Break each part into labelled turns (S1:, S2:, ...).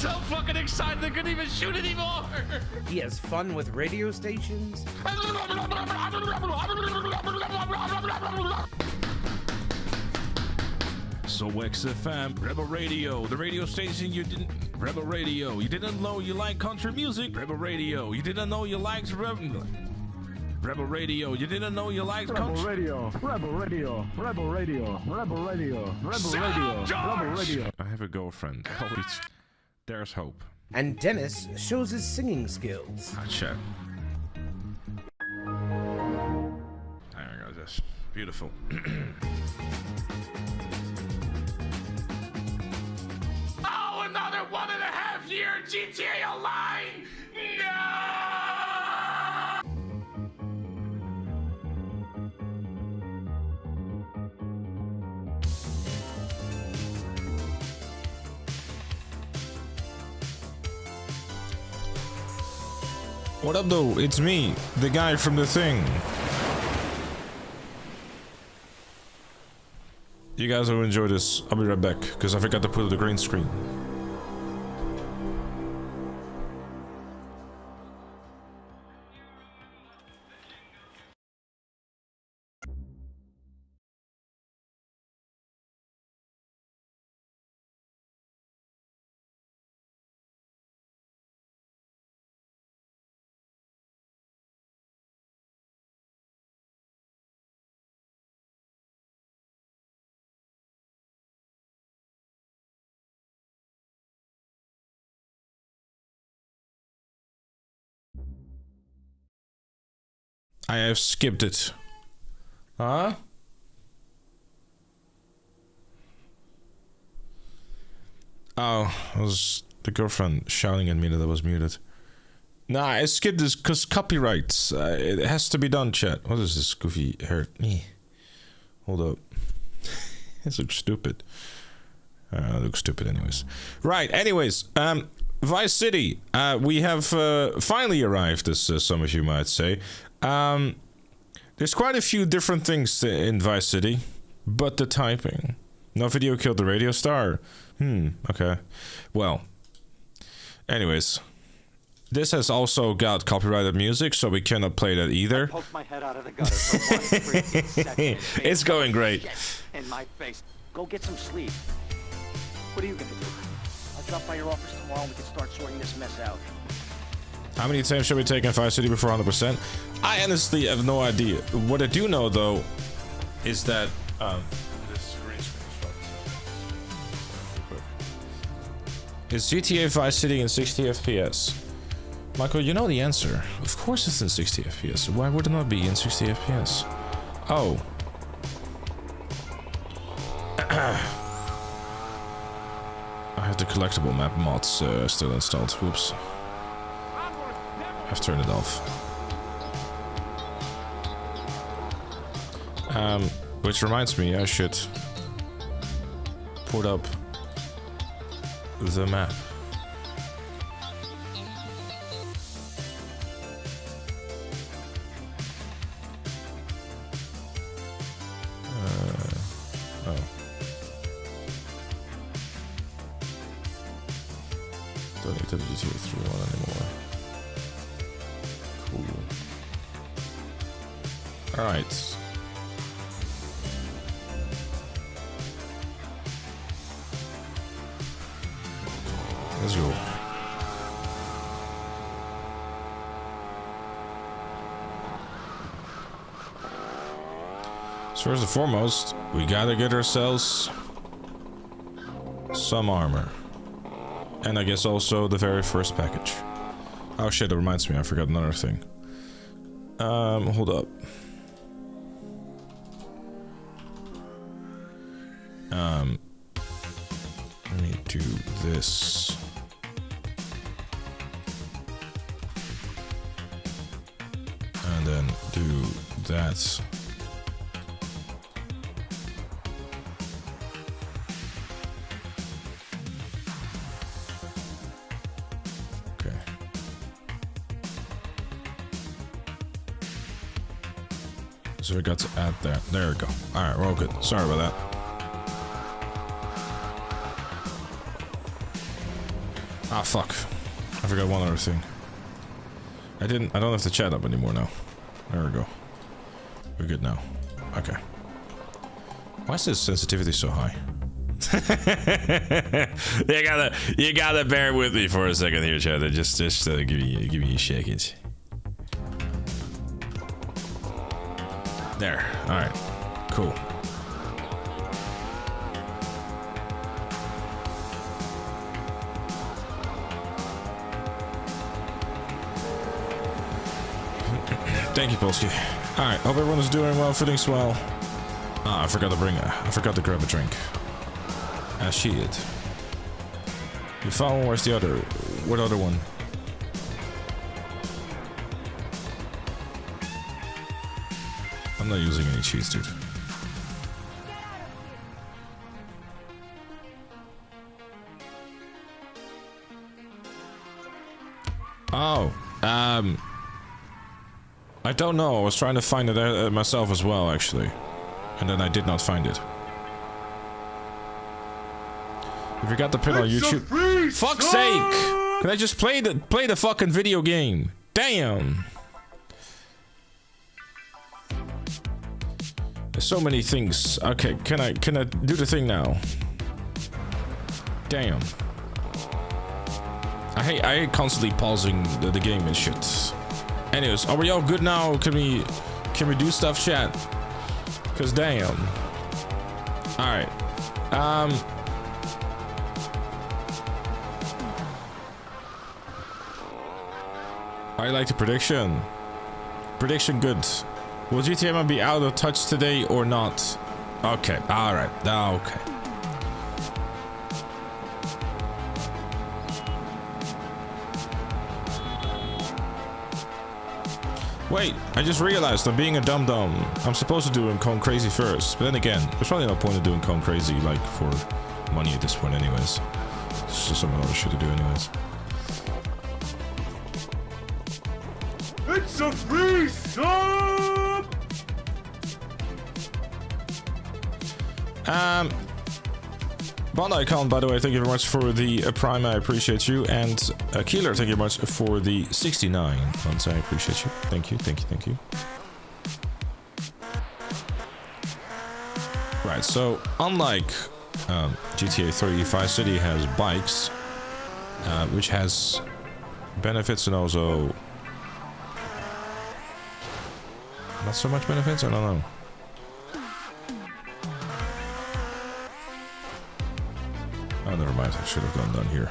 S1: so fucking excited I couldn't even shoot anymore.
S2: He has fun with radio stations.
S1: So XFM, Rebel Radio, the radio station you didn't... Rebel Radio, you didn't know you like country music? Rebel Radio, you didn't know you liked Rebel Radio, you didn't know you liked country...
S3: Radio, Rebel Radio, Rebel Radio, Rebel Radio, Rebel Radio, Rebel Radio.
S1: I have a girlfriend. There's hope.
S2: And Dennis shows his singing skills.
S1: Ah, shit. There we go, this. Beautiful. Oh, another 1.5 year GTA Online! No! What up, though? It's me, the guy from the thing. You guys will enjoy this. I'll be right back, because I forgot to put the green screen. I have skipped it. Huh? Oh, it was the girlfriend shouting at me that I was muted. Nah, I skipped this because copyrights. It has to be done, chat. What is this goofy hair? Hold up. This looks stupid. It looks stupid anyways. Right, anyways. Vice City. We have finally arrived, as some of you might say. There's quite a few different things in Vice City, but the typing. No video killed the radio star. Okay. Well, anyways, this has also got copyrighted music, so we cannot play that either.
S4: I poked my head out of the gutter for 1 freaking second.
S1: It's going great.
S4: In my face. Go get some sleep. What are you gonna do? I'll drop by your office tomorrow and we can start sorting this mess out.
S1: How many times should we take in Vice City before 100%? I honestly have no idea. What I do know, though, is that this green screen is GTA Vice City in 60 FPS. Michael, you know the answer. Of course it's in 60 FPS. Why would it not be in 60 FPS? Oh. I have the collectible map mods still installed. Whoops. I've turned it off. Which reminds me, I should put up the map. Oh. Don't need the GTA 3 one anymore. Cool. Alright. Let's go. So first and foremost, we gotta get ourselves some armor. And I guess also the very first package. Oh shit, that reminds me, I forgot another thing. Hold up. Let me do this. And then do that. Okay. So we got to add that. There we go. Alright, we're all good. Sorry about that. Ah, fuck. I forgot one other thing. I don't have the chat up anymore now. There we go. We're good now. Okay. Why is this sensitivity so high? you gotta bear with me for a second here, chat. Just give me a second. There. All right. Cool. Thank you, Polsky. All right. Hope everyone is doing well, feeling swell. Ah, I forgot to grab a drink. Ah, shit. You found one, where's the other? What other one? I'm not using any cheats, dude. Oh, I don't know. I was trying to find it myself as well, actually. And then I did not find it. If you got the pin on YouTube... Fuck's sake! Can I just play the fucking video game? Damn! There's so many things. Okay, can I do the thing now? Damn. I hate constantly pausing the game and shit. Anyways, are we all good now? Can we do stuff, chat? Cause damn. Alright. I like the prediction. Prediction good. Will GTA be out of touch today or not? Okay, alright. Okay. Wait, I just realized I'm being a dum-dum. I'm supposed to do Cone Crazy first, but then again, there's probably no point in doing Cone Crazy, like, for money at this point anyways. It's just some other shit to do anyways.
S3: It's a free sub!
S1: Bond Icon, by the way, thank you very much for the Prime, I appreciate you. And Keeler, thank you very much for the 69 months, I appreciate you. Thank you, thank you, thank you. Right, so unlike GTA 3, Vice City has bikes, which has benefits and also not so much benefits, I don't know. Oh, never mind. I should have gone down here.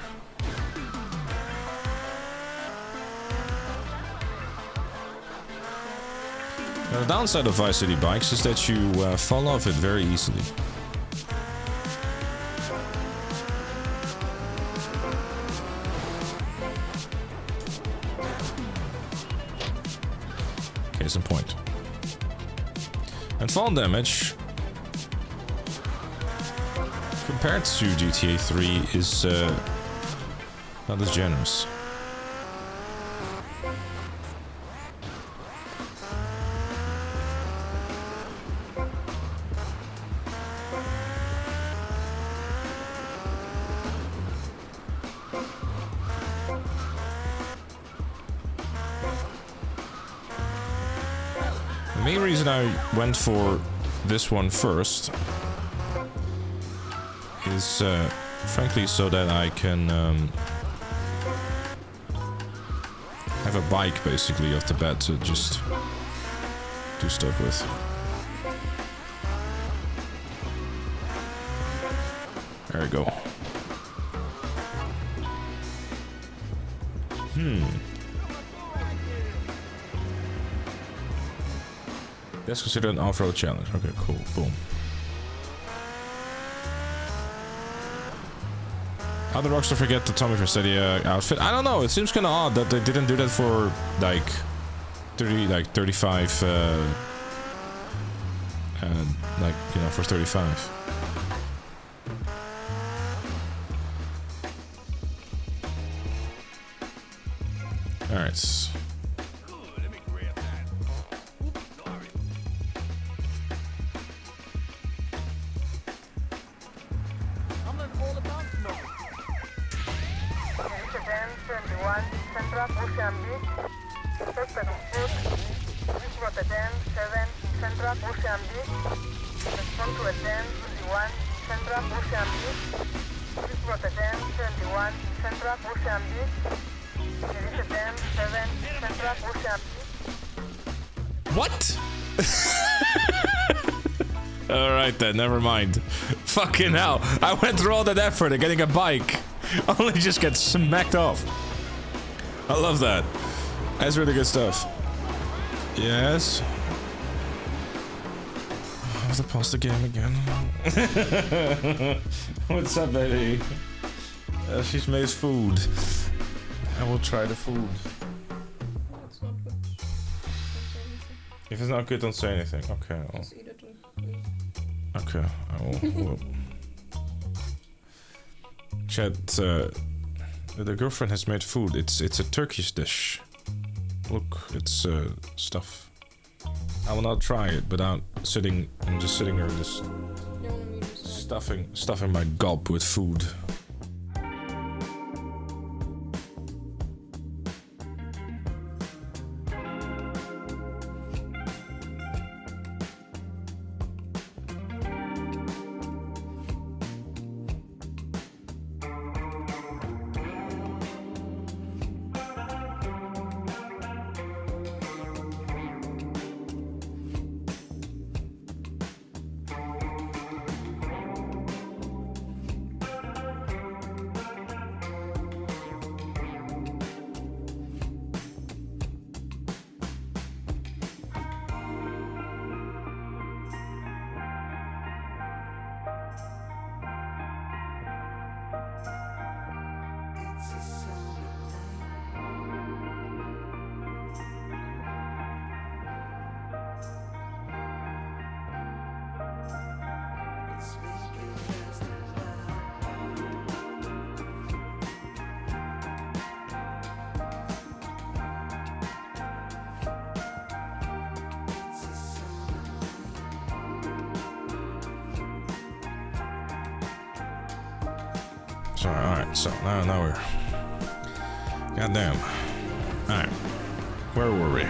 S1: Now, the downside of Vice City bikes is that you fall off it very easily. Case in point. And fall damage, compared to GTA 3, is not as generous. The main reason I went for this one first is frankly so that I can have a bike basically off the bat to just do stuff with. There we go. That's considered an off-road challenge. Okay, cool. Boom. How did Rockstar forget the Tommy Vercetti outfit? I don't know. It seems kind of odd that they didn't do that for like 35. Like, you know, for 35. All right.
S5: 21, Central Ocean Beach. Suspect on foot. Please report a 10-7, Central Ocean Beach. Respond to a 10-21, Central Ocean Beach. Please report a 10-71, Central Ocean Beach. There is a 10-7, Central Ocean Beach.
S1: What? Alright then, never mind. Fucking hell. I went through all that effort of getting a bike. Only just get smacked off. I love that. That's really good stuff. Yes. I have to pause the game again. What's up, baby? She's made food. I will try the food.
S6: It's not good. Don't say anything.
S1: If it's not good, don't say anything. Okay.
S6: Just eat it and leave.
S1: Okay, I will. Chat, the girlfriend has made food. It's a Turkish dish. Look, it's stuff. I will not try it without sitting. I'm just sitting there, just
S6: You wanna mute yourself?
S1: stuffing my gob with food. Sorry, alright, so now we're... Goddamn. Alright. Where were we?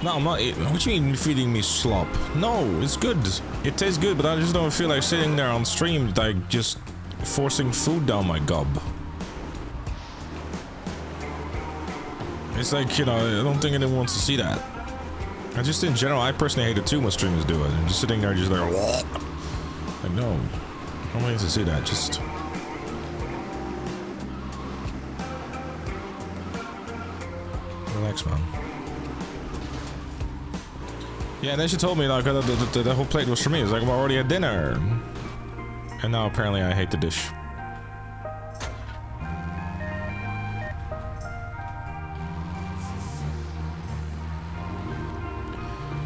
S1: No, I'm not eating. What do you mean feeding me slop? No, it's good. It tastes good, but I just don't feel like sitting there on stream, like, just forcing food down my gob. It's like, you know, I don't think anyone wants to see that. I just, in general, I personally hate it too when streamers do it. I'm just sitting there just like, like, no. I don't need to see that, just... Relax, man. Yeah, and then she told me, like, the whole plate was for me. It's like, I'm already at dinner. And now apparently I hate the dish.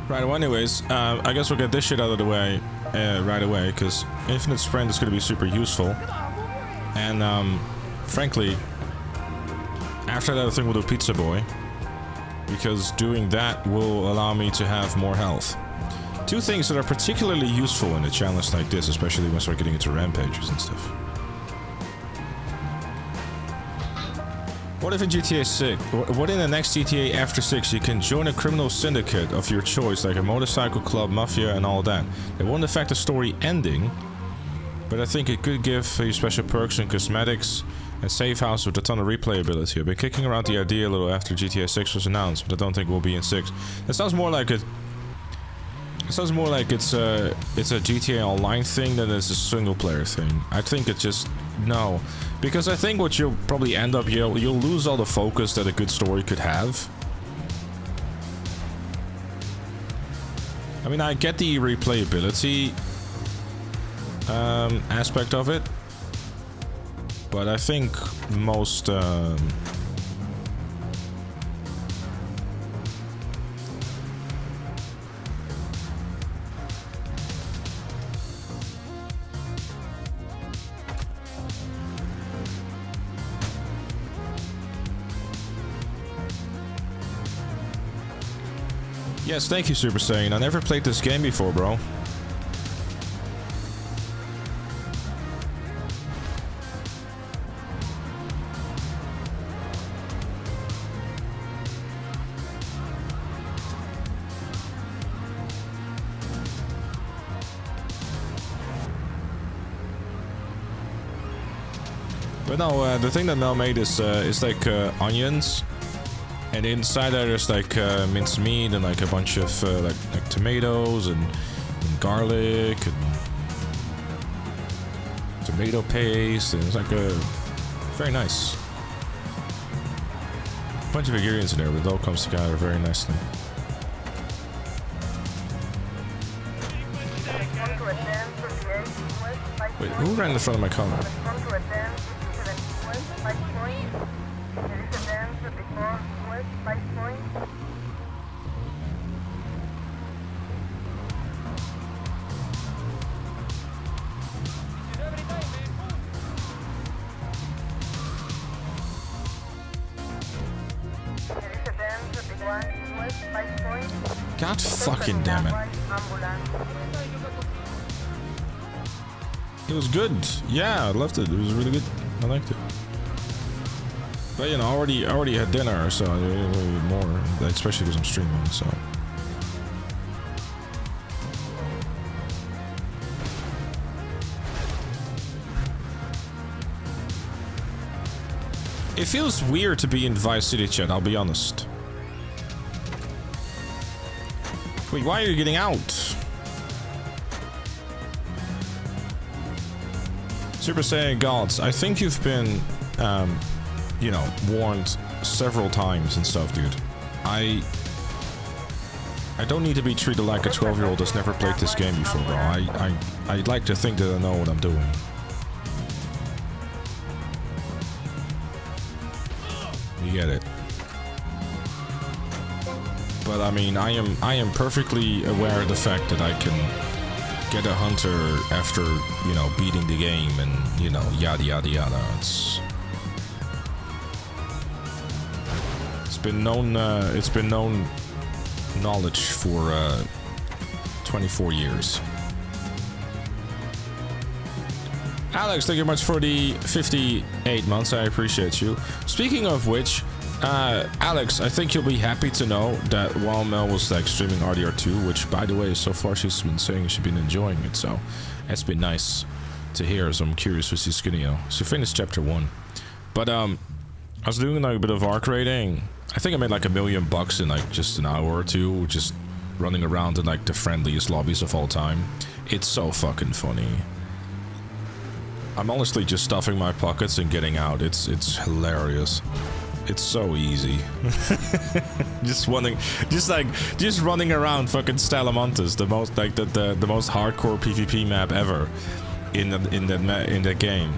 S1: Right, well anyways, I guess we'll get this shit out of the way right away, because Infinite Sprint is going to be super useful. And, frankly, after that I think we'll do Pizza Boy, because doing that will allow me to have more health. Two things that are particularly useful in a challenge like this, especially when we start getting into rampages and stuff. What if in GTA 6, what in the next GTA after 6, you can join a criminal syndicate of your choice, like a motorcycle club, mafia and all that. It won't affect the story ending, but I think it could give you special perks and cosmetics and safe house with a ton of replayability. I've been kicking around the idea a little after GTA 6 was announced, but I don't think we'll be in 6. It sounds more like it sounds more like it's a GTA Online thing than it's a single player thing. I think it's just no, because I think what you'll probably end up, you'll lose all the focus that a good story could have. I mean, I get the replayability aspect of it, but I think most yes, thank you, Super Saiyan. I never played this game before, bro. But no, the thing that Mel made is like onions, and inside there there's like minced meat and like a bunch of like tomatoes and garlic and tomato paste, and it's like a very nice bunch of ingredients in there, but it all comes together very nicely. Wait, who ran in front of my car? God fucking damn it. It was good. Yeah, I loved it. It was really good. I liked it. But you know, I already had dinner, so I need more, especially because I'm streaming, so. It feels weird to be in Vice City, chat, I'll be honest. Wait, why are you getting out? Super Saiyan Gods, I think you've been, you know, warned several times and stuff, dude. I don't need to be treated like a 12-year-old that's never played this game before, bro. I'd like to think that I know what I'm doing. You get it. But I mean, I am perfectly aware of the fact that I can get a hunter after, you know, beating the game and, you know, yada yada yada. It's been known knowledge for 24 years. Alex, thank you much for the 58 months. I appreciate you. Speaking of which, Alex, I think you'll be happy to know that while Mel was like streaming RDR2, which by the way, so far she's been saying she's been enjoying it, so it's been nice to hear. So I'm curious to see Skinio. She finished chapter 1, but I was doing like a bit of arc raiding. I think I made like $1 million in like just an hour or two, just running around in like the friendliest lobbies of all time. It's so fucking funny. I'm honestly just stuffing my pockets and getting out. It's hilarious. It's so easy. just running around fucking Stalamontes, the most like the most hardcore PvP map ever in the game.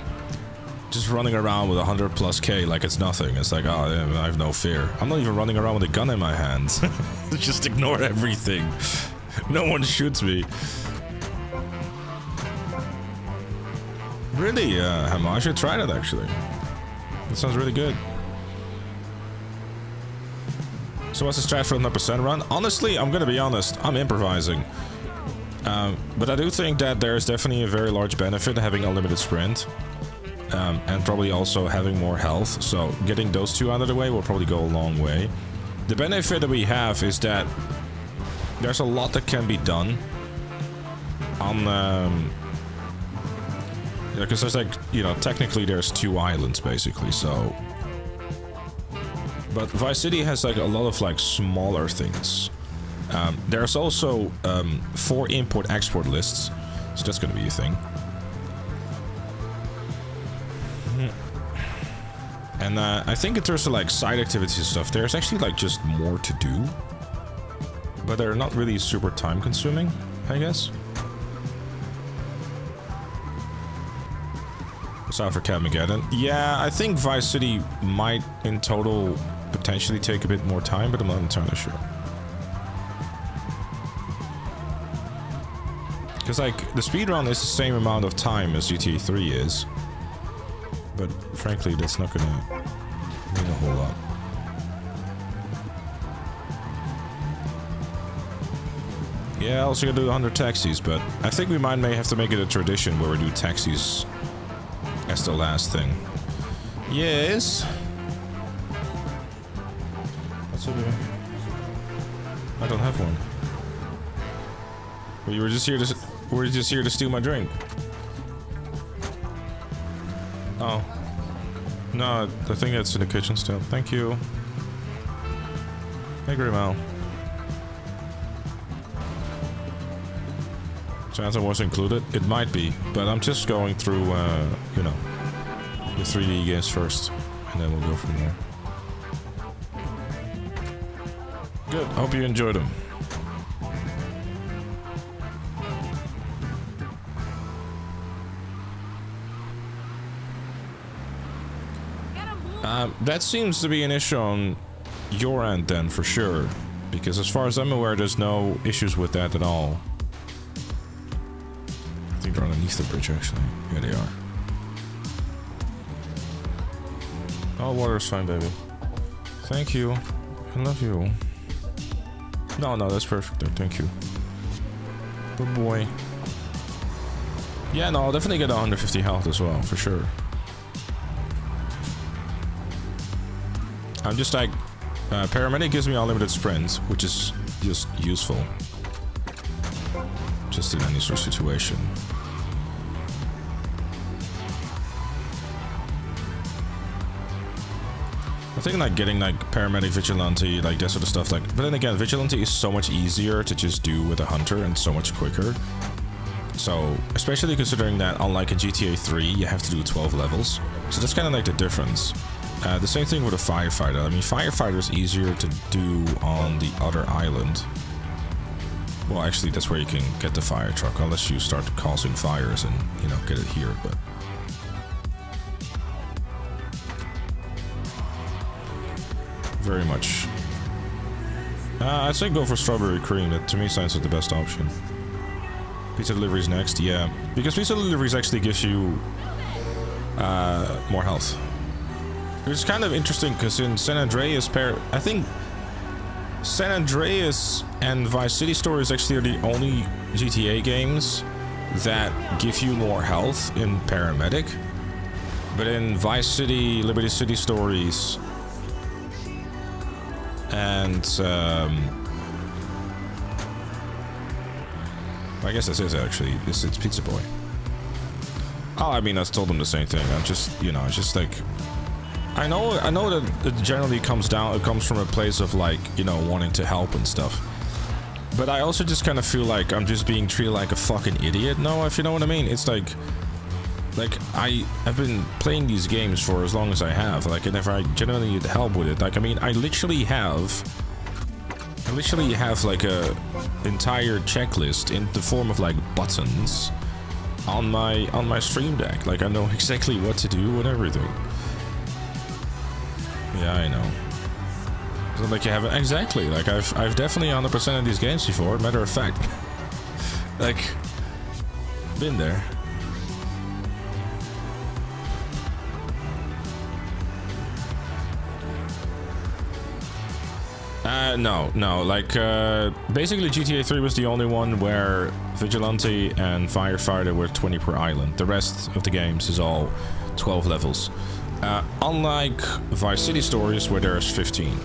S1: Just running around with 100+K like it's nothing. It's like, oh, I have no fear. I'm not even running around with a gun in my hands. Just ignore everything. No one shoots me. Really, Hama, I should try that actually. That sounds really good. So what's the strat for the 100% run? Honestly, I'm gonna be honest, I'm improvising. But I do think that there's definitely a very large benefit to having unlimited sprint. And probably also having more health. So getting those two out of the way will probably go a long way. The benefit that we have is that there's a lot that can be done on because there's like, you know, technically there's 2 islands basically, so. But Vice City has like a lot of like smaller things. There's also 4 import-export lists, so that's gonna be a thing. And I think in terms of like side activities and stuff, there's actually like just more to do. But they're not really super time consuming, I guess. Sorry for Catmageddon. Yeah, I think Vice City might in total potentially take a bit more time, but I'm not entirely sure. Because like the speedrun is the same amount of time as GTA 3 is. But frankly, that's not gonna mean a whole lot. Yeah, I also gotta do 100 taxis, but I think we may have to make it a tradition where we do taxis as the last thing. Yes. What's over here? I don't have one. Well, you were just here to steal my drink. Oh. No, I think it's in the kitchen still. Thank you. Hey, Grimal. Santa was included? It might be, but I'm just going through, you know, the 3D games first, and then we'll go from there. Good, hope you enjoyed them. That seems to be an issue on your end then, for sure. Because as far as I'm aware, there's no issues with that at all. I think they're underneath the bridge, actually. Yeah, they are. Oh, water is fine, baby. Thank you. I love you. No, that's perfect there. Thank you. Good boy. Yeah, no, I'll definitely get 150 health as well, for sure. I'm just like, Paramedic gives me unlimited sprint, which is just useful. Just in any sort of situation. I think like getting like Paramedic, Vigilante, like that sort of stuff, like, but then again, Vigilante is so much easier to just do with a Hunter and so much quicker. So, especially considering that unlike a GTA 3, you have to do 12 levels. So that's kind of like the difference. The same thing with a Firefighter. I mean, Firefighter is easier to do on the other island. Well, actually, that's where you can get the fire truck, unless you start causing fires and, you know, get it here, but... Very much. I'd say go for strawberry cream. That to me sounds like the best option. Pizza deliveries next, yeah. Because pizza deliveries actually gives you more health. It's kind of interesting because in San Andreas, I think San Andreas and Vice City Stories actually are the only GTA games that give you more health in Paramedic. But in Vice City, Liberty City Stories, and I guess that's it actually. It's Pizza Boy. Oh, I mean, I told them the same thing. I'm just, you know, it's just like, I know that it generally comes from a place of like, you know, wanting to help and stuff. But I also just kind of feel like I'm just being treated like a fucking idiot. No, if you know what I mean. It's like I've been playing these games for as long as I have. Like, and if I genuinely need help with it, like, I mean, I literally have like a entire checklist in the form of like buttons on my stream deck. Like, I know exactly what to do and everything. Yeah, I know. So, like, you have exactly, like, I've definitely 100% of these games before. Matter of fact, like, been there. No, like, basically GTA 3 was the only one where Vigilante and Firefighter were 20 per island. The rest of the games is all 12 levels. Unlike Vice City Stories, where there's 15.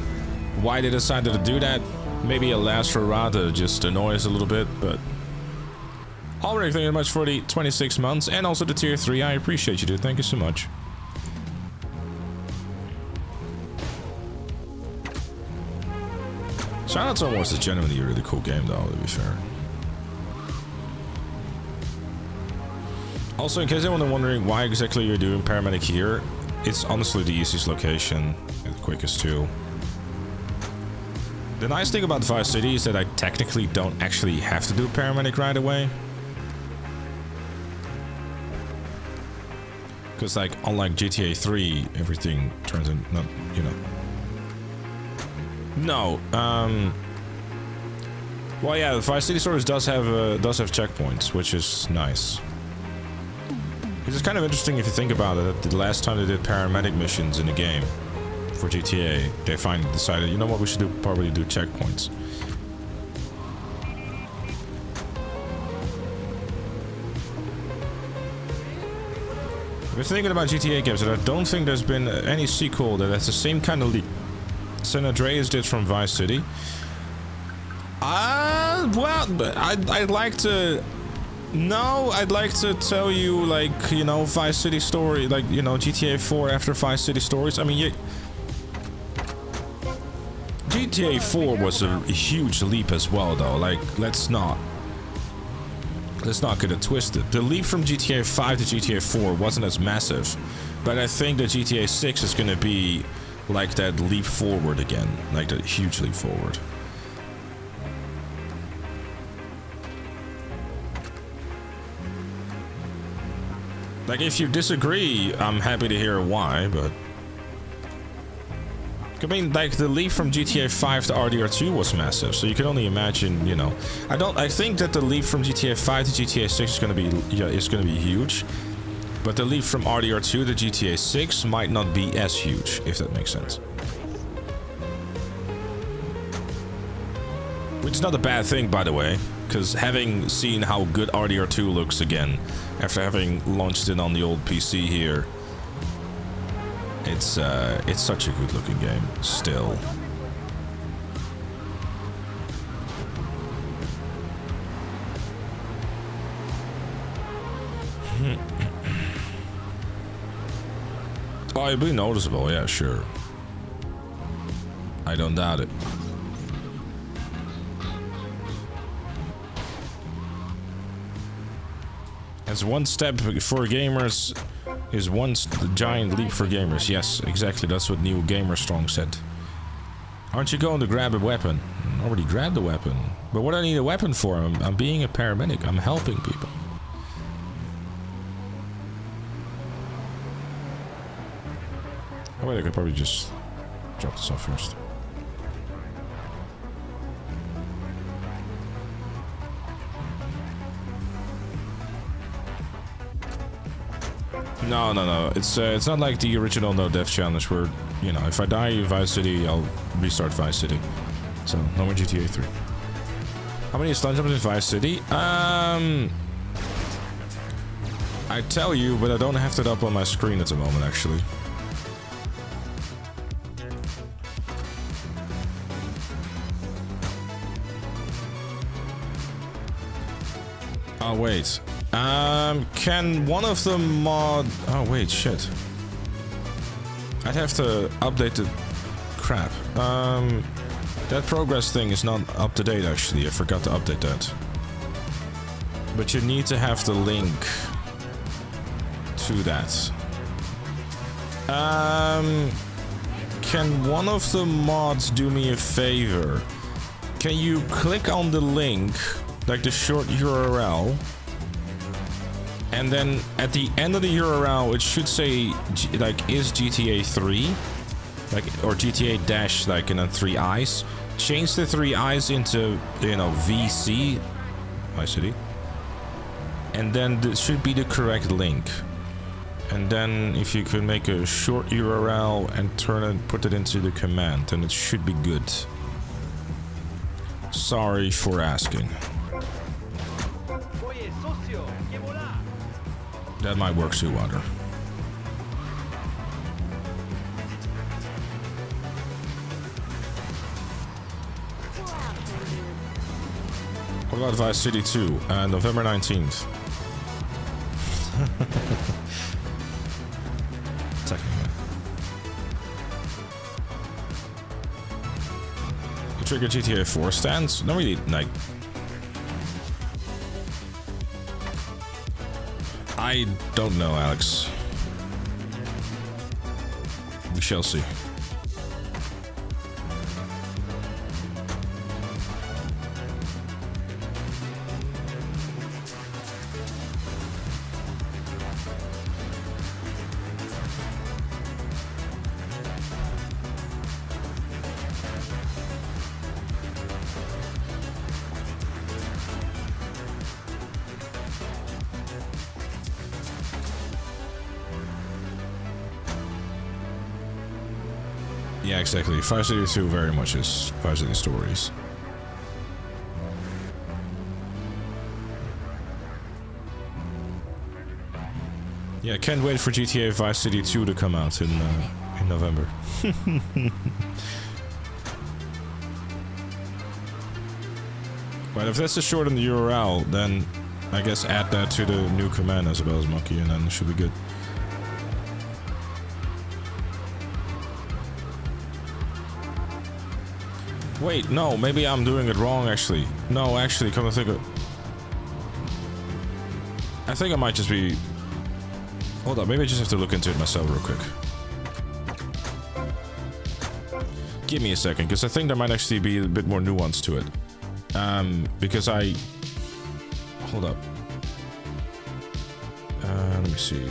S1: Why they decided to do that? Maybe a last hurrah to just annoy us a little bit, but... Alright, thank you very much for the 26 months, and also the tier 3, I appreciate you, dude. Thank you so much. Chinatown was a genuinely really cool game, though, to be fair. Also, in case anyone is wondering why exactly you're doing Paramedic here, it's honestly the easiest location, and the quickest too. The nice thing about Vice City is that I technically don't actually have to do Paramedic right away. Because, like, unlike GTA 3, everything turns in, not, you know. No, well, yeah, Vice City Stories does have checkpoints, which is nice. It's kind of interesting if you think about it. The last time they did Paramedic missions in a game for GTA, they finally decided, you know what, we should probably do checkpoints. I've been thinking about GTA games, and I don't think there's been any sequel that has the same kind of leap San Andreas did from Vice City. Well, I'd like to No, I'd like to tell you, like, you know, Vice City story, like, you know, GTA 4 after Vice City stories. I mean, GTA 4 was a huge leap as well, though. Like, let's not get it twisted. The leap from GTA 5 to GTA 4 wasn't as massive, but I think that GTA 6 is gonna be like that leap forward again, like that huge leap forward. Like, if you disagree, I'm happy to hear why, but... I mean, like, the leap from GTA 5 to RDR2 was massive, so you can only imagine, you know... I think that the leap from GTA 5 to GTA 6 is gonna be huge, but the leap from RDR2 to GTA 6 might not be as huge, if that makes sense. Which is not a bad thing, by the way, because having seen how good RDR2 looks again, after having launched it on the old PC here, it's such a good looking game, still. Oh, it'd be noticeable, yeah, sure. I don't doubt it. As one step for gamers is one giant leap for gamers. Yes, exactly. That's what New Gamer Strong said. Aren't you going to grab a weapon? I already grabbed a weapon. But what do I need a weapon for? I'm being a paramedic. I'm helping people. Oh wait, I could probably just drop this off first. No. It's not like the original No Death Challenge where, you know, if I die in Vice City, I'll restart Vice City. So, no more GTA 3. How many stun jumps in Vice City? I tell you, but I don't have that up on my screen at the moment, actually. Oh, wait. Can one of the mod... Oh, wait, shit. I'd have to update the... Crap. That progress thing is not up to date, actually. I forgot to update that. But you need to have the link to that. Can one of the mods do me a favor? Can you click on the link, like the short URL, and then at the end of the URL it should say like is GTA 3, like, or GTA dash, like, and then 3 eyes. Change the 3 eyes into, you know, VC Vice City, and then it should be the correct link. And then if you could make a short URL and put it into the command, then it should be good. Sorry for asking. That might work too, Water. What about Vice City 2? November 19th. Technically. You trigger GTA 4 stands? No, really, like... I don't know, Alex. We shall see. Yeah, exactly. Fire City 2 very much is Fire City Stories. Yeah, can't wait for GTA Vice City 2 to come out in November. But if that's a short in the URL, then I guess add that to the new command as well as monkey, and then it should be good. Wait, no, maybe I'm doing it wrong actually. No, actually, come to think of it. I think I might just be... Hold on, maybe I just have to look into it myself real quick. Give me a second, because I think there might actually be a bit more nuance to it. Because I... Hold up. Let me see.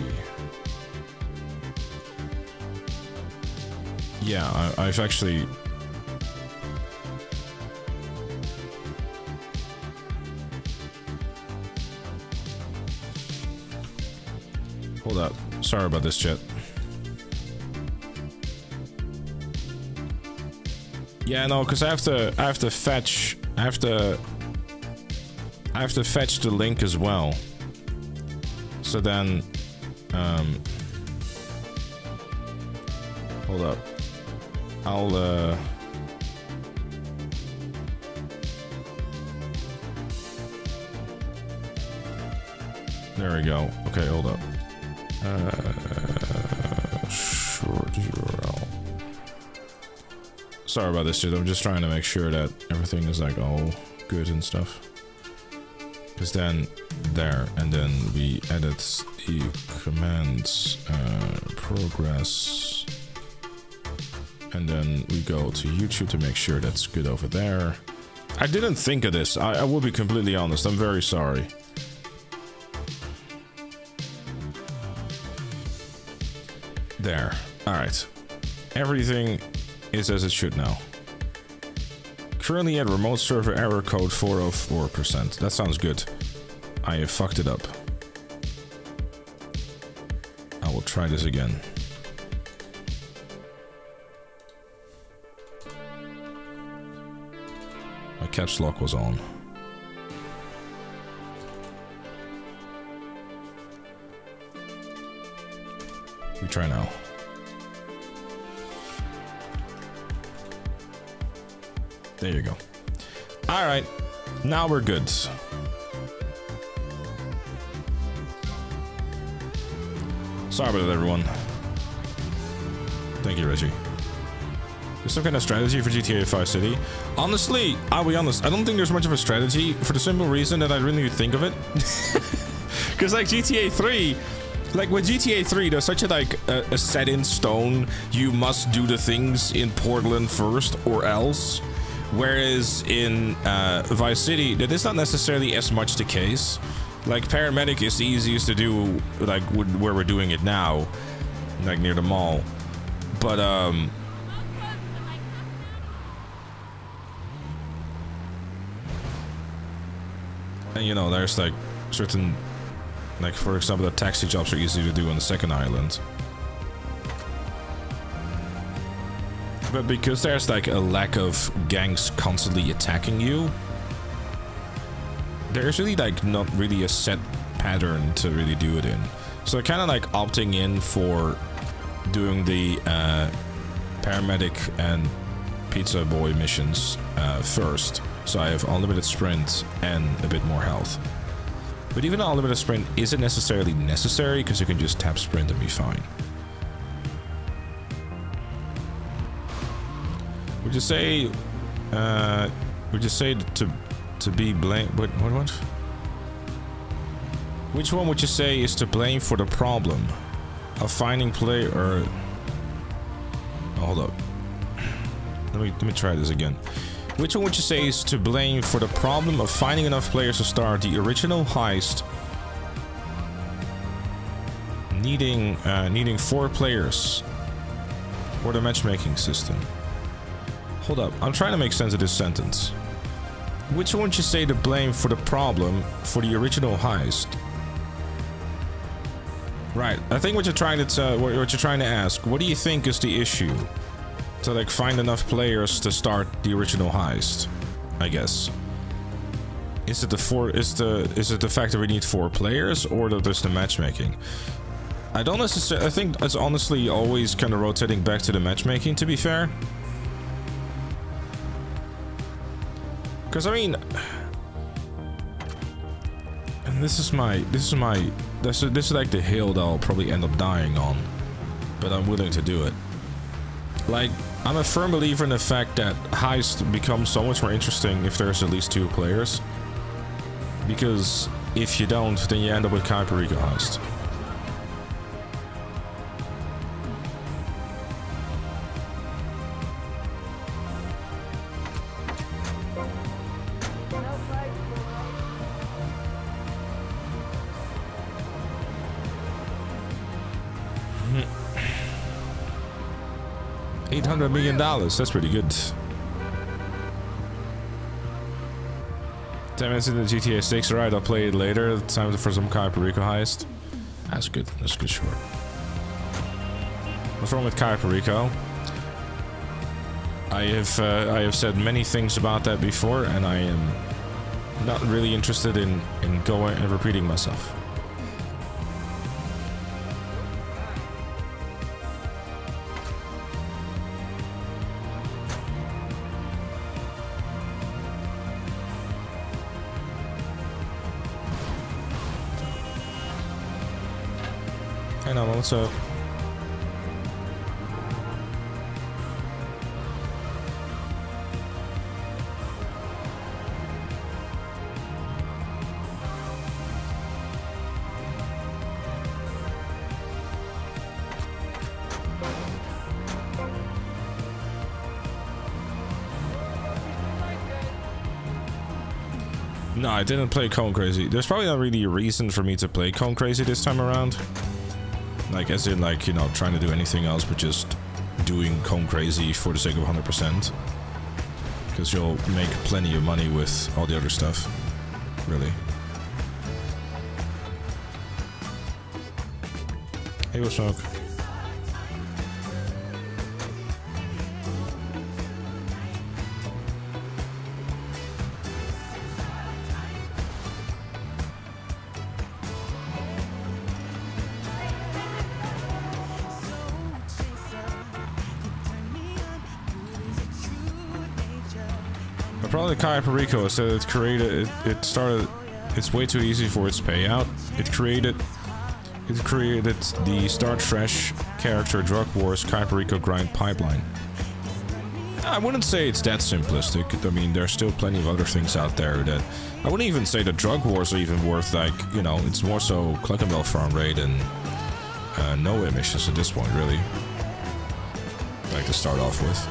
S1: Yeah, I've actually... Hold up. Sorry about this, chat. Yeah, no, because I have to fetch the link as well. So then hold up. I'll there we go. Okay, hold up. Short URL. Sorry about this, dude. I'm just trying to make sure that everything is like all good and stuff. Because then there, and then we edit the commands progress, and then we go to YouTube to make sure that's good over there. I didn't think of this. I will be completely honest. I'm very sorry. There. Alright. Everything is as it should now. Currently at remote server error code 404%. That sounds good. I have fucked it up. I will try this again. My caps lock was on. We try now. There you go. Alright. Now we're good. Sorry about that, everyone. Thank you, Reggie. There's some kind of strategy for GTA 5 City. Honestly, I'll be honest, I don't think there's much of a strategy for the simple reason that I really need to think of it. Because like GTA 3... Like with GTA 3, there's such a set in stone, you must do the things in Portland first or else. Whereas in Vice City, that is not necessarily as much the case. Like Paramedic is the easiest to do, like where we're doing it now, like near the mall. But and you know, there's like certain. Like, for example, the taxi jobs are easy to do on the second island. But because there's like a lack of gangs constantly attacking you, there's really like not really a set pattern to really do it in. So kind of like opting in for doing the paramedic and pizza boy missions first. So I have unlimited sprint and a bit more health. But even an unlimited sprint isn't necessarily necessary because you can just tap sprint and be fine. Would you say to be blamed? What? Which one would you say is to blame for the problem of finding play or? Oh, hold up. Let me try this again. Which one would you say is to blame for the problem of finding enough players to start the original heist, needing 4 players, or the matchmaking system? Hold up, I'm trying to make sense of this sentence. Which one would you say to blame for the problem for the original heist? Right, I think what you're trying to ask, what do you think is the issue? To like find enough players to start the original heist, I guess. Is it the fact that we need 4 players, or that there's the matchmaking? I don't necessarily. I think it's honestly always kind of rotating back to the matchmaking, to be fair. Because I mean, This is like the hill that I'll probably end up dying on, but I'm willing to do it. Like, I'm a firm believer in the fact that heist becomes so much more interesting if there's at least 2 players. Because if you don't, then you end up with Paramedic heist. $800 million, that's pretty good. 10 minutes into GTA 6, alright, I'll play it later. Time for some Paramedic heist. That's good short. What's wrong with Paramedic? I have said many things about that before, and I am not really interested in going and repeating myself. Hey, Nama, what's up? No, I didn't play Cone Crazy. There's probably not really a reason for me to play Cone Crazy this time around. Like, as in, like, you know, trying to do anything else but just doing Cone Crazy for the sake of 100%. Because you'll make plenty of money with all the other stuff. Really. Hey, what's smoke? The problem with Cayo Perico is that it's way too easy for its payout. It created the Start Fresh character Drug Wars Cayo Perico grind pipeline. I wouldn't say it's that simplistic. I mean, there's still plenty of other things out there that I wouldn't even say that Drug Wars are even worth, like, you know, it's more so Cluckenbell farm rate and no emissions at this point, really. Like to start off with.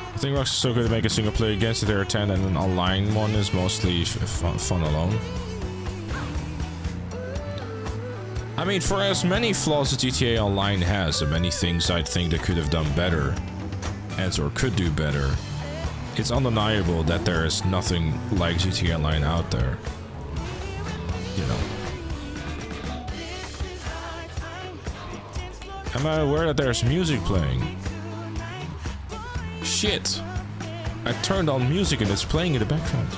S1: I think Rock's so good to make a single player against it, there are 10, and an online one is mostly fun alone. I mean, for as many flaws as GTA Online has, and many things I think they could have done better, or could do better, it's undeniable that there is nothing like GTA Online out there. You know. Am I aware that there's music playing? Shit! I turned on music and it's playing in the background.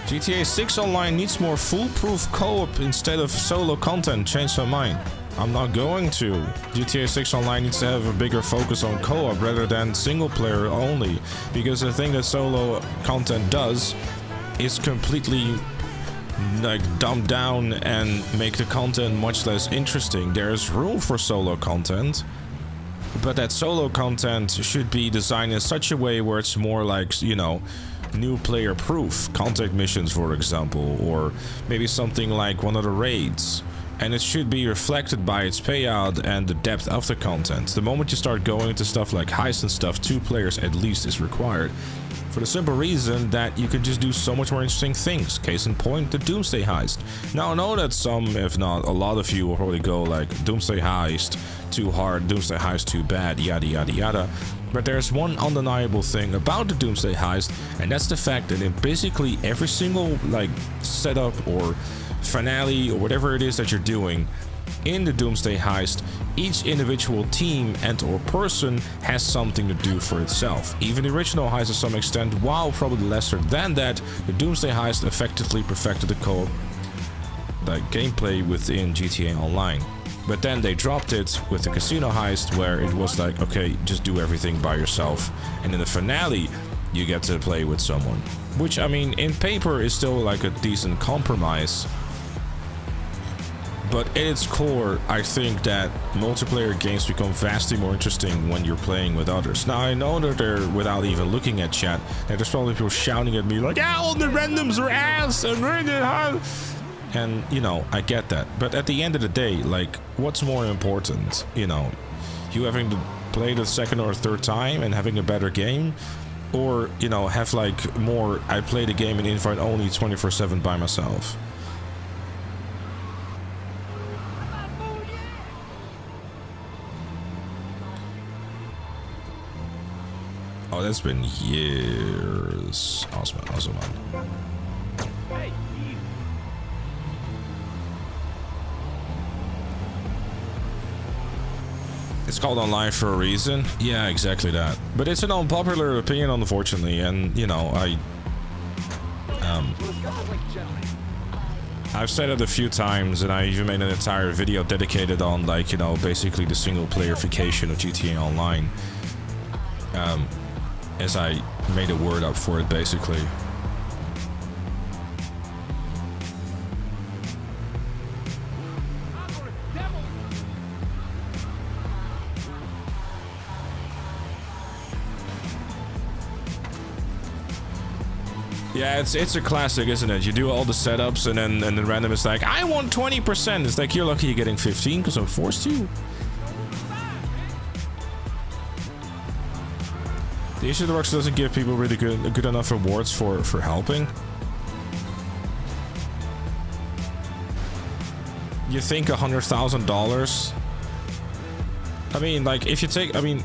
S1: GTA 6 Online needs more foolproof co-op instead of solo content. Change my mind. I'm not going to. GTA 6 Online needs to have a bigger focus on co-op rather than single player only, because the thing that solo content does is completely like dumb down and make the content much less interesting. There's room for solo content, but that solo content should be designed in such a way where it's more like, you know, new player proof, contact missions for example, or maybe something like one of the raids. And it should be reflected by its payout and the depth of the content. The moment you start going into stuff like heist and stuff, 2 players at least is required. For the simple reason that you can just do so much more interesting things. Case in point, the Doomsday Heist. Now I know that some, if not a lot of you, will probably go like, Doomsday Heist too hard, Doomsday Heist too bad, yada yada yada. But there's one undeniable thing about the Doomsday Heist, and that's the fact that in basically every single like setup or finale or whatever it is that you're doing in the Doomsday Heist, each individual team and or person has something to do for itself. Even the original heist to some extent, while probably lesser than that, the Doomsday Heist effectively perfected the co-op gameplay within GTA Online. But then they dropped it with the casino heist, where it was like, okay, just do everything by yourself. And in the finale, you get to play with someone. Which, I mean, in paper is still like a decent compromise. But at its core, I think that multiplayer games become vastly more interesting when you're playing with others. Now, I know that they're, without even looking at chat, that there's probably people shouting at me like, yeah, all the randoms are ass, and, you know, I get that. But at the end of the day, like, what's more important? You know, you having to play the second or third time and having a better game? Or, you know, have like more, I play the game in invite only 24/7 by myself. Oh, that's been years. Awesome, awesome, man. It's called online for a reason. Yeah, exactly that. But it's an unpopular opinion, unfortunately, and you know, I've said it a few times, and I even made an entire video dedicated on, like, you know, basically the single playerification of GTA Online. As I made a word up for it, basically. Yeah, it's a classic, isn't it? You do all the setups, and then random is like, I want 20%. It's like, you're lucky you're getting 15 because I'm forced to. The issue that works doesn't give people really good enough rewards for helping. You think $100,000? I mean, like, if you take, I mean,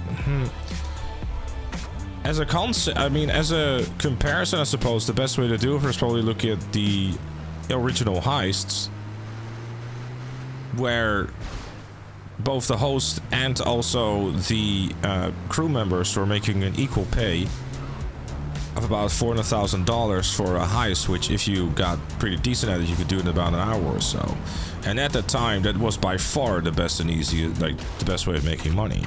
S1: as a concept, I mean, as a comparison, I suppose the best way to do it is probably look at the original heists, where both the host and also the crew members were making an equal pay of about $400,000 for a heist, which if you got pretty decent at it, you could do it in about an hour or so. And at the time, that was by far the best and easy, like the best way of making money.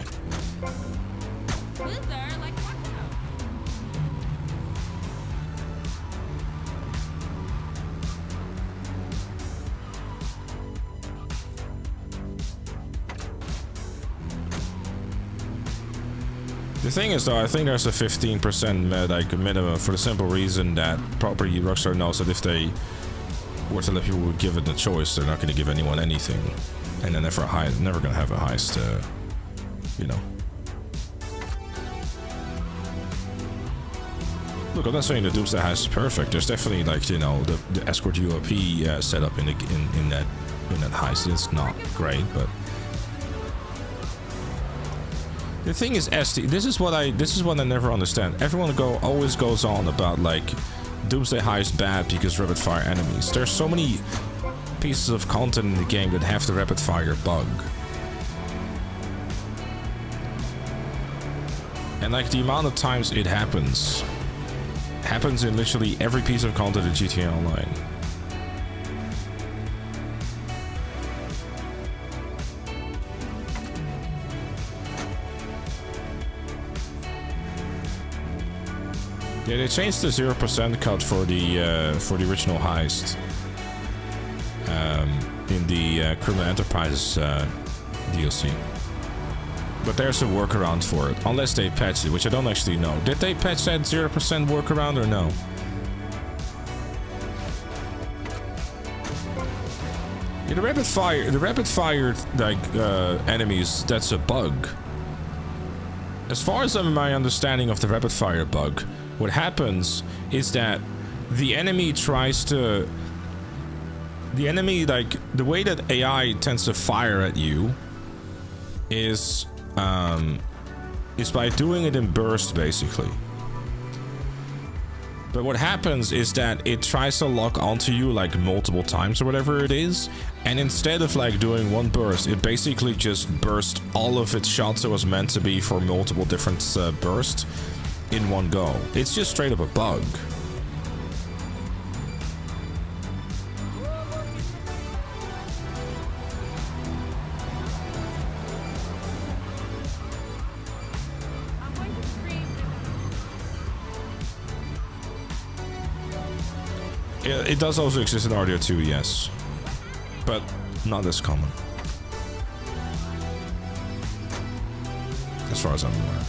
S1: The thing is, though, I think there's a 15% like minimum, for the simple reason that probably Rockstar knows that if they were to let people give it the choice, they're not going to give anyone anything, and then never going to have a heist, you know. Look, I'm not saying the Doomsday Heist is perfect. There's definitely, like, you know, the escort UOP setup in that heist. It's not great, but. The thing is, SD, this is what I never understand. Everyone always goes on about, like, Doomsday Heist bad because rapid fire enemies. There's so many pieces of content in the game that have the rapid fire bug. And, like, the amount of times it happens in literally every piece of content in GTA Online. Yeah, they changed the 0% cut for the original heist in the Criminal Enterprises DLC. But there's a workaround for it, unless they patched it, which I don't actually know. Did they patch that 0% workaround or no? Yeah, the rapid fire like enemies, that's a bug. As far as my understanding of the rapid fire bug, what happens is that the enemy tries to... The enemy, like, the way that AI tends to fire at you is by doing it in bursts, basically. But what happens is that it tries to lock onto you like multiple times or whatever it is, and instead of like doing one burst, it basically just burst all of its shots it was meant to be for multiple different bursts in one go. It's just straight up a bug. It does also exist in audio too, yes. But not as common. As far as I'm aware.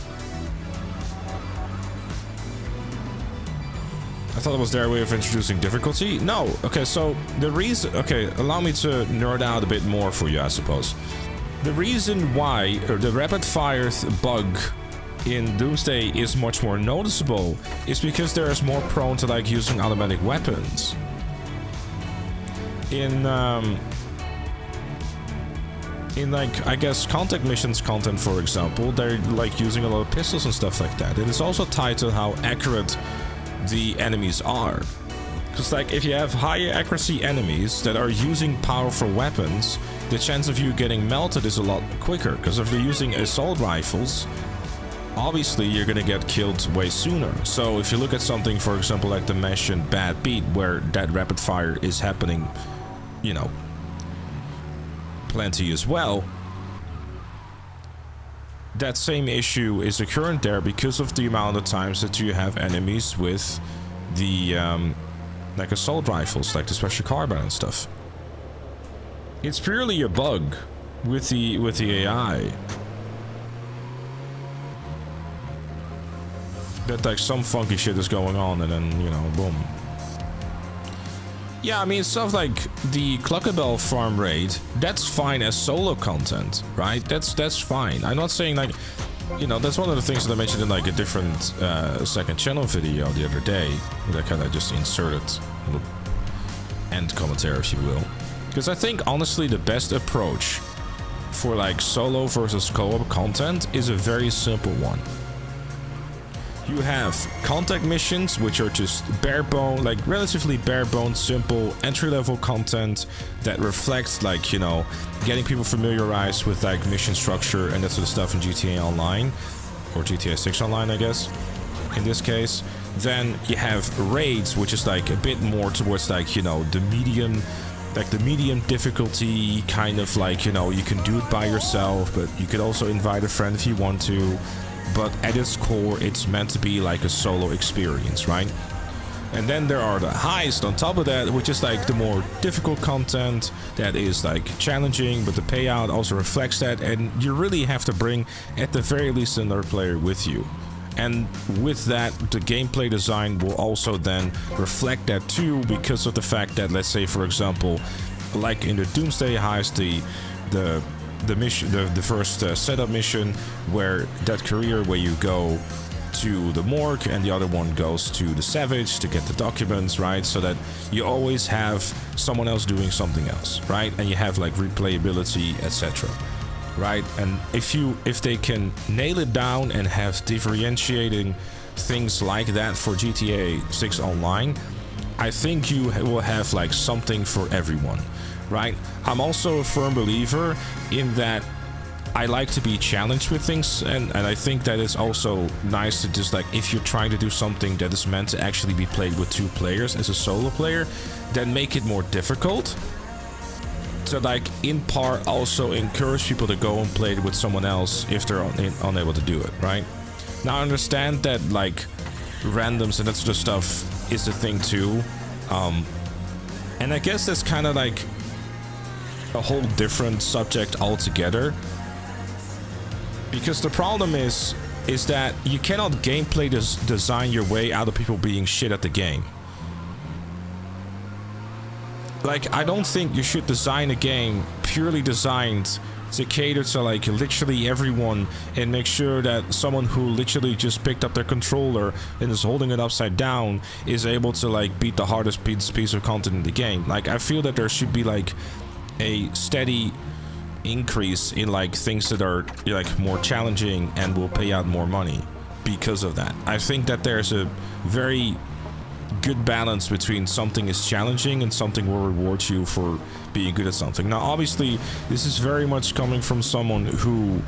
S1: I thought it was their way of introducing difficulty. No, okay, so the reason... Okay, allow me to nerd out a bit more for you, I suppose. The reason why the rapid fire bug in Doomsday is much more noticeable is because they're more prone to like using automatic weapons. In like, I guess, contact missions content, for example, they're like using a lot of pistols and stuff like that. And it's also tied to how accurate the enemies are. Because like, if you have higher accuracy enemies that are using powerful weapons, the chance of you getting melted is a lot quicker. Because if they're using assault rifles, obviously you're gonna get killed way sooner. So if you look at something, for example, like the Mesh and Bad Beat, where that rapid fire is happening, you know, plenty as well, that same issue is occurring there because of the amount of times that you have enemies with the like assault rifles, like the special carbine and stuff. It's purely a bug with the AI. That like some funky shit is going on and then, you know, boom. Yeah, I mean, stuff like the Cluckabell farm raid, that's fine as solo content, right? That's fine. I'm not saying like, you know, that's one of the things that I mentioned in like a different second channel video the other day, that I kind of just inserted a little end commentary, if you will. Because I think honestly the best approach for like solo versus co-op content is a very simple one. You have contact missions, which are just bare-bone, like relatively bare-bone, simple entry-level content that reflects, like, you know, getting people familiarized with like mission structure and that sort of stuff in GTA Online, or GTA 6 Online, I guess, in this case. Then you have raids, which is like a bit more towards like, you know, the medium, like the medium difficulty, kind of like, you know, you can do it by yourself, but you could also invite a friend if you want to. But at its core, it's meant to be like a solo experience, right? And then there are the heist on top of that, which is like the more difficult content that is like challenging, but the payout also reflects that, and you really have to bring at the very least another player with you. And with that, the gameplay design will also then reflect that too, because of the fact that, let's say, for example, like in the Doomsday heist, the mission, the first setup mission, where that career where you go to the morgue and the other one goes to the Savage to get the documents, right? So that you always have someone else doing something else, right? And you have like replayability, etc., right? And if they can nail it down and have differentiating things like that for GTA 6 Online, I think you will have like something for everyone. Right? I'm also a firm believer in that I like to be challenged with things, and I think that it's also nice to just like, if you're trying to do something that is meant to actually be played with two players as a solo player, then make it more difficult to like in part also encourage people to go and play it with someone else if they're unable to do it, right? Now I understand that like randoms and that sort of stuff is a thing too, and I guess that's kind of like a whole different subject altogether, because the problem is that you cannot gameplay design your way out of people being shit at the game. like, I don't think you should design a game purely designed to cater to like literally everyone and make sure that someone who literally just picked up their controller and is holding it upside down is able to like beat the hardest piece of content in the game. Like, I feel that there should be like a steady increase in like things that are like more challenging and will pay out more money because of that. I think that there's a very good balance between something is challenging and something will reward you for being good at something. Now, obviously, this is very much coming from someone who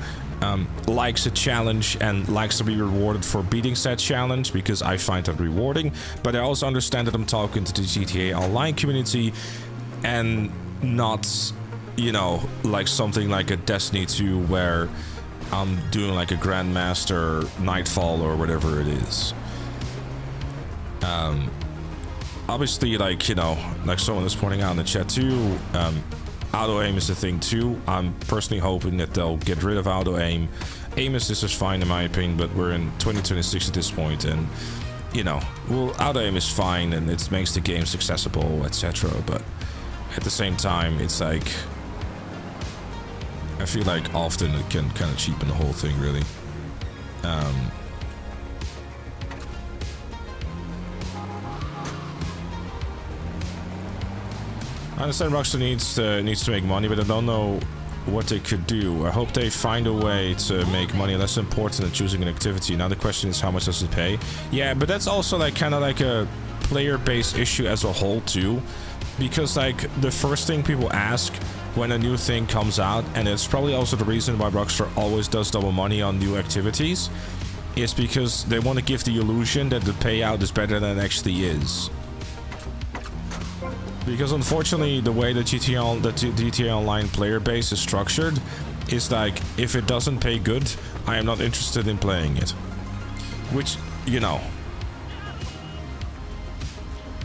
S1: likes a challenge and likes to be rewarded for beating said challenge, because I find that rewarding. But I also understand that I'm talking to the GTA Online community and not, you know, like something like a Destiny 2 where I'm doing like a Grandmaster Nightfall or whatever it is. Obviously, like, you know, like someone is pointing out in the chat too, auto aim is a thing too. I'm personally hoping that they'll get rid of auto aim. Aim assist is fine in my opinion, but we're in 2026 at this point, and you know, well, auto aim is fine and it makes the games accessible, etc. But at the same time, it's like, I feel like often it can kind of cheapen the whole thing, really. I understand Rockstar needs to make money, but I don't know what they could do. I hope they find a way to make money less important than choosing an activity. Now the question is, how much does it pay? Yeah, but that's also like kind of like a player-based issue as a whole too, because like the first thing people ask when a new thing comes out, and it's probably also the reason why Rockstar always does double money on new activities, is because they want to give the illusion that the payout is better than it actually is. Because unfortunately, the way the GTA Online player base is structured is like, if it doesn't pay good, I am not interested in playing it. Which, you know,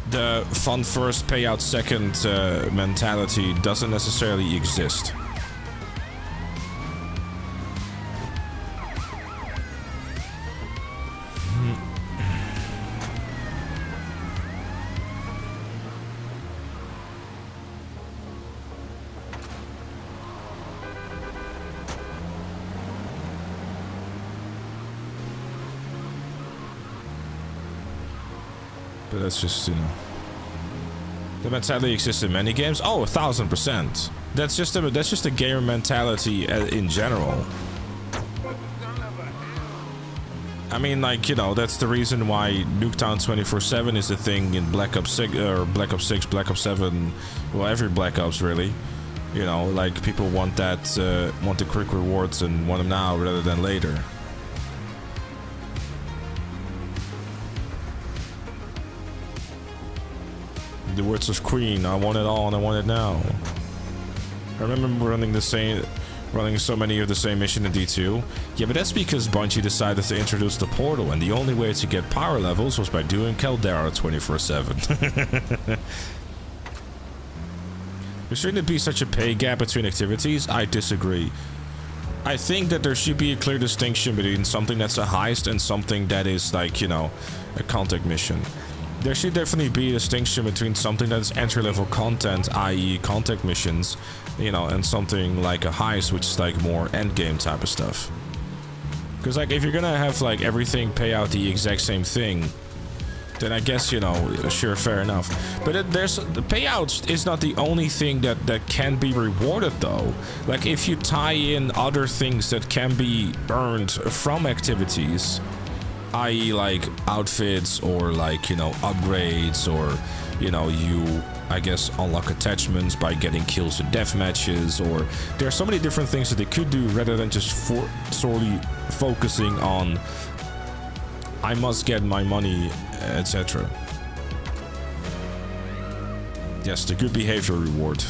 S1: the fun first, payout second mentality doesn't necessarily exist. But that's just, you know, the mentality exists in many games. Oh, 1000%. That's just a gamer mentality in general. I mean, like, you know, that's the reason why Nuketown 24/7 is a thing in Black Ops 6 or Black Ops 6, Black Ops 7, well, every Black Ops really. You know, like, people want that, want the quick rewards and want them now rather than later. The words of Queen, I want it all and I want it now. I remember running so many of the same mission in D2. Yeah, but that's because Bungie decided to introduce the portal, and the only way to get power levels was by doing Caldera 24/7. There shouldn't be such a pay gap between activities. I disagree. I think that there should be a clear distinction between something that's a heist and something that is, like, you know, a contact mission. There should definitely be a distinction between something that is entry-level content, i.e. contact missions, you know, and something like a heist, which is like more endgame type of stuff. Because, like, if you're gonna have, like, everything pay out the exact same thing, then I guess, you know, sure, fair enough. But the payouts is not the only thing that can be rewarded, though. Like, if you tie in other things that can be earned from activities, i.e. like outfits or, like, you know, upgrades, or, you know, you, I guess, unlock attachments by getting kills in death matches, or there are so many different things that they could do rather than just solely focusing on I must get my money, etc. Yes, the good behavior reward.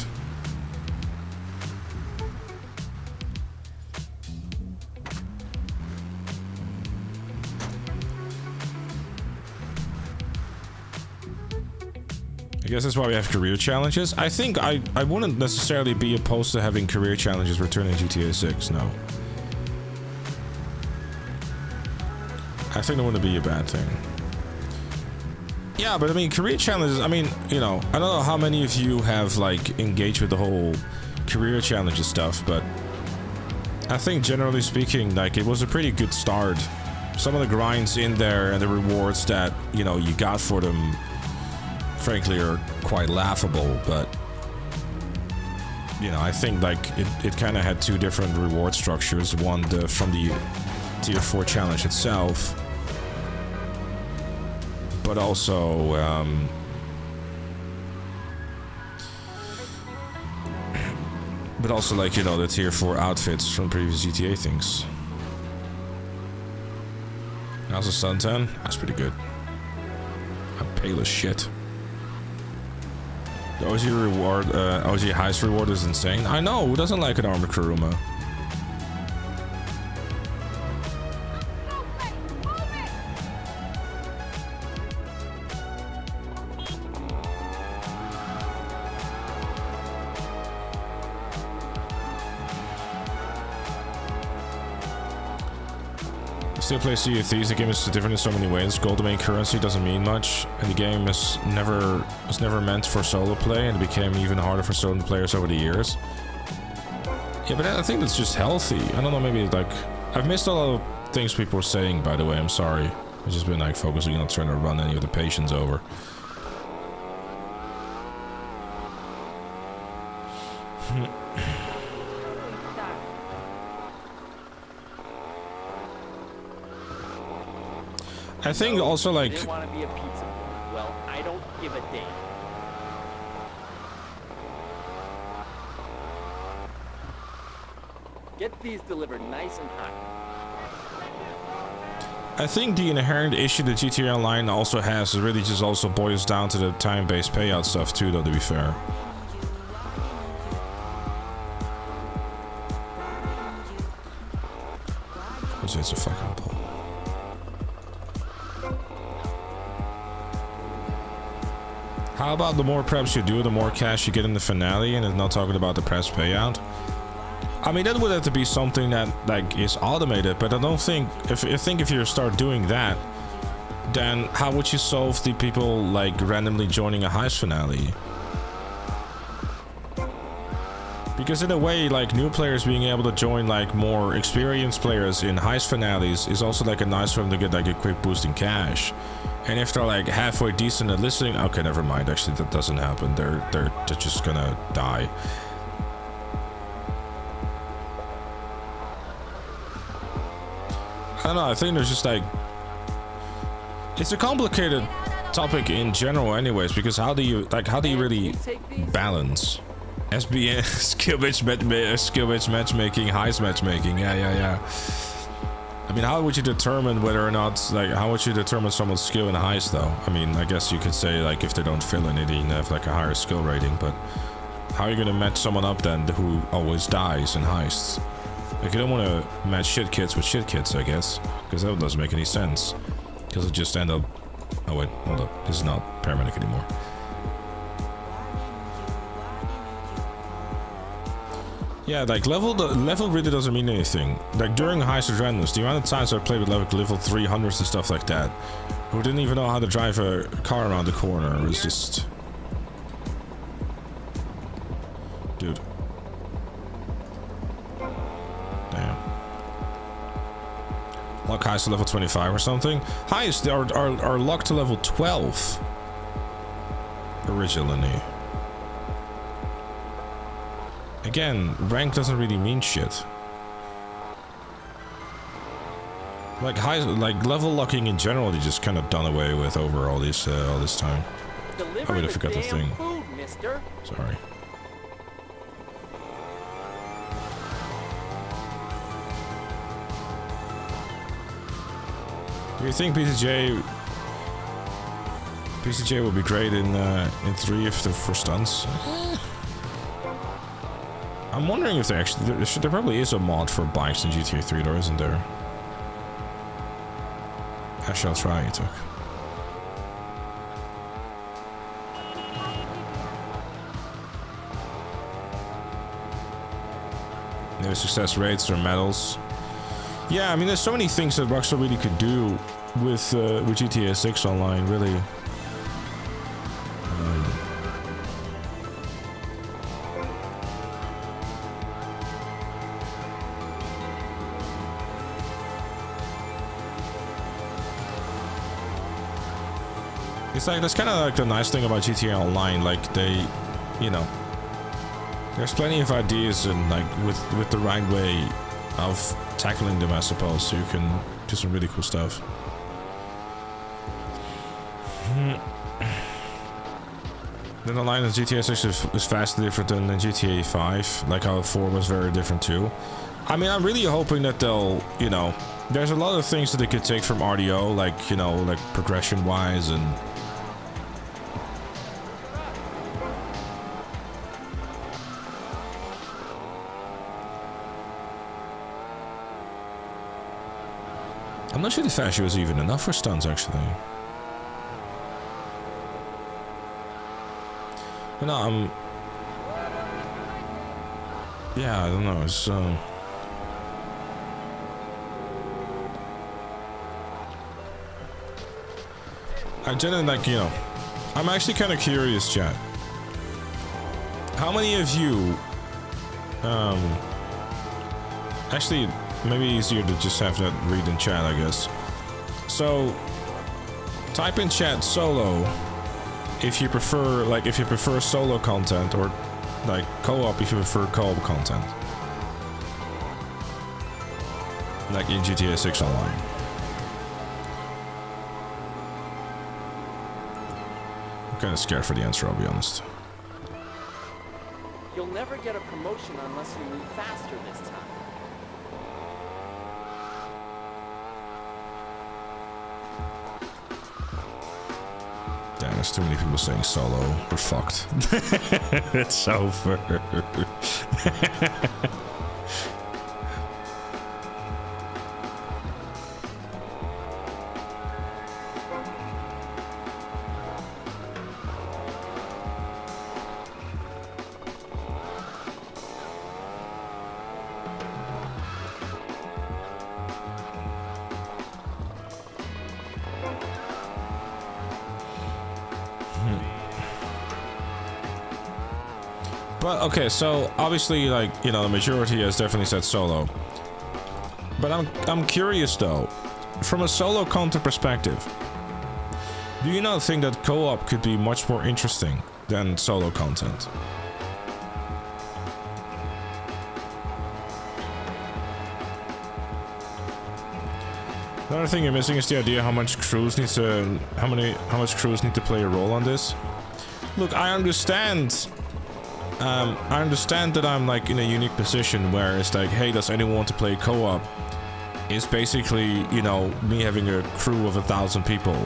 S1: I guess that's why we have career challenges. I think I wouldn't necessarily be opposed to having career challenges return in GTA 6, no. I think that wouldn't be a bad thing. Yeah, but I mean, career challenges, I mean, you know, I don't know how many of you have, like, engaged with the whole career challenges stuff, but I think generally speaking, like, it was a pretty good start. Some of the grinds in there and the rewards that, you know, you got for them, frankly, are quite laughable, but, you know, I think, like, it kind of had two different reward structures. One, from the Tier 4 challenge itself, but also, like, you know, the Tier 4 outfits from previous GTA things. How's the suntan? That's pretty good. I'm pale as shit. The OG reward, OG heist reward is insane. I know, who doesn't like an armored Kuruma? Still play Sea of Thieves. The game is different in so many ways. Gold, the main currency, doesn't mean much, and the game was never meant for solo play, and it became even harder for solo players over the years. Yeah, but I think that's just healthy. I don't know, maybe, like, I've missed a lot of things people were saying, by the way. I'm sorry. I've just been, like, focusing on trying to run any of the patients over. I think also, like,
S4: Didn't want to be a pizza boy. Well, I don't give a damn. Get these delivered nice and hot.
S1: I think the inherent issue that GTA Online also has is really just also boils down to the time-based payout stuff too, though, to be fair. Because it's a fucking pull. How about the more preps you do, the more cash you get in the finale, and it's not talking about the press payout? I mean, that would have to be something that, like, is automated, but I don't think, if you start doing that, then how would you solve the people, like, randomly joining a heist finale? Because in a way, like, new players being able to join, like, more experienced players in heist finales is also, like, a nice way to get, like, a quick boost in cash. And if they're, like, halfway decent at listening, okay, never mind, actually, that doesn't happen. They're just gonna die. I don't know, I think there's just, like, it's a complicated topic in general anyways, because how do you really balance SBN skill based matchmaking, heist matchmaking? Yeah. I mean, how would you determine whether or not, like, how would you determine someone's skill in a heist, though? I mean, I guess you could say, like, if they don't fill anything, they have, like, a higher skill rating, but how are you gonna match someone up then who always dies in heists? Like, you don't want to match shit kids with shit kids, I guess, because that doesn't make any sense. Because it just end up. Oh wait, hold up. This is not Paramedic anymore. Yeah, like, level really doesn't mean anything. Like, during heist or randoms, the amount of times I played with level 300s and stuff like that, who didn't even know how to drive a car around the corner, was just, dude. Damn. Lock heist to level 25 or something. Heist are locked to level 12 originally. Again, rank doesn't really mean shit. Like level locking in general, they just kind of done away with over all this time. I would have forgot the thing.
S4: Food, mister.
S1: Sorry. Do you think PCJ would be great in 3 if for stunts? I'm wondering if there probably is a mod for bikes in GTA 3, though, isn't there? I shall try it. No success rates or medals. Yeah, I mean, there's so many things that Rockstar really could do with GTA 6 Online, really. It's like, that's kind of like the nice thing about GTA Online, like they, you know, there's plenty of ideas and like with the right way of tackling them, I suppose, so you can do some really cool stuff. Then the line of GTA 6 is vastly different than the GTA 5, like how 4 was very different too. I mean, I'm really hoping that they'll, you know, there's a lot of things that they could take from RDO, like, you know, like progression-wise and... I'm not sure the fashion was even enough for stunts, actually. But no, yeah, I don't know, it's, I genuinely, like, you know, I'm actually kind of curious, chat. How many of you, actually, maybe easier to just have that read in chat, I guess. So, type in chat solo if you prefer, like, if you prefer solo content, or like co-op if you prefer co-op content, like in GTA 6 Online. I'm kind of scared for the answer, I'll be honest.
S7: You'll never get a promotion unless you move faster this time.
S1: Damn, there's too many people saying solo. We're fucked. It's over. But okay, so obviously, like, you know, the majority has definitely said solo. But I'm curious though, from a solo content perspective, do you not think that co-op could be much more interesting than solo content? Another thing you're missing is the idea how much crews need to play a role on this. Look, I understand that I'm like in a unique position where it's like, hey, does anyone want to play co-op? It's basically, you know, me having a crew of 1,000 people,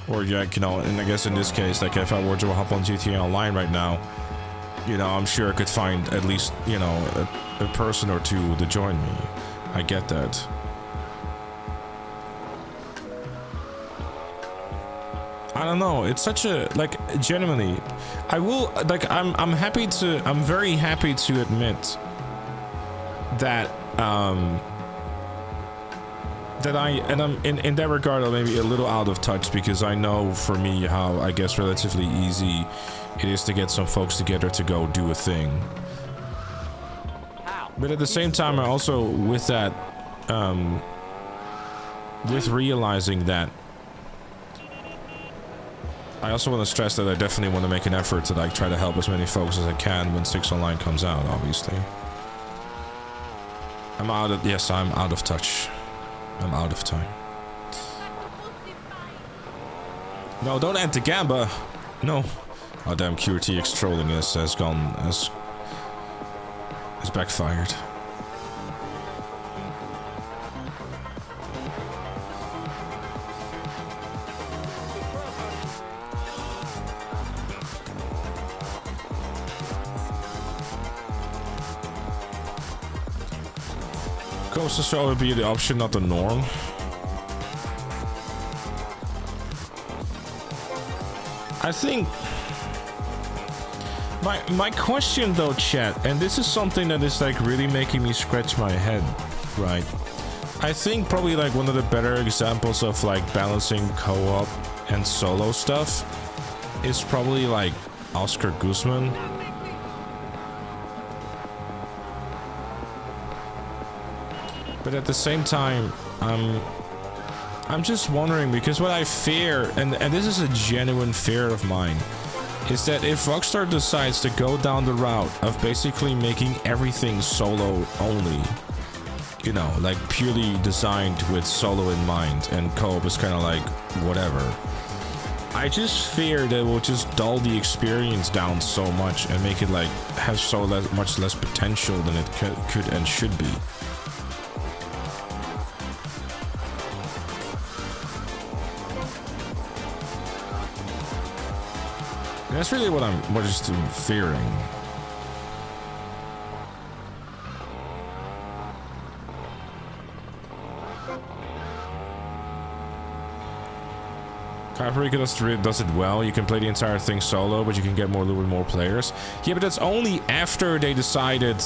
S1: or like, you know, and I guess in this case, like if I were to hop on GTA Online right now, you know, I'm sure I could find at least, you know, a person or two to join me. I get that. I don't know, it's such a, like, genuinely, I will, like, I'm very happy to admit that, I'm in that regard, I'm maybe a little out of touch, because I know for me how, I guess, relatively easy it is to get some folks together to go do a thing. But at the same time, I also, with that, with realizing that, I also want to stress that I definitely want to make an effort to like try to help as many folks as I can when 6 Online comes out, obviously. I'm out of touch. I'm out of time. No, don't enter Gamba. No. Oh damn, QRTX trolling has backfired. Coaster show would be the option, not the norm. I think my question though, chat, and this is something that is like really making me scratch my head, right? I think probably like one of the better examples of like balancing co-op and solo stuff is probably like Oscar Guzman. But at the same time, I'm just wondering, because what I fear, and this is a genuine fear of mine, is that if Rockstar decides to go down the route of basically making everything solo only, you know, like purely designed with solo in mind, and co-op is kind of like whatever, I just fear that it will just dull the experience down so much and make it like have so much less potential than it could and should be. That's really what I'm just fearing. Paramedic does it well. You can play the entire thing solo, but you can get more loot with more players. Yeah, but that's only after they decided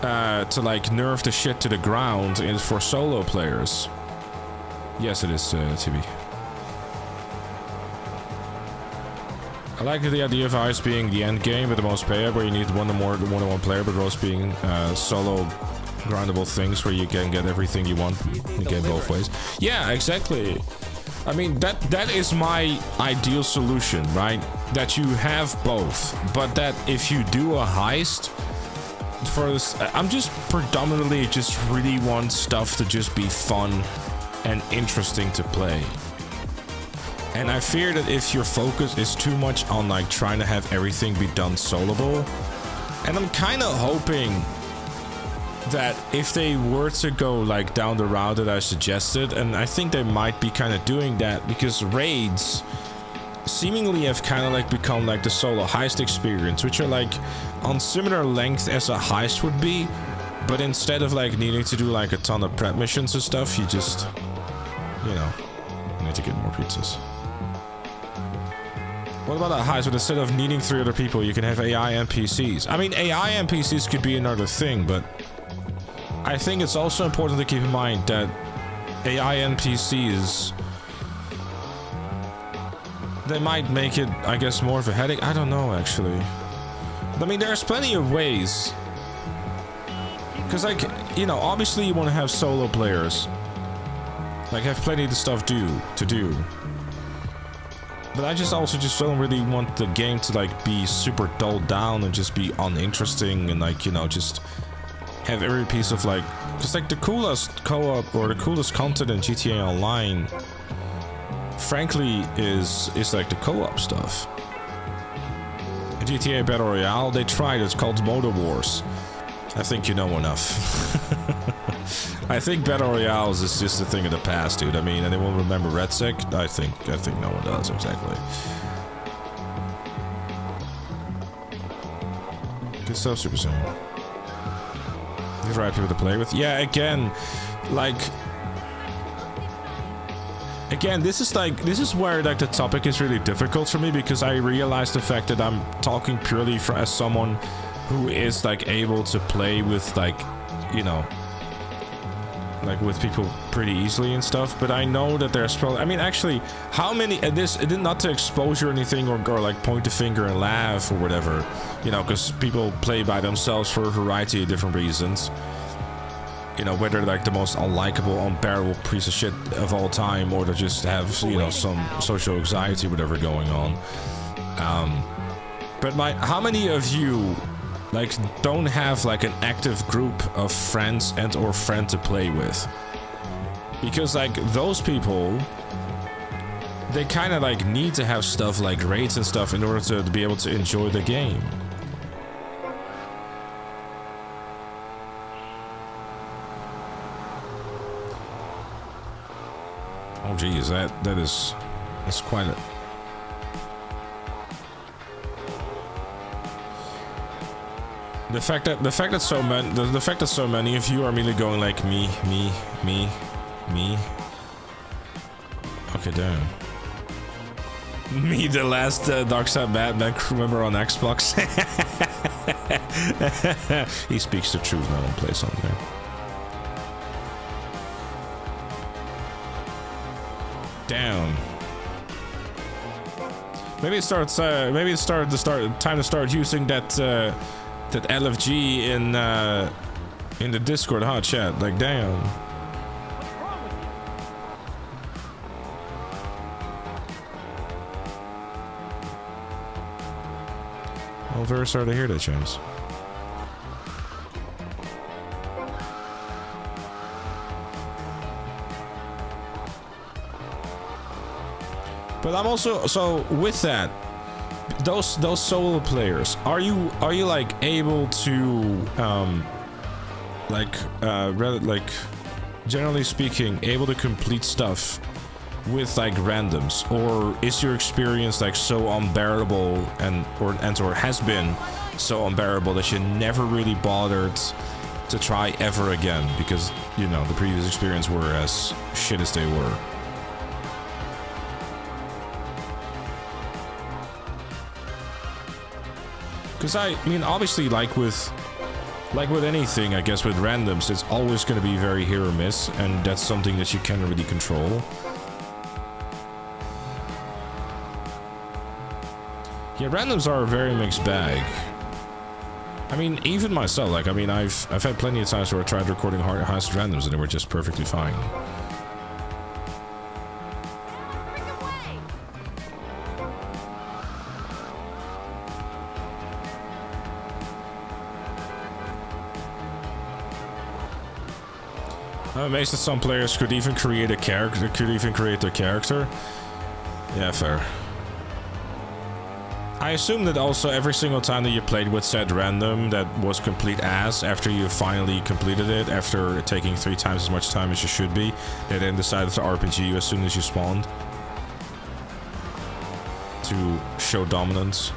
S1: to like nerf the shit to the ground for solo players. Yes, it is, TB. I like the idea of heist being the end game with the most payout, where you need one or one player, but also being solo grindable things where you can get everything you want in the game both ways. Yeah, exactly. I mean, that is my ideal solution, right? That you have both, but that if you do a heist for this, I'm just predominantly just really want stuff to just be fun and interesting to play. And I fear that if your focus is too much on like trying to have everything be done soloable, and I'm kind of hoping that if they were to go like down the route that I suggested, and I think they might be kind of doing that, because raids seemingly have kind of like become like the solo heist experience, which are like on similar length as a heist would be, but instead of like needing to do like a ton of prep missions and stuff, you just, you know, I need to get more pizzas. What about a heist, but instead of needing 3 other people, you can have AI NPCs? I mean, AI NPCs could be another thing, but I think it's also important to keep in mind that AI NPCs, they might make it, I guess, more of a headache. I don't know, actually. I mean, there's plenty of ways. Because, like, you know, obviously you want to have solo players. Like, have plenty of stuff to do. But I just also just don't really want the game to, like, be super dulled down and just be uninteresting and, like, you know, just have every piece of, like, because, like, the coolest co-op or the coolest content in GTA Online, frankly, is like the co-op stuff. In GTA Battle Royale, they tried, it's called Motor Wars. I think you know enough. I think Battle Royales is just a thing of the past, dude. I mean, anyone remember RedSec? I think no one does, exactly. Good stuff, Super Saiyan. These are the right people to play with. Yeah, again, like... Again, this is where, like, the topic is really difficult for me, because I realize the fact that I'm talking purely as someone who is, like, able to play with, like, you know, like, with people pretty easily and stuff, but I know that there's probably, I mean, actually, how many, and this, it did not to expose you or anything, or like, point the finger and laugh, or whatever, you know, because people play by themselves for a variety of different reasons, you know, whether, like, the most unlikable, unbearable piece of shit of all time, or to just have, you know, some social anxiety, whatever going on, but how many of you, like, don't have, like, an active group of friends and or friend to play with? Because, like, those people, they kind of, like, need to have stuff like raids and stuff in order to be able to enjoy the game. Oh geez, that's quite a... The fact that so many of you are immediately going like me. Okay, damn. Me, the last Darkside Batman crew member on Xbox. He speaks the truth. No one plays on there. Damn. Maybe it starts. Maybe it's time to start using that. That LFG in the Discord, huh, chat? Like, damn. I'm very sorry to hear that, James. But I'm also, so with that, those solo players, are you like able to like generally speaking able to complete stuff with like randoms, or is your experience like so unbearable or has been so unbearable that you never really bothered to try ever again because, you know, the previous experience were as shit as they were? Because I mean, obviously, like with anything, I guess with randoms, it's always going to be very hit or miss, and that's something that you can't really control. Yeah, randoms are a very mixed bag. I mean, even myself, like, I mean, I've had plenty of times where I tried recording heist randoms and they were just perfectly fine. I'm amazed that some players could even create a character, their character. Yeah, fair. I assume that also every single time that you played with said random that was complete ass after you finally completed it, after taking 3 times as much time as you should be, they then decided to RPG you as soon as you spawned. To show dominance.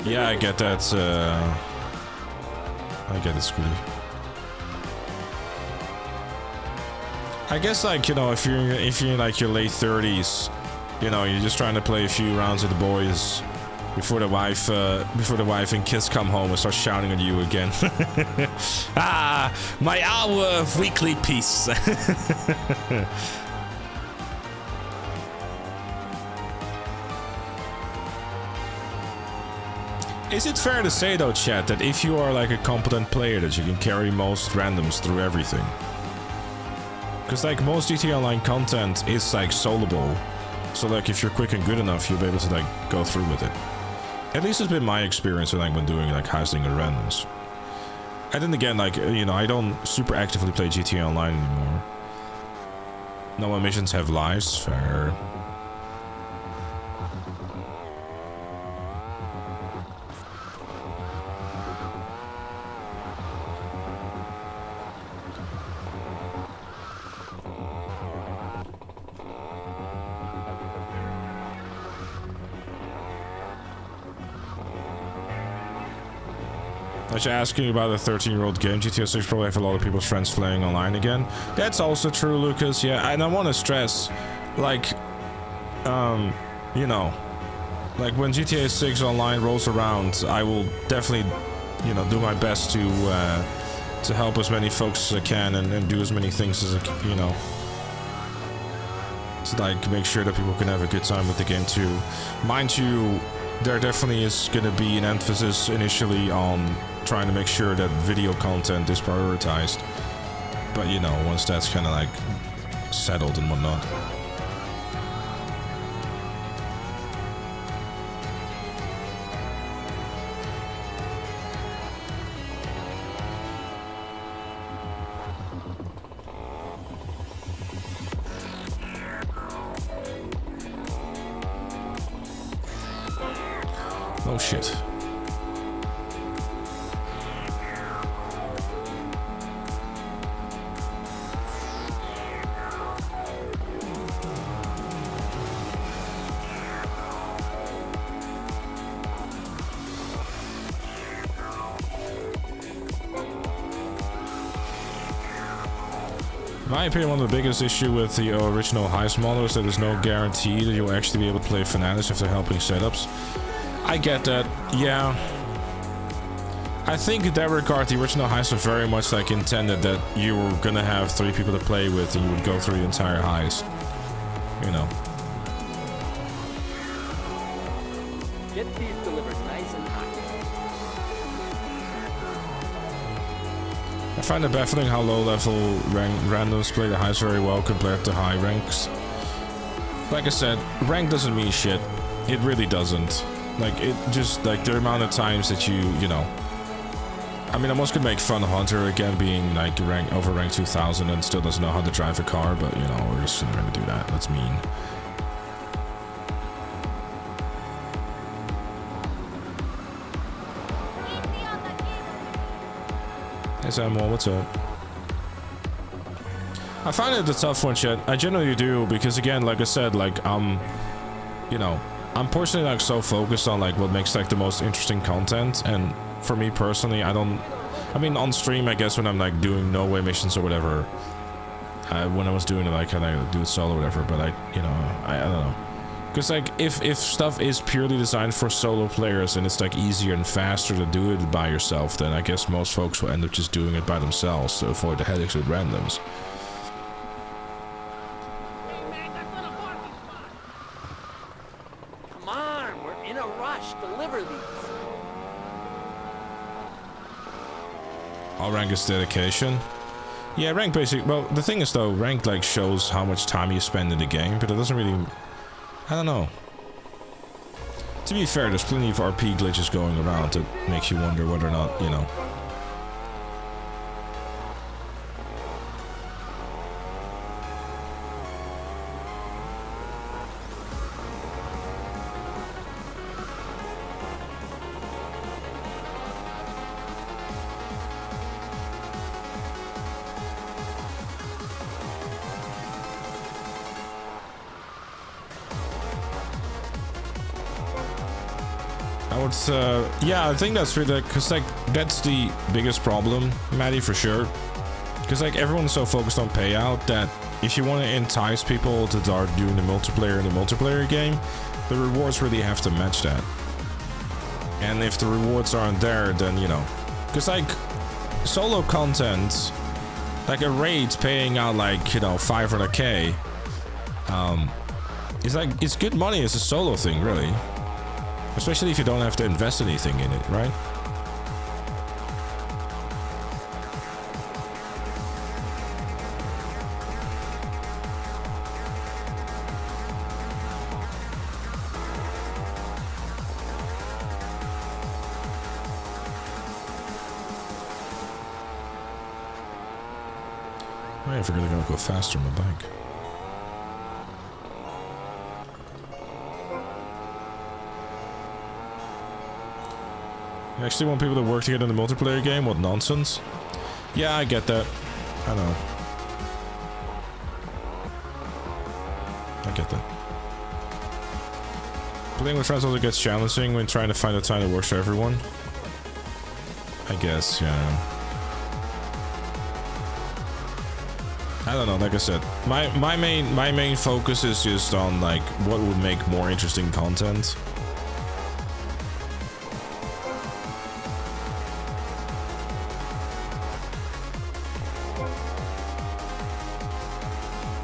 S1: Yeah, I get that. I get it, Scooty. I guess, like, you know, if you're in like your late 30s, you know, you're just trying to play a few rounds with the boys before the wife and kids come home and start shouting at you again. Ah, my hour of weekly peace. Is it fair to say though, chat, that if you are like a competent player that you can carry most randoms through everything? Because like most GTA Online content is like soloable, so like if you're quick and good enough, you'll be able to like go through with it. At least it's been my experience when I've been doing like heisting and randoms. And then again, like, you know, I don't super actively play GTA Online anymore. No more missions have lives, fair. You're asking about a 13-year-old game. GTA 6 probably have a lot of people's friends playing online again. That's also true, Lucas. Yeah, and I want to stress, like, you know, like when GTA 6 online rolls around, I will definitely, you know, do my best to help as many folks as I can and do as many things as I, you know, to like make sure that people can have a good time with the game too. Mind you, there definitely is going to be an emphasis initially on trying to make sure that video content is prioritized. But, you know, once that's kind of like settled and whatnot. Oh shit. In my opinion, one of the biggest issues with the original heist model is that there's no guarantee that you'll actually be able to play Fanatics if they're helping setups. I get that, yeah. I think in that regard, the original heist was very much like intended that you were gonna have 3 people to play with and you would go through the entire heist. You know.
S7: Get these delivered nice and hot.
S1: I find it baffling how low-level randoms play the heist very well compared to high ranks. Like I said, rank doesn't mean shit. It really doesn't. Like, it just, like, the amount of times that you know... I mean, I'm also gonna make fun of Hunter again being, like, over rank 2000 and still doesn't know how to drive a car, but, you know, we're just gonna do that. That's mean. Hey Samuel, what's up? I find it a tough one, chat. I generally do, because again, like I said, like, you know, I'm personally, like, so focused on, like, what makes, like, the most interesting content, and for me personally, I mean, on stream, I guess, when I'm, like, doing no-way missions or whatever, when I was doing it, like, I do it solo or whatever, but I don't know. Because, like, if stuff is purely designed for solo players and it's, like, easier and faster to do it by yourself, then I guess most folks will end up just doing it by themselves to avoid the headaches with randoms.
S7: Come on, we're in a rush. Deliver these.
S1: All rank is dedication. Yeah, rank basically... Well, the thing is, though, rank, like, shows how much time you spend in the game, but it doesn't really... I don't know. To be fair, there's plenty of RP glitches going around that makes you wonder whether or not, you know... yeah, I think that's really, because, like, that's the biggest problem, Maddie, for sure. Because, like, everyone's so focused on payout that if you want to entice people to start doing the multiplayer in the multiplayer game, the rewards really have to match that. And if the rewards aren't there, then, you know, because, like, solo content, like a raid paying out, like, you know, 500k, it's like, it's good money as a solo thing, really. Especially if you don't have to invest anything in it, right? I forgot they're gonna go faster on the bike. You actually want people to work together in the multiplayer game? What nonsense. Yeah, I get that. I know. I get that. Playing with friends also gets challenging when trying to find a time that works for everyone. I guess, yeah. I don't know, like I said, my main focus is just on, like, what would make more interesting content.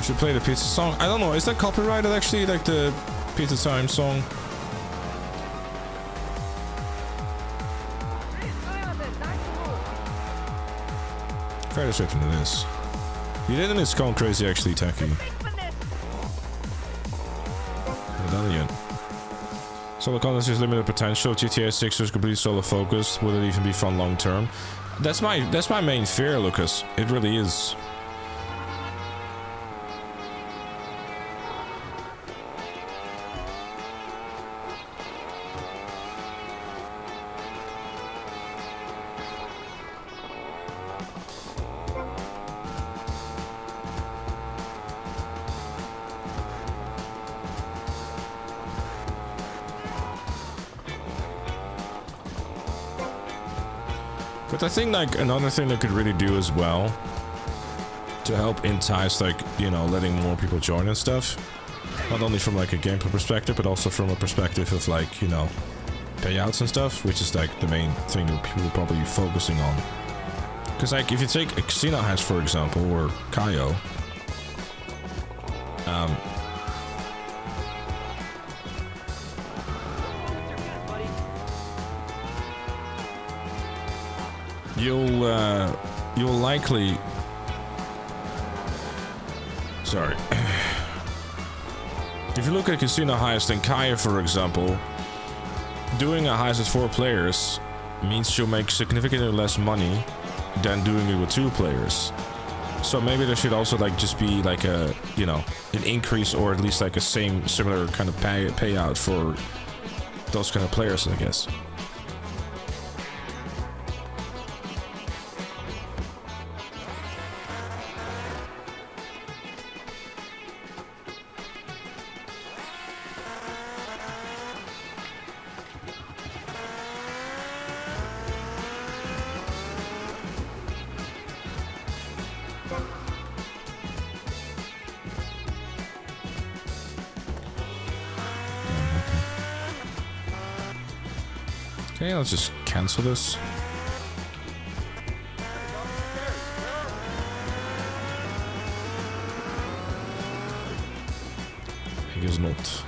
S1: Should play the pizza song. I don't know. Is that copyrighted actually? Like the pizza time song? Fairly certain it is. You didn't. It's gone crazy actually, Tacky. Not done yet. Solo content is limited potential. GTA 6 is completely solo focused. Will it even be fun long term? That's my main fear, Lucas. It really is. But I think, like, another thing they could really do as well to help entice, like, you know, letting more people join and stuff, not only from, like, a gameplay perspective, but also from a perspective of, like, you know, payouts and stuff, which is, like, the main thing that people will probably be focusing on. Because, like, if you take a casino heist, for example, or Kaio, you'll likely... Sorry. If you look at casino heist in Kaya, for example, doing a heist with 4 players means you'll make significantly less money than doing it with 2 players. So maybe there should also like just be like a, you know, an increase or at least like a similar kind of payout for those kind of players, I guess. Okay, let's just cancel this. I guess not.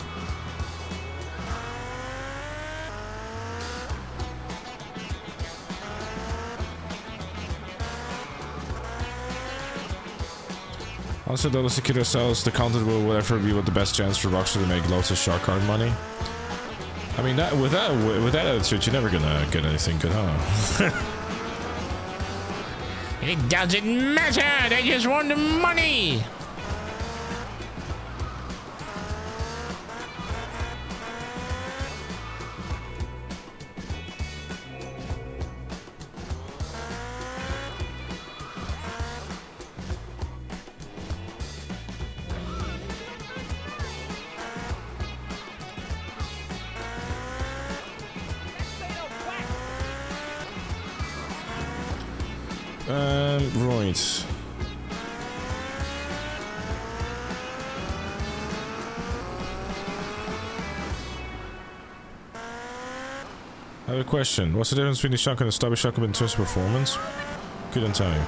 S1: Also, though the secure sells, the content will whatever be with the best chance for Rockstar to make loads of shark card money. I mean, with that attitude, you're never gonna get anything good, huh? It doesn't matter. They just want the money. Right. I have a question. What's the difference between the shotgun and the stubby shotgun in terms of performance? Couldn't tell you.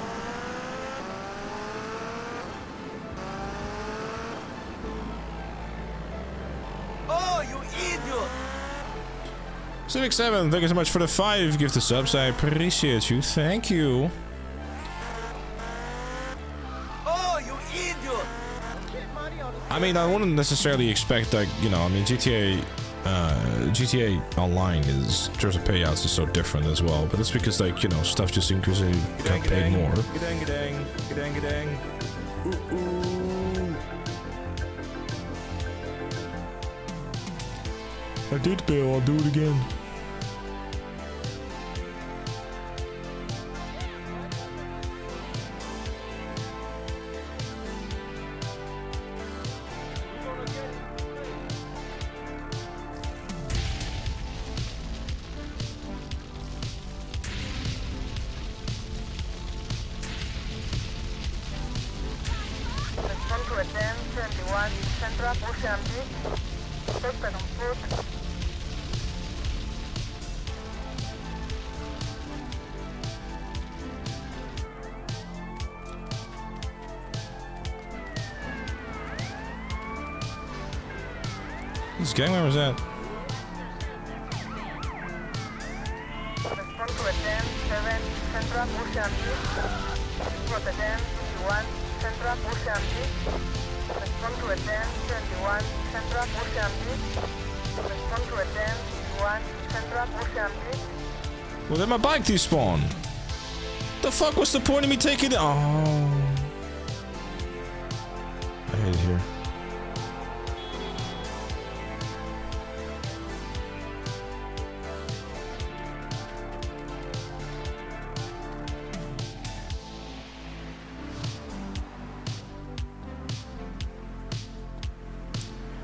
S7: Oh, you idiot!
S1: Civic 7, thank you so much for the 5 gift of subs. I appreciate you. Thank you. I mean, I wouldn't necessarily expect that, you know, I mean, GTA Online is, in terms of payouts, is so different as well, but it's because, like, you know, stuff just increases, you got paid more. Gadang. I did bail, I'll do it again. This gang member was that?
S5: Respond to attend 7 Central Ocean Respond to attend 21 Central Ocean Respond to attend 21 Central Ocean Respond to attend 21 Central Ocean
S1: Well, then my bike despawned. The fuck was the point of me taking it? Oh. I hate it here.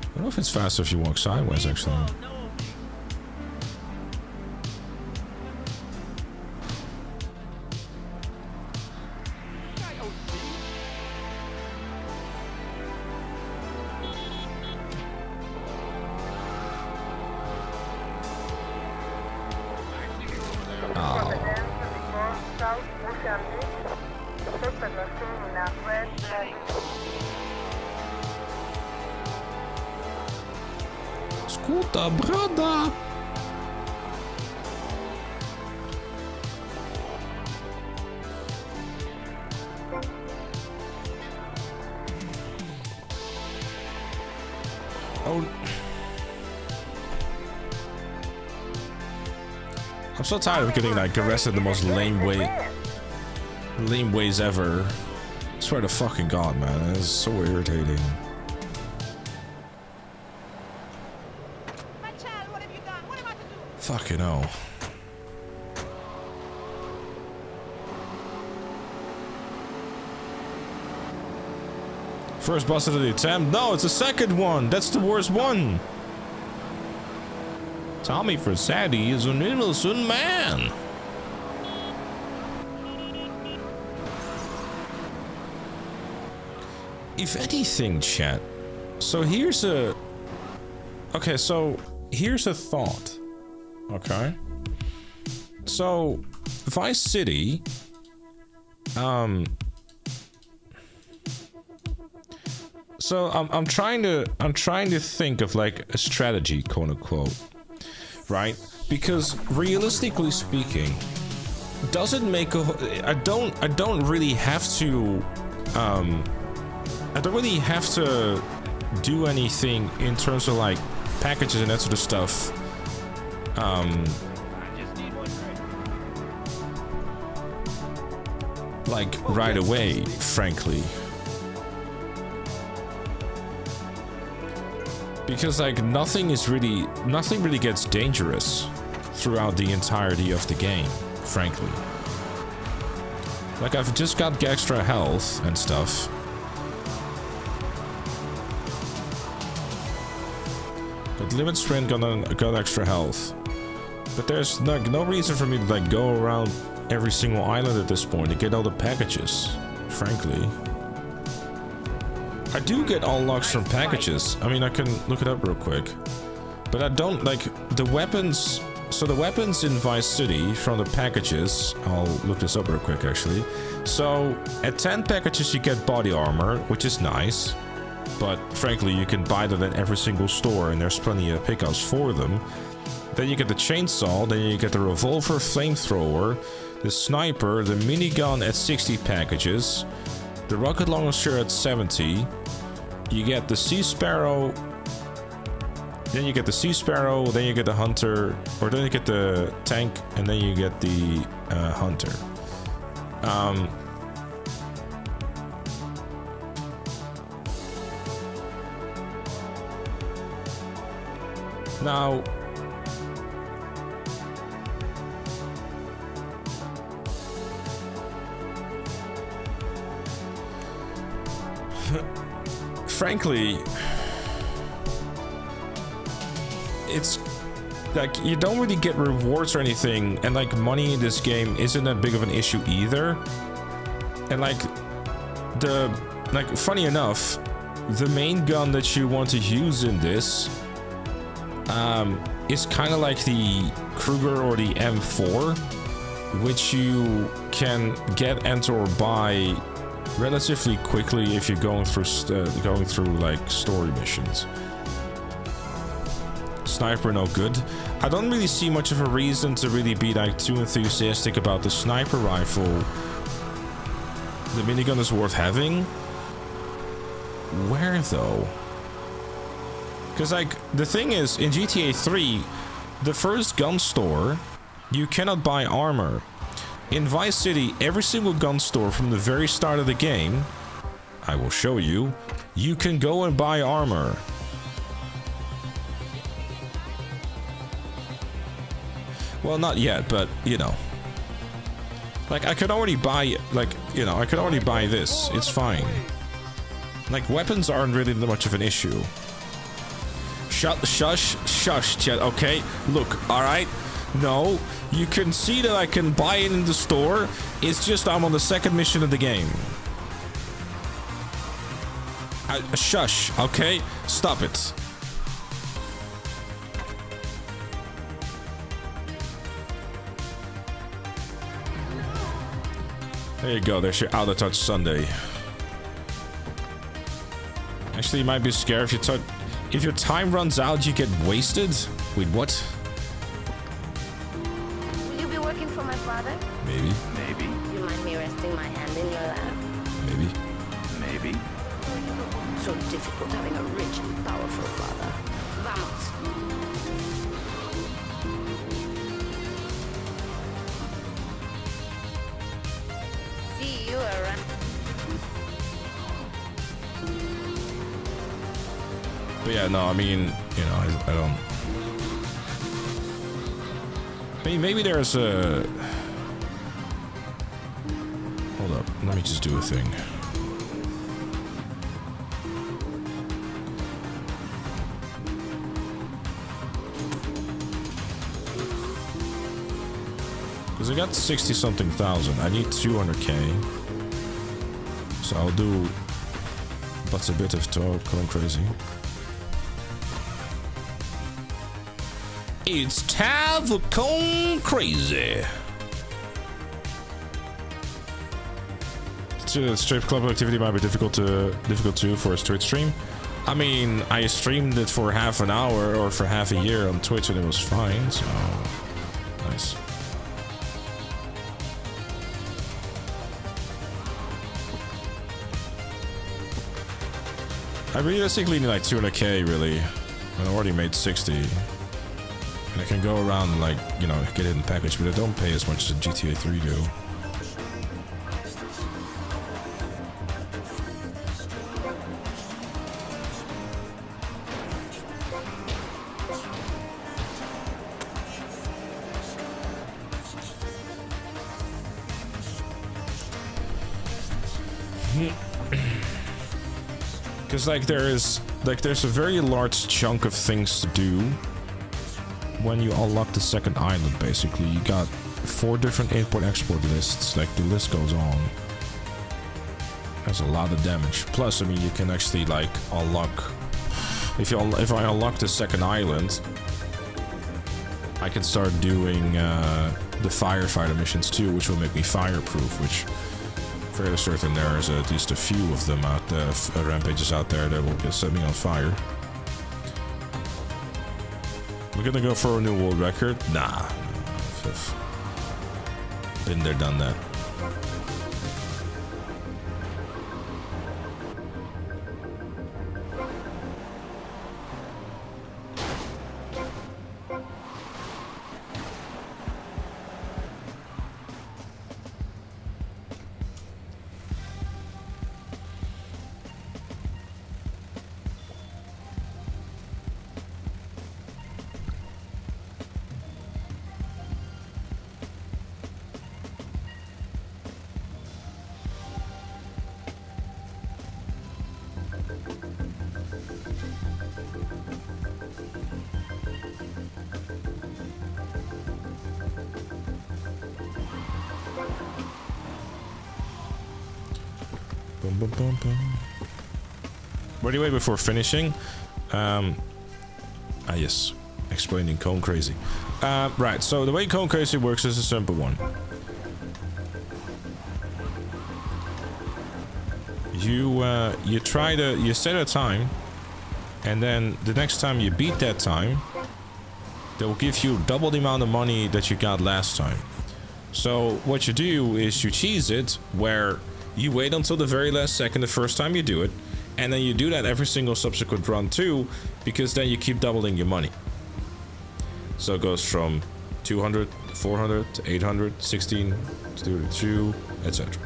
S1: I don't know if it's faster if you walk sideways, actually. Skuta, brada! I'm so tired of getting like arrested the most lame ways ever. I swear to fucking God, man, it's so irritating.
S5: My child, what have you done? What am I to do?
S1: Fucking hell. First busted of the attempt? No, it's the second one. That's the worst one. Tommy Frassati is an innocent man. If anything, chat. So here's a... Okay, so here's a thought. Okay. So, Vice City... So I'm trying to think of like a strategy, quote unquote, right? Because realistically speaking, does it make a? I don't really have to do anything in terms of like packages and that sort of stuff. Like right away, frankly. Because like nothing really gets dangerous throughout the entirety of the game, frankly. Like I've just got extra health and stuff. But limit sprint got extra health. But there's no reason for me to like go around every single island at this point to get all the packages, frankly. I do get unlocks from packages. I mean, I can look it up real quick. But I don't like the weapons. So the weapons in Vice City from the packages, I'll look this up real quick actually. So at 10 packages you get body armor, which is nice. But frankly, you can buy that at every single store and there's plenty of pickups for them. Then you get the chainsaw, then you get the revolver, flamethrower, the sniper, the minigun at 60 packages. The rocket launcher at 70. You get the Sea Sparrow. Then you get the Sea Sparrow. Then you get the Hunter. Or then you get the tank. And then you get the Hunter. Now... frankly, it's like you don't really get rewards or anything, and like money in this game isn't that big of an issue either. And like funny enough, the main gun that you want to use in this is kind of like the Kruger or the M4, which you can get and or buy relatively quickly if you're going through like story missions. Sniper no good. I don't really see much of a reason to really be like too enthusiastic about the sniper rifle. The minigun is worth having. Where though? Because like the thing is, in GTA 3, the first gun store, you cannot buy armor. In Vice City, every single gun store from the very start of the game, I will show you, you can go and buy armor. Well, not yet, but, you know. Like, I could already buy, like, you know, I could already buy this. It's fine. Like, weapons aren't really that much of an issue. Shush, chat, okay? Look, alright? No, you can see that I can buy it in the store. It's just I'm on the second mission of the game. Shush, okay? Stop it. There you go, there's your Out of Touch Sunday. Actually, you might be scared if your time runs out, you get wasted. Wait, what?
S8: Will you be working for my father?
S1: Maybe.
S7: Maybe.
S8: You mind me resting my hand in your lap?
S1: Maybe.
S7: Maybe.
S8: So difficult having a rich and powerful father. Vamos.
S1: But yeah, no, I mean, you know, I don't... I mean, maybe there's a... Hold up, let me just do a thing. Because I got 60-something thousand. I need 200k. So I'll do... But a bit of talk, going crazy. It's time for Cone Crazy. Strip club activity might be difficult too for a Twitch stream. I mean, I streamed it for half an hour or for half a year on Twitch and it was fine, so nice. I realistically need like 200k really. I already made 60. And I can go around and like, you know, get it in the package, but I don't pay as much as GTA 3 do. Because like there's a very large chunk of things to do when you unlock the second island. Basically, you got 4 different import-export lists. Like the list goes on. There's a lot of damage. Plus, I mean, you can actually like unlock. If I unlock the second island, I can start doing the Firefighter missions too, which will make me fireproof. Which, fairly certain there's at least a few of them out there, rampages out there that will get set me on fire. We're gonna go for a new world record? Nah. Been there, done that. By the way, before finishing, yes, explaining Cone Crazy. Right, so the way Cone Crazy works is a simple one. You set a time, and then the next time you beat that time, they'll give you double the amount of money that you got last time. So what you do is you cheese it, where you wait until the very last second the first time you do it, and then you do that every single subsequent run too, because then you keep doubling your money. So it goes from 200 to 400 to 800, 16 to 32, etc.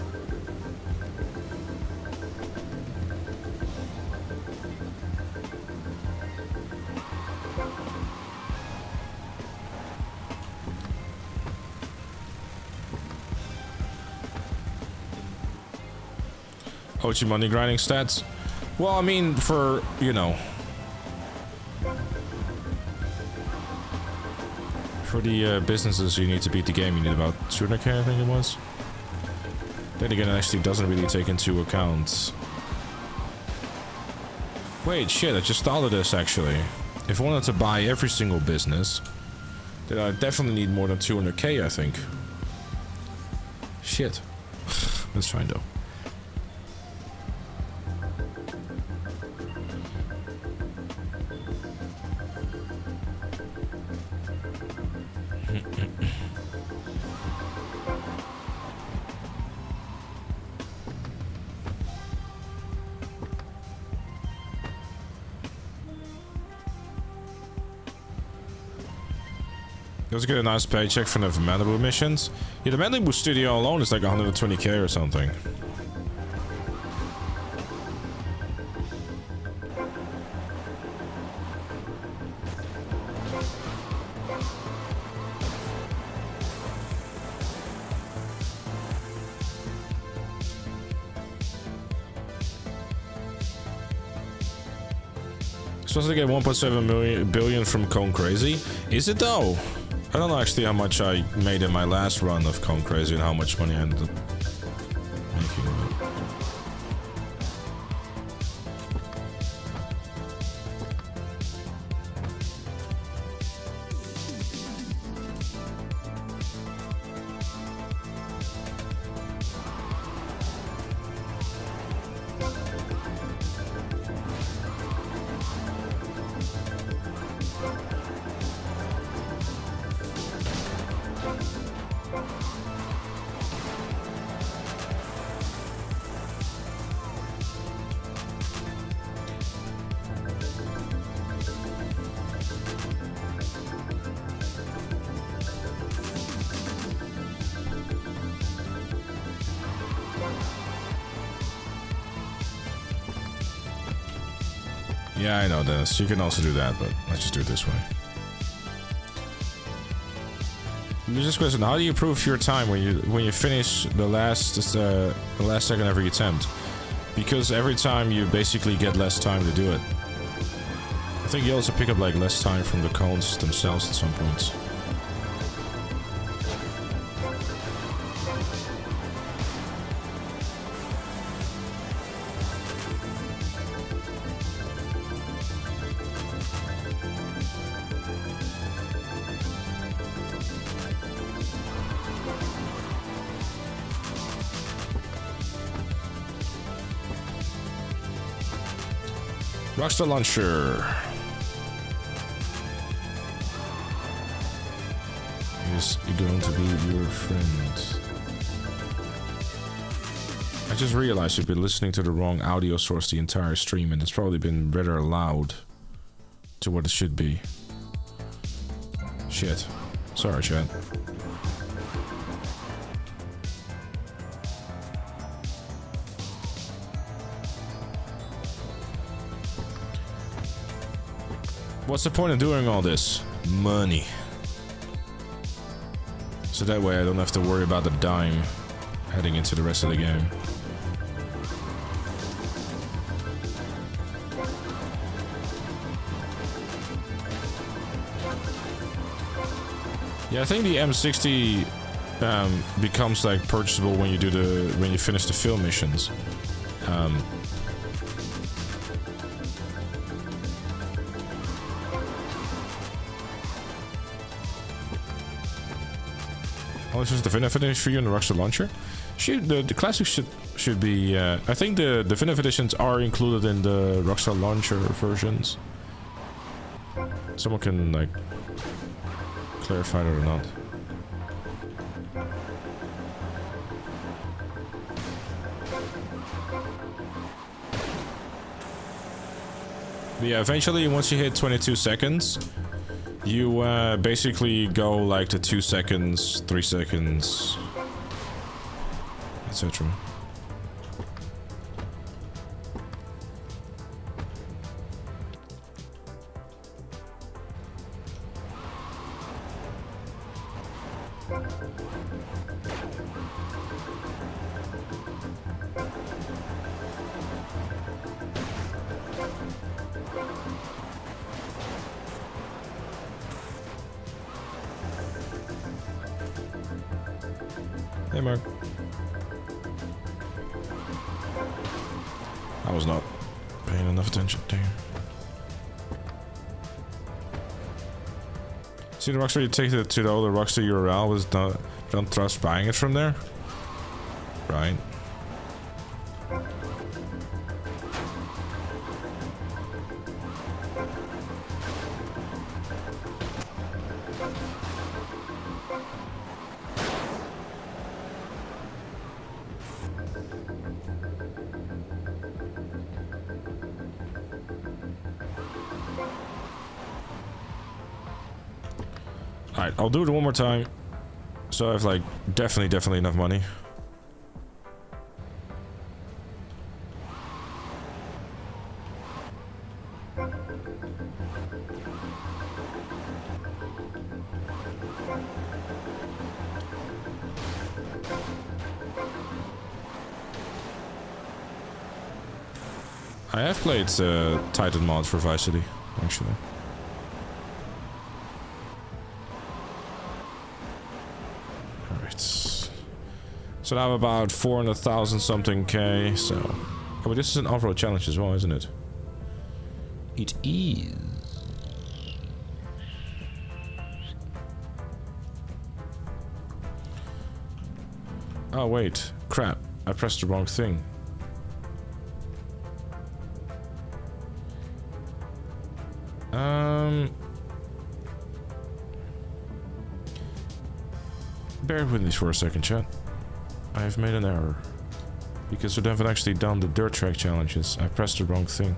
S1: OG money grinding stats? Well, I mean, for, you know, for the businesses you need to beat the game, you need about 200k, I think it was. Then again, it actually doesn't really take into account... Wait, shit, I just thought of this, actually. If I wanted to buy every single business, then I definitely need more than 200k, I think. Shit. That's fine, though. Let's get a nice paycheck for the Malibu missions. Yeah, the Malibu studio alone is like 120k or something. Supposed to get 1.7 billion from Cone Crazy. Is it though? I don't know actually how much I made in my last run of Cone Crazy and how much money I ended up making. Yeah, I know, Dennis. You can also do that, but let's just do it this way. There's this question: how do you prove your time when you finish the last second of every attempt? Because every time you basically get less time to do it. I think you also pick up like less time from the cones themselves at some points. Rockstar Launcher is going to be your friend. I just realized you've been listening to the wrong audio source the entire stream, and it's probably been rather loud to what it should be. Shit. Sorry, chat. What's the point of doing all this? Money. So that way I don't have to worry about the dime heading into the rest of the game. Yeah, I think the M60 becomes like purchasable when you finish the film missions. How much is the Vinif edition for you in the Rockstar Launcher? The classics should be. I think the Vinif editions are included in the Rockstar Launcher versions. Someone can like clarify that or not. But yeah, eventually once you hit 22 seconds, you basically go like to 2 seconds, 3 seconds, etc. Hey, Mark. I was not paying enough attention to you. See the Rockstar, you take it to the older Rockstar URL, was not, don't trust buying it from there? Right. Alright, I'll do it one more time. So I have like definitely enough money. I have played Titan mod for Vice City, actually. Alright. So now I'm about 400,000 something K, so... Oh, but this is an off-road challenge as well, isn't it? It is. Oh, wait. Crap. I pressed the wrong thing. Bear with me for a second, chat. I've made an error. Because I haven't actually done the dirt track challenges. I pressed the wrong thing.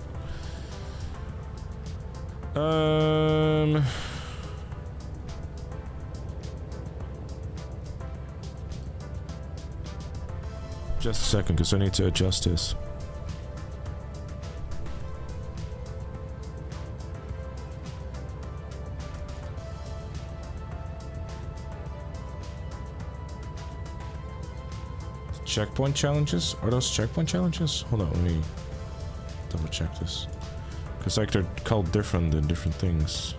S1: Just a second, because I need to adjust this. Checkpoint challenges? Are those checkpoint challenges? Hold on, let me double check this. Because like they're called different in different things.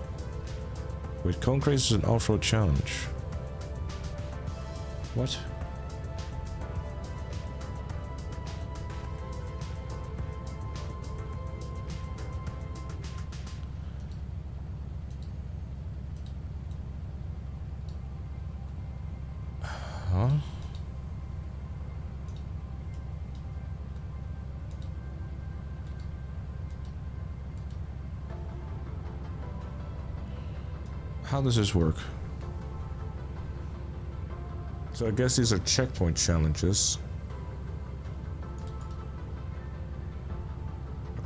S1: Wait, Cone Craze is an off-road challenge. What? Huh? How does this work? So I guess these are checkpoint challenges.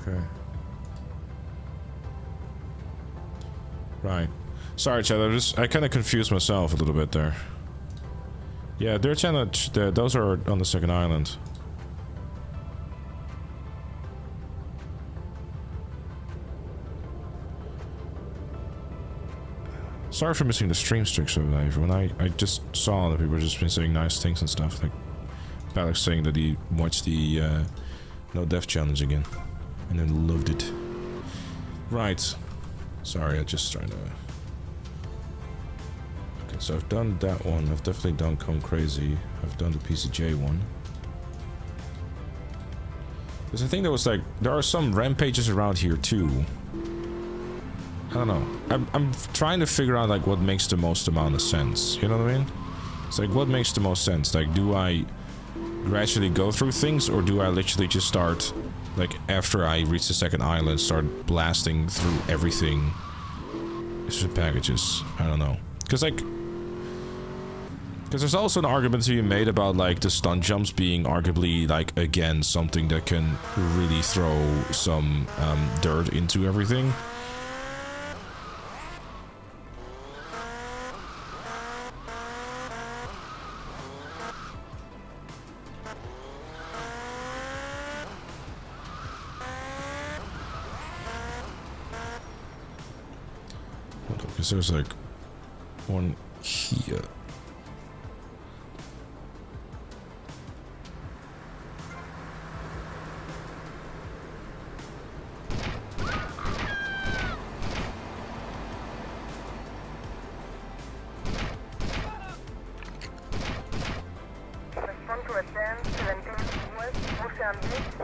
S1: Okay. Right. Sorry, Chad. I kind of confused myself a little bit there. Yeah, they're challenge. Those are on the second island. Sorry for missing the stream streaks over there, everyone. I just saw that people were just been saying nice things and stuff. Like, Alex saying that he watched the No Death Challenge again. And then loved it. Right. Sorry, I just trying to... Okay, so I've done that one. I've definitely done Come Crazy. I've done the PCJ one. Because I think there was like... There are some rampages around here too. I don't know. I'm trying to figure out like what makes the most amount of sense. You know what I mean? It's like what makes the most sense? Like do I gradually go through things or do I literally just start like after I reach the second island start blasting through everything? It's just packages. I don't know. Because like there's also an argument to be made about like the stunt jumps being arguably like again something that can really throw some dirt into everything. Because there's like one here.
S5: Respond to attend 17 West Ocean Beach.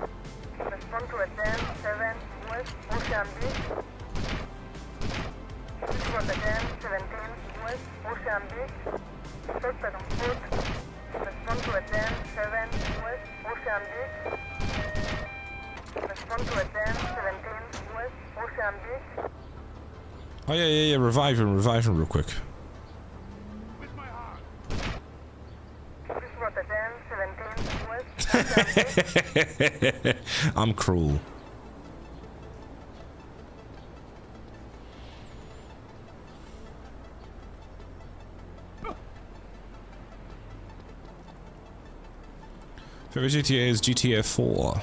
S5: Respond to attend 7 West Ocean Beach. Respond to attend 17 West Ocean Beach. Suspect on foot. Respond to attend 7 West Ocean Beach. Respond to attend 17 West Ocean Beach.
S1: Oh yeah, revive him real quick.
S5: Respond to attend 17 West Ocean Beach.
S1: I'm cruel. Favorite GTA is GTA 4.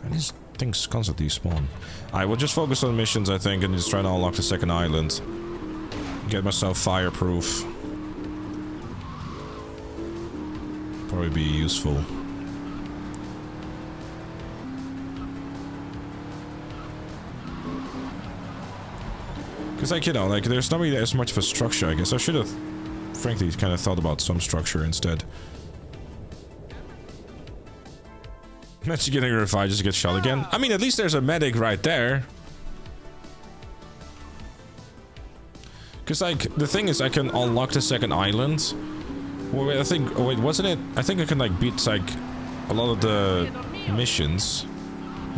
S1: And these things constantly spawn. I will just focus on missions, I think, and just try to unlock the second island. Get myself fireproof. Probably be useful. Because, like, you know, like, there's not really as much of a structure, I guess. I should have, frankly, kind of thought about some structure instead. Imagine getting revived just to get shot again. I mean, at least there's a medic right there. Because, like, the thing is, I can unlock the second island. Well, wait, I think... Oh, wait, wasn't it? I think I can, like, beat, like, a lot of the missions.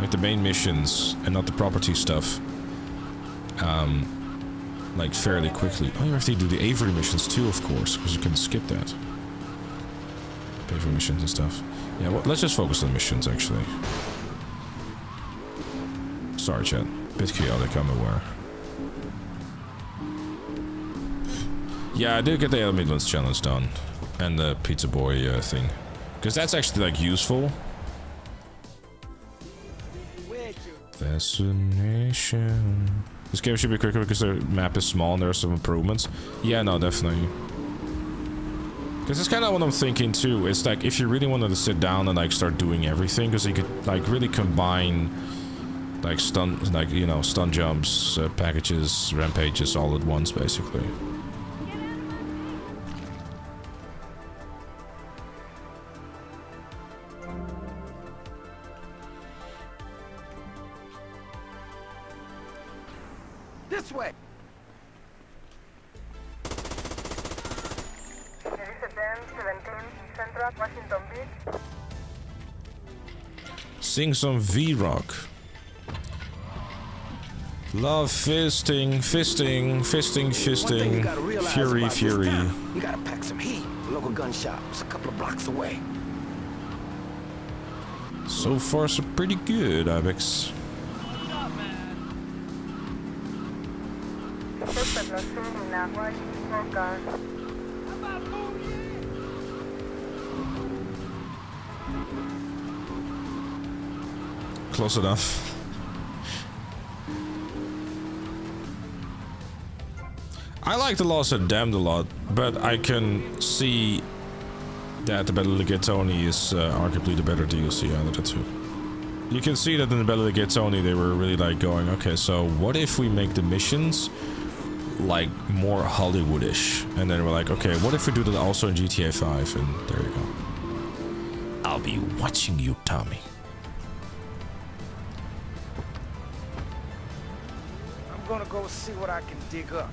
S1: Like, the main missions, and not the property stuff. Like, fairly quickly. Oh, you have to do the Avery missions, too, of course. Because you can skip that. Pay for missions and stuff. Yeah, well, let's just focus on missions, actually. Sorry, chat. Bit chaotic, I'm aware. Yeah, I did get the Air Midlands challenge done. And the Pizza Boy thing. Because that's actually, like, useful. Fascination. This game should be quicker because the map is small and there are some improvements. Yeah, no, definitely. Because it's kind of what I'm thinking too. It's like if you really wanted to sit down and like start doing everything, because you could like really combine like stun, like, you know, stun jumps, packages, rampages all at once, basically.
S7: This way.
S5: Washington Beach.
S1: Sing some V-Rock. Love fisting, fisting, fisting, fisting. Fury, fury.
S7: You gotta pack some heat. Local gun shop's a couple of blocks away.
S1: So far, so pretty good, Ibex. Close enough. I like the Lost and Damned a lot, but I can see that the Battle of the Gettoni is arguably the better DLC out of the two. You can see that in the Battle of the Gettoni they were really like going, okay, so what if we make the missions like more Hollywoodish? And then we're like, okay, what if we do that also in GTA 5? And there you go. I'll be watching you, Tommy.
S7: I'm gonna go see what I can dig up.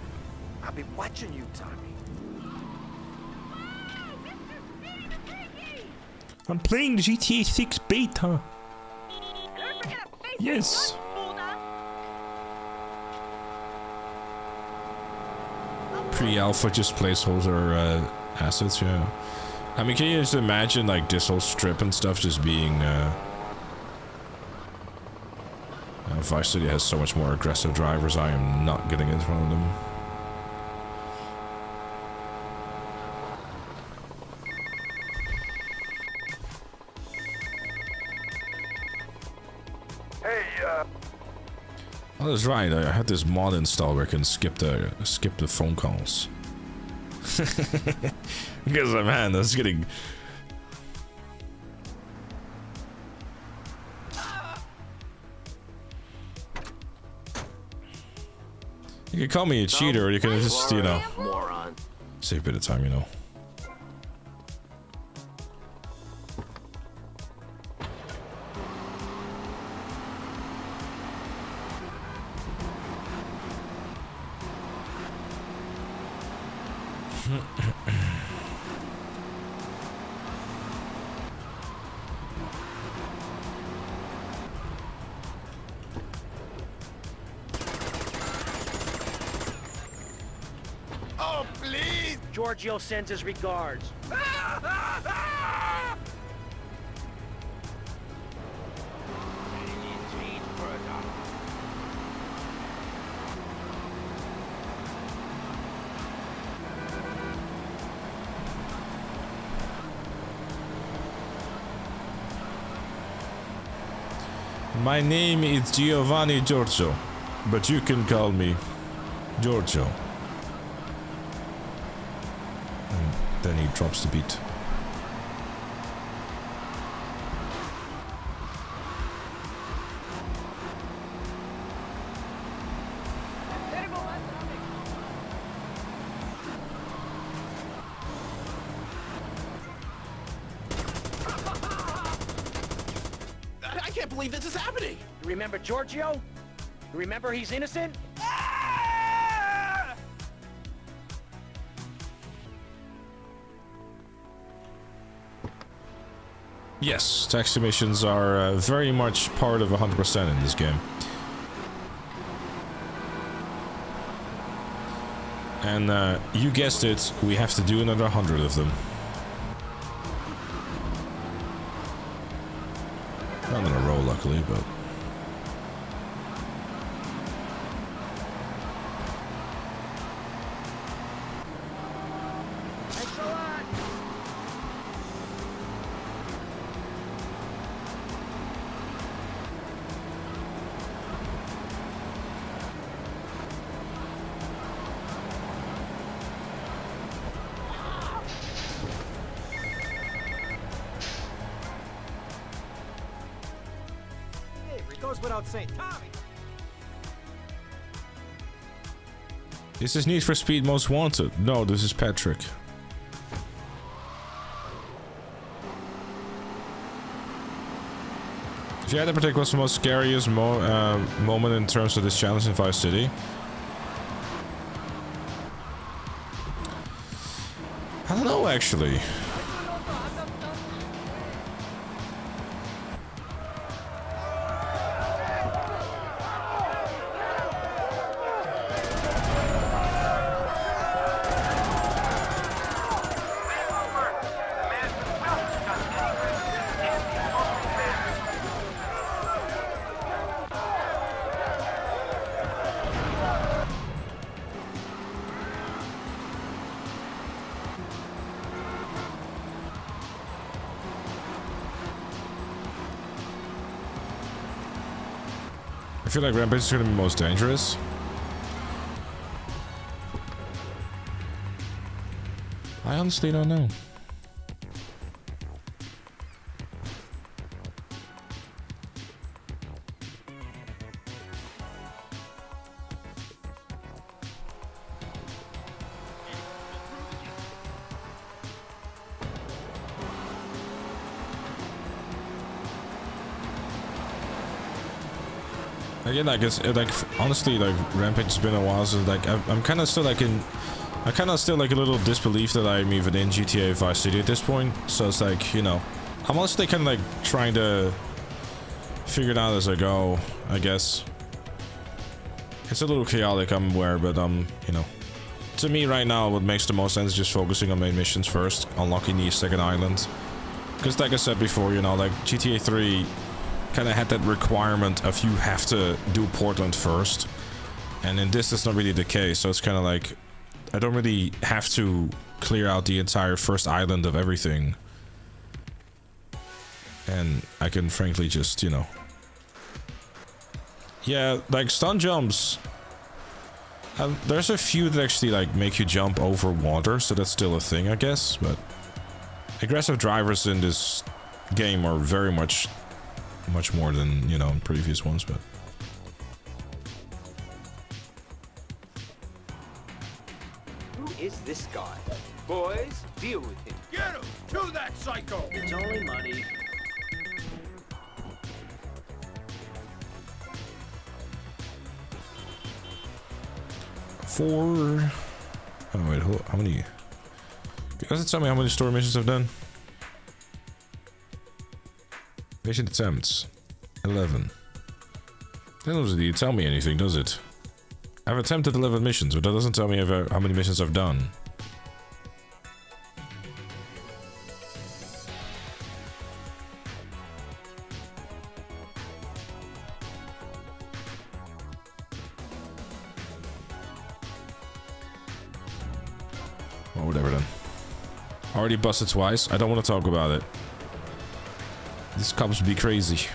S7: I'll be watching you, Tommy.
S1: I'm playing the GTA 6 beta. Yes. Pre-alpha just placeholder assets, yeah. I mean, can you just imagine like this whole strip and stuff just being Vice City has so much more aggressive drivers, I am not getting in front of them. Oh, that's right. I had this mod installed where I can skip the phone calls. Because man, that's getting. You can call me a cheater, or you can just, you know, save a bit of time, you know.
S7: Oh, please!
S4: Giorgio sends his regards.
S1: My name is Giovanni Giorgio, but you can call me Giorgio. And then he drops the beat.
S7: believe this is happening.
S4: You remember Giorgio? You remember he's innocent?
S1: Yes, taxi missions are very much part of 100% in this game. And you guessed it, we have to do another 100 of them. Not in a row, luckily, but...
S7: Without saying, Tommy.
S1: Is this Need for Speed Most Wanted? No, this is Patrick. If you had to predict what's the most scariest moment in terms of this challenge in Vice City? I don't know, actually. I feel like Rampage is going to be most dangerous. I honestly don't know. Again, like it's like honestly, like Rampage has been a while, so like I'm kind of still like I kind of still like a little disbelief that I'm even in GTA Vice City at this point. So it's like, you know, I'm honestly kind of like trying to figure it out as I go, I guess. It's a little chaotic, I'm aware, but you know, to me right now, what makes the most sense is just focusing on main missions first, unlocking the second island. Because like I said before, you know, like GTA 3 kind of had that requirement of you have to do Portland first, and in this that's not really the case. So it's kind of like I don't really have to clear out the entire first island of everything, and I can frankly just, you know, yeah, like stun jumps, there's a few that actually like make you jump over water, so that's still a thing, I guess. But aggressive drivers in this game are very much more than, you know, in previous ones. But
S7: Who is this guy? Boys, deal with him. Get him! To that psycho!
S4: It's only money.
S1: oh wait, how many? Does it tell me how many story missions I've done? Mission attempts 11. That doesn't really tell me anything, does it? I've attempted 11 missions, but that doesn't tell me how many missions I've done. Well, whatever then. Already busted twice. I don't want to talk about it. These cops be crazy.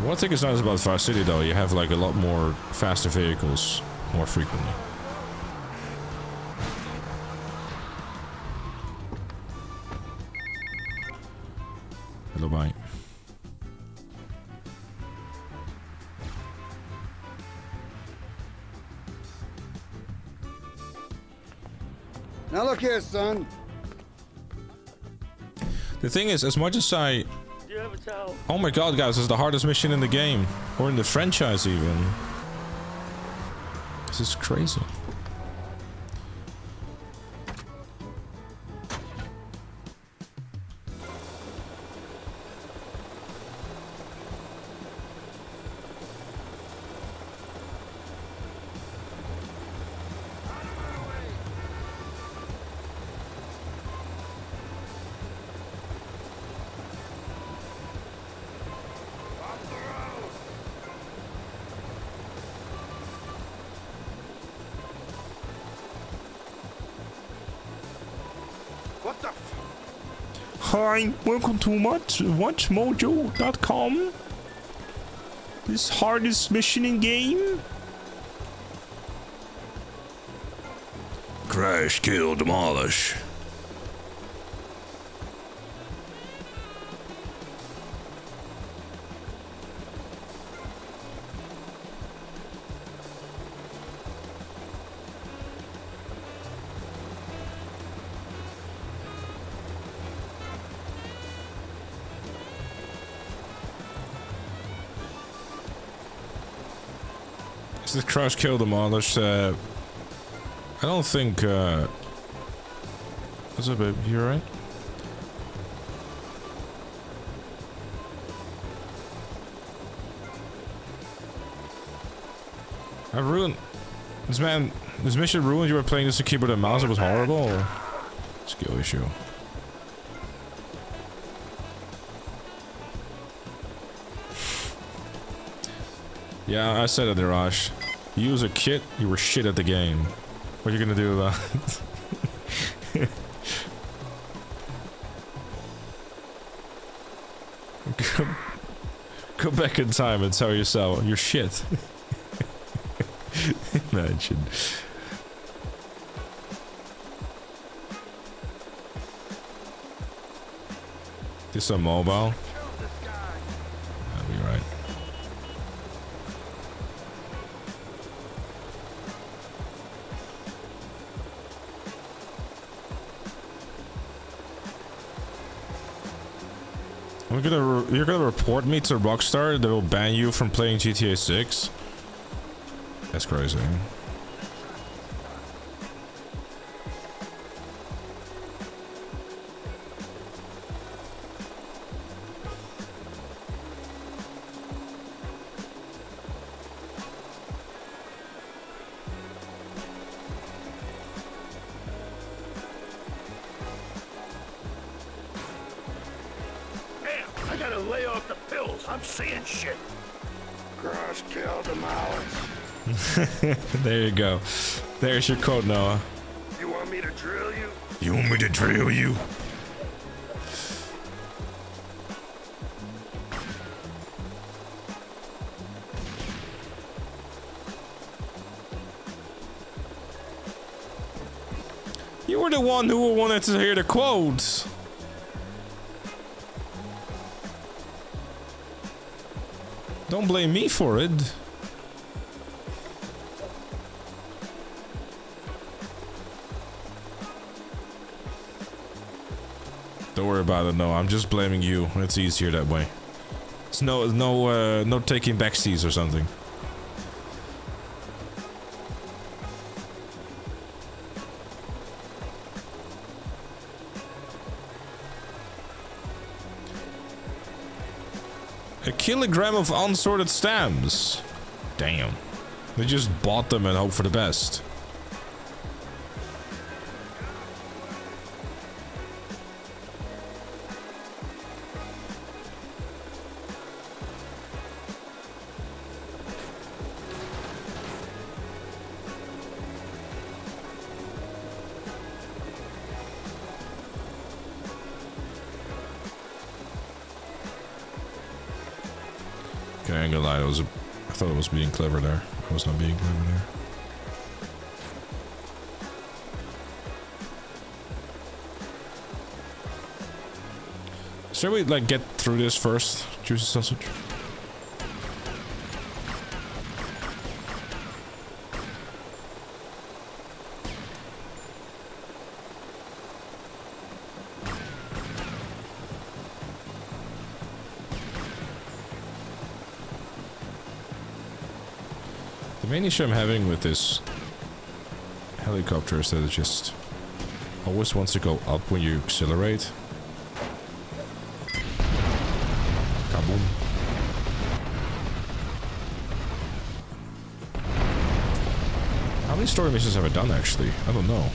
S1: One thing is nice about Vice City though, you have like a lot more faster vehicles more frequently. Hello, bye.
S9: Now look here, son.
S1: The thing is, as much as I...
S4: Do you have a towel?
S1: Oh my god, guys, this is the hardest mission in the game. Or in the franchise, even. This is crazy. Hi, welcome to watchmojo.com. This hardest mission in game. Crash, kill, demolish. Is the crash, kill, demolish? I don't think. What's up, babe? You alright? I ruined this, man. This mission ruined. You were playing this with keyboard and mouse. It was horrible. Skill issue. Yeah, I said it, Raj. You was a kid, you were shit at the game. What are you gonna do about it? Go back in time and tell yourself you're shit. Imagine. This a mobile? That'll be right. You're gonna report me to Rockstar that will ban you from playing GTA 6? That's crazy. There you go. There's your code, Noah.
S10: You want me to drill you?
S1: You want me to drill you? You were the one who wanted to hear the quotes. Don't blame me for it. Don't worry about it. No, I'm just blaming you. It's easier that way. It's no taking backseats or something. A kilogram of unsorted stamps. Damn. They just bought them and hope for the best. ain't gonna lie, I thought it was being clever there. I was not being clever there. Should we like get through this first? Juicy sausage. The main issue I'm having with this helicopter is that it just always wants to go up when you accelerate. Kaboom. How many story missions have I done actually? I don't know.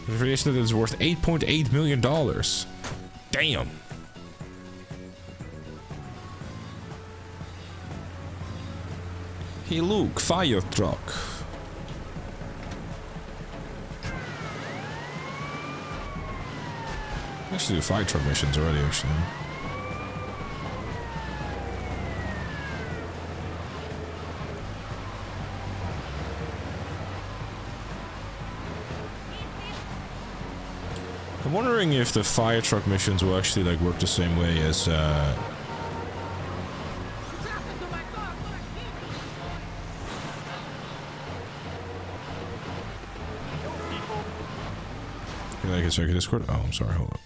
S1: Revelation that it's worth $8.8 million. Damn. Hey Luke, fire truck. Actually do fire truck missions already actually. I'm wondering if the fire truck missions will actually like work the same way as Can I check Discord? Oh, I'm sorry, hold up.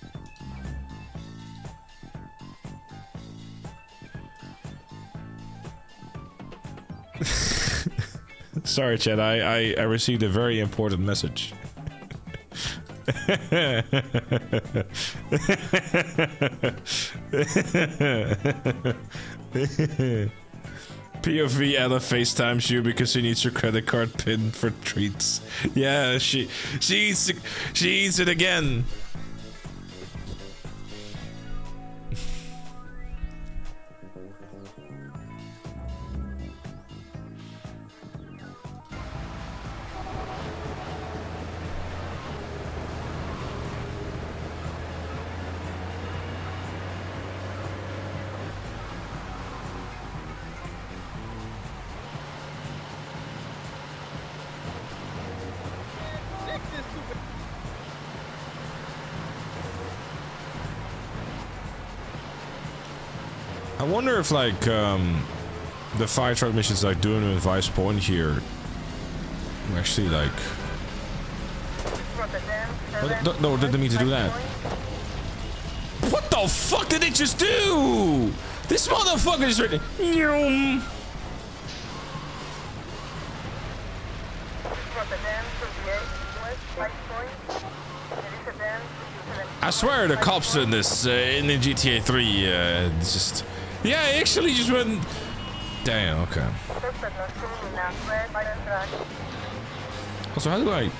S1: Sorry, Chad, I received a very important message. POV Ella FaceTimes you because she needs your credit card pin for treats. Yeah, she eats it again. I wonder if like the fire truck missions like doing with Vice Point here actually like no, didn't mean to do that. What the fuck did it just do? This motherfucker is ready. I swear the cops in this in the GTA 3 it's just yeah, it actually just went. Damn, okay. Also, how do I?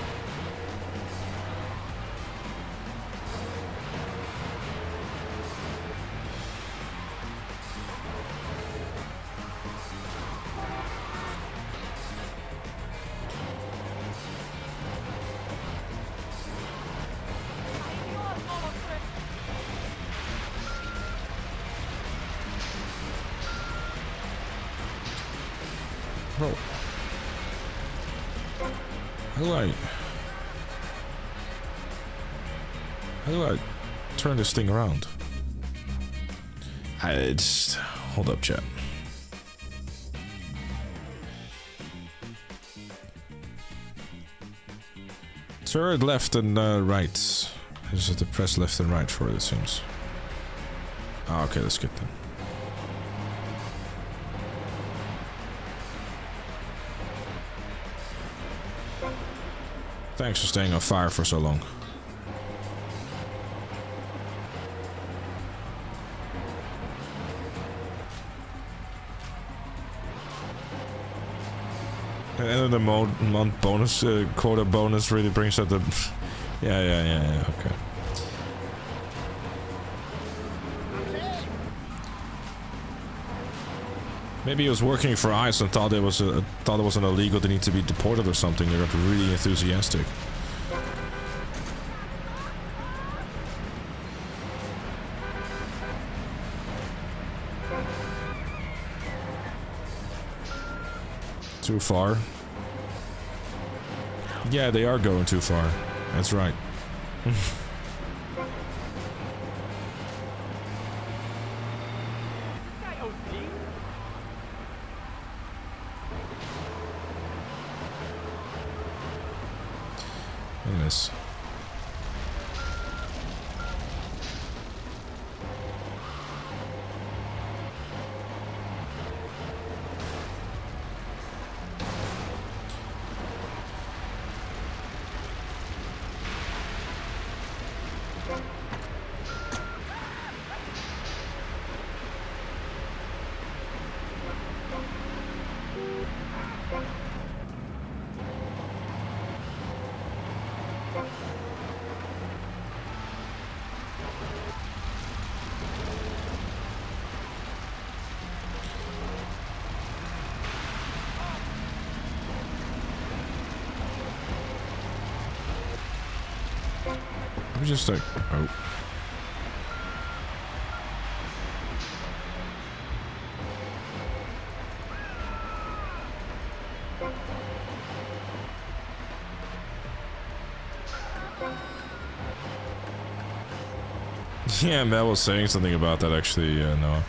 S1: Bro. How do I turn this thing around? Just hold up, chat. Turn right and right. I just have to press left and right for it, it seems. Ah, okay, let's skip then. Thanks for staying on fire for so long. And the month bonus, quota bonus really brings out the... yeah, okay. Maybe he was working for ICE and thought it was an illegal to need to be deported or something. They got really enthusiastic. Too far. Yeah, they are going too far. That's right. Goodness. I'm just like, oh. Yeah, Mel was saying something about that actually, Noah.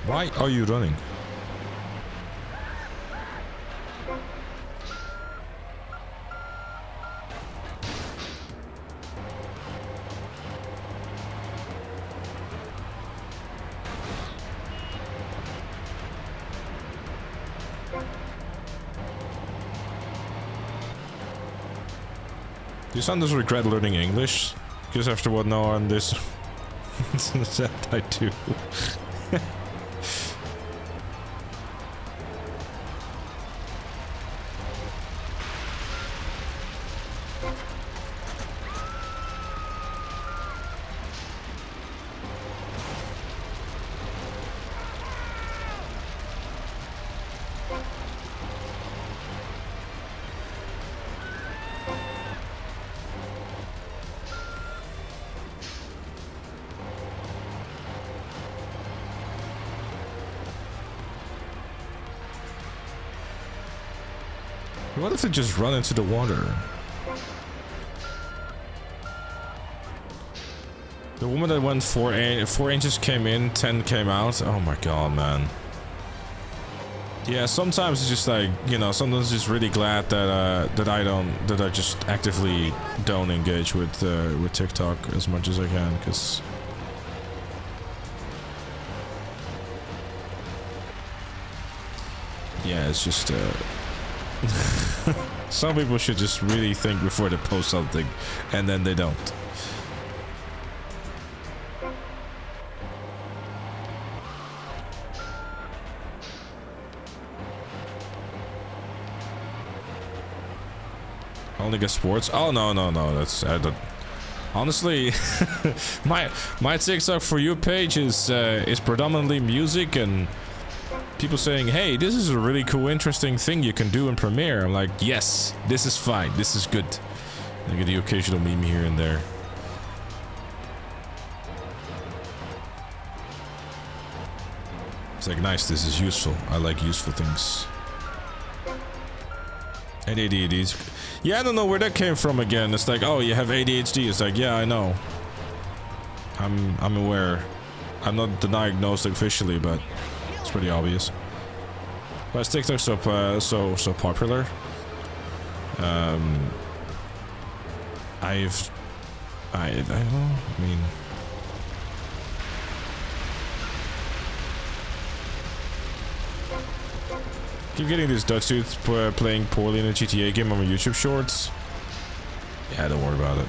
S1: Why are you running? Do son does regret learning English? Because after what Noah and this said, I do. What if they just run into the water? The woman that went 4 inches came in, 10 came out. Oh my god, man. Yeah, sometimes it's just like, you know, sometimes just really glad that that I just actively don't engage with TikTok as much as I can, because yeah, it's just some people should just really think before they post something, and then they don't. Only get sports? Oh no, that's honestly my TikTok for you page is predominantly music and people saying, hey, this is a really cool, interesting thing you can do in Premiere. I'm like, yes, this is fine. This is good. I get the occasional meme here and there. It's like, nice, this is useful. I like useful things. And ADHD. Yeah, I don't know where that came from again. It's like, oh, you have ADHD. It's like, yeah, I know. I'm aware. I'm not diagnosed officially, but it's pretty obvious. Why is TikTok so popular? I don't know. I mean, keep getting this Dutch dude playing poorly in a GTA game on my YouTube shorts. Yeah, don't worry about it.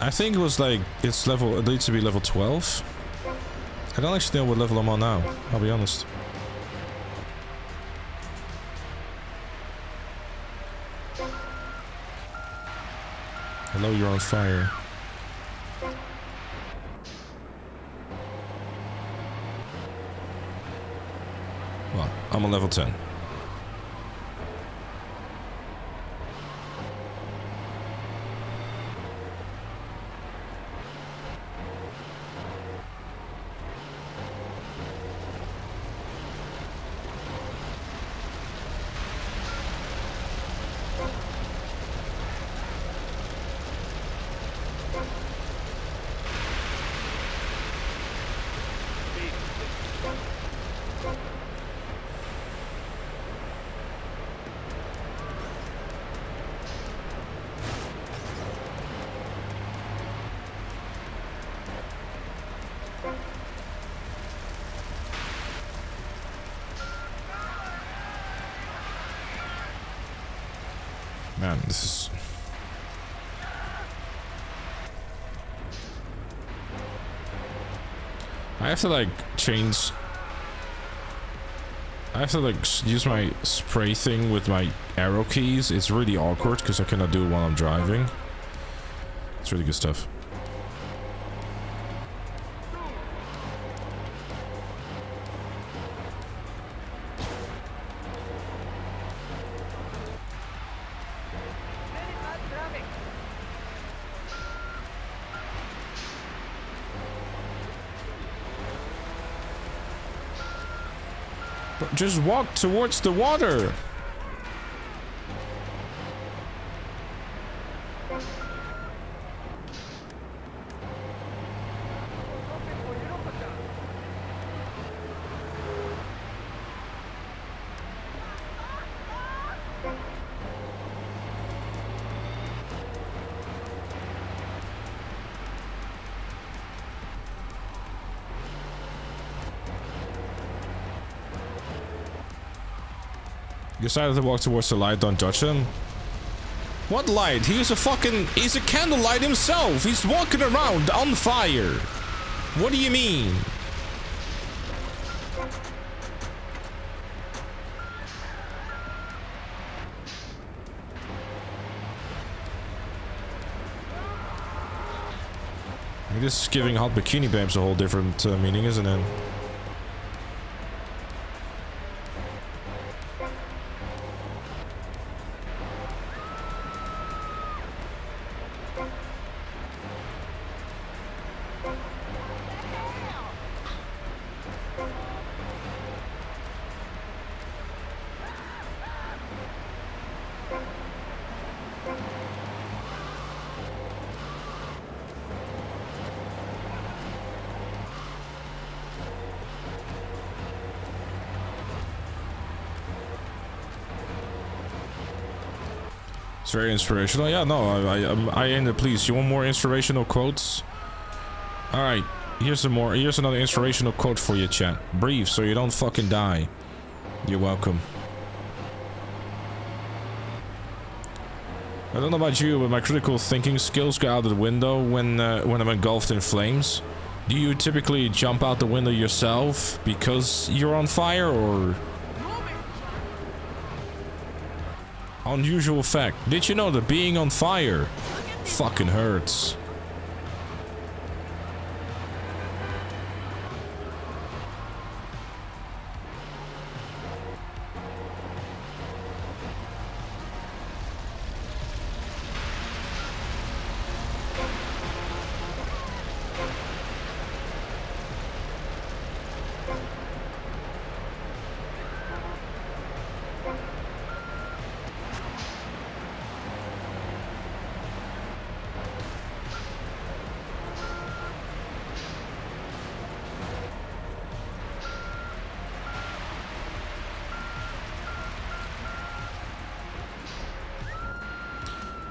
S1: I think it was like, it needs to be level 12. I don't actually know what level I'm on now, I'll be honest. Hello, you're on fire. Well, I'm on level 10. Man, this is... I have to like change... I have to like use my spray thing with my arrow keys. It's really awkward because I cannot do it while I'm driving. It's really good stuff. Just walk towards the water. Decided to walk towards the light, don't touch him. What light? He's a candlelight himself. He's walking around on fire. What do you mean? I mean, this is giving hot bikini babes a whole different meaning, isn't it? It's very inspirational. Yeah, no, I ended. Please, you want more inspirational quotes? All right, here's another inspirational quote for you, chat. Breathe so you don't fucking die. You're welcome. I don't know about you, but my critical thinking skills go out of the window when I'm engulfed in flames. Do you typically jump out the window yourself because you're on fire, or Unusual fact. Did you know that being on fire fucking hurts?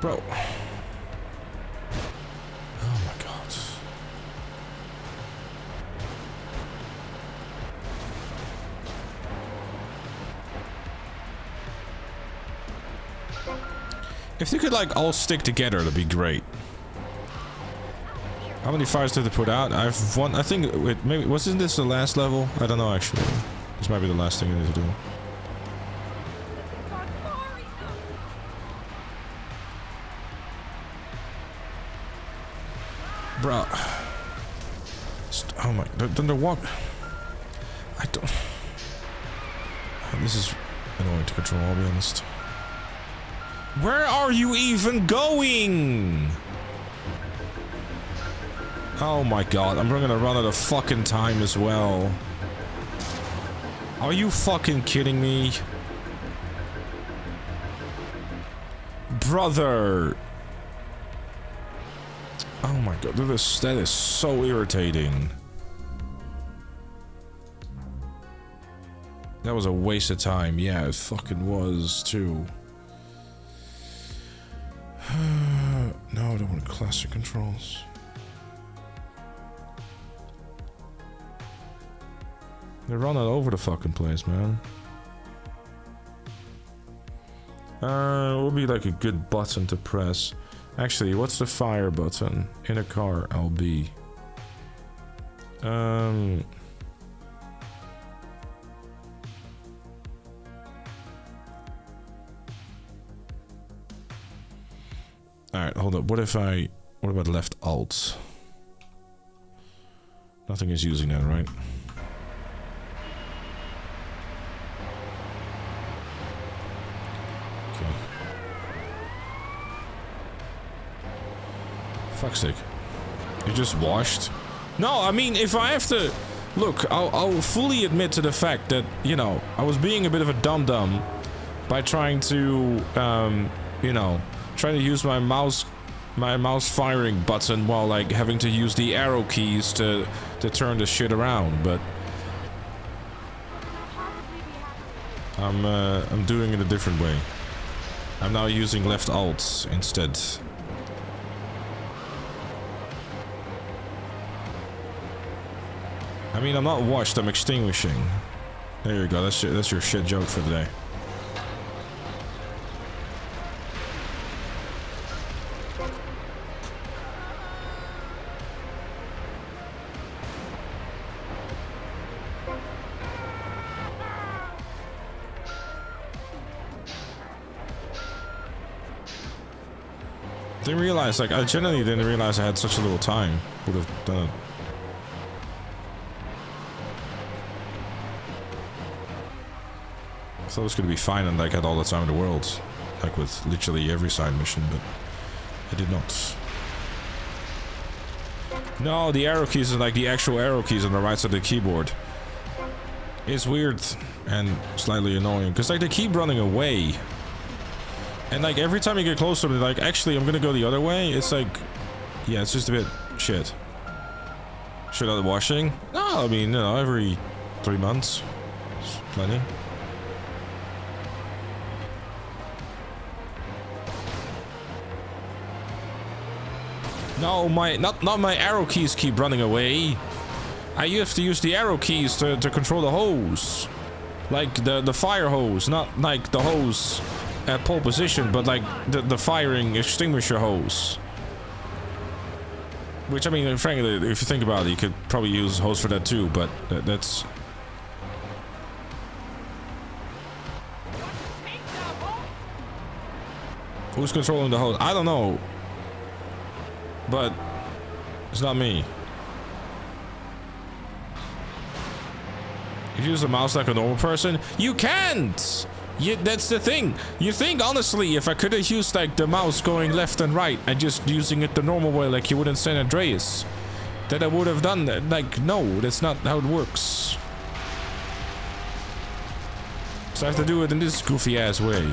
S1: Bro. Oh my god. If they could like all stick together, that'd be great. How many fires did they put out? I've won. I think it maybe wasn't this the last level? I don't know actually. This might be the last thing I need to do. Bro. Oh my. Then the walk. I don't. This is annoying to control, I'll be honest. Where are you even going? Oh my god, I'm gonna run out of fucking time as well. Are you fucking kidding me? Brother. Oh my god, that is so irritating. That was a waste of time. Yeah, it fucking was too. No, I don't want classic controls. They're running over the fucking place, man. It will be like a good button to press. Actually, what's the fire button? In a car, LB. Alright, hold up. What about left alt? Nothing is using that, right? Okay. Fuck's sake. You just washed? No, I mean, if I have to... Look, I'll fully admit to the fact that, you know, I was being a bit of a dum-dum by trying to, you know, trying to use my mouse firing button while, like, having to use the arrow keys to turn the shit around, but... I'm doing it a different way. I'm now using left alt instead. I mean, I'm not washed, I'm extinguishing. There you go, that's your shit joke for the day. Didn't realize, like, I genuinely didn't realize I had such a little time. Would have done it. I thought it was gonna be fine and like had all the time in the world, like with literally every side mission, but I did not. No, the arrow keys are like the actual arrow keys on the right side of the keyboard. It's weird and slightly annoying because like they keep running away, and like every time you get closer, they're like, actually, I'm gonna go the other way. It's like, yeah, it's just a bit shit. Should I be washing? No, I mean, you know, every 3 months, it's plenty. No, not my arrow keys keep running away. I have to use the arrow keys to control the hose. Like the fire hose, not like the hose at pole position, but like the firing extinguisher hose. Which, I mean, frankly, if you think about it, you could probably use hose for that too, but that's... Who's controlling the hose? I don't know. But it's not me. You use the mouse like a normal person? You can't! That's the thing. You think, honestly, if I could have used like the mouse going left and right and just using it the normal way like you would in San Andreas, that I would have done that. Like, no, that's not how it works. So I have to do it in this goofy ass way.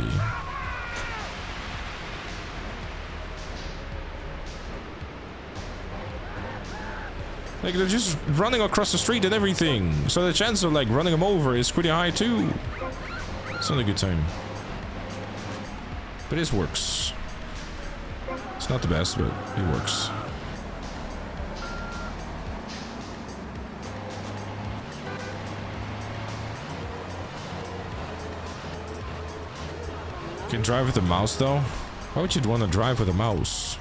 S1: Like, they're just running across the street and everything. So the chance of like running them over is pretty high too. It's not a good time. But this works. It's not the best, but it works. You can drive with the mouse though? Why would you want to drive with a mouse?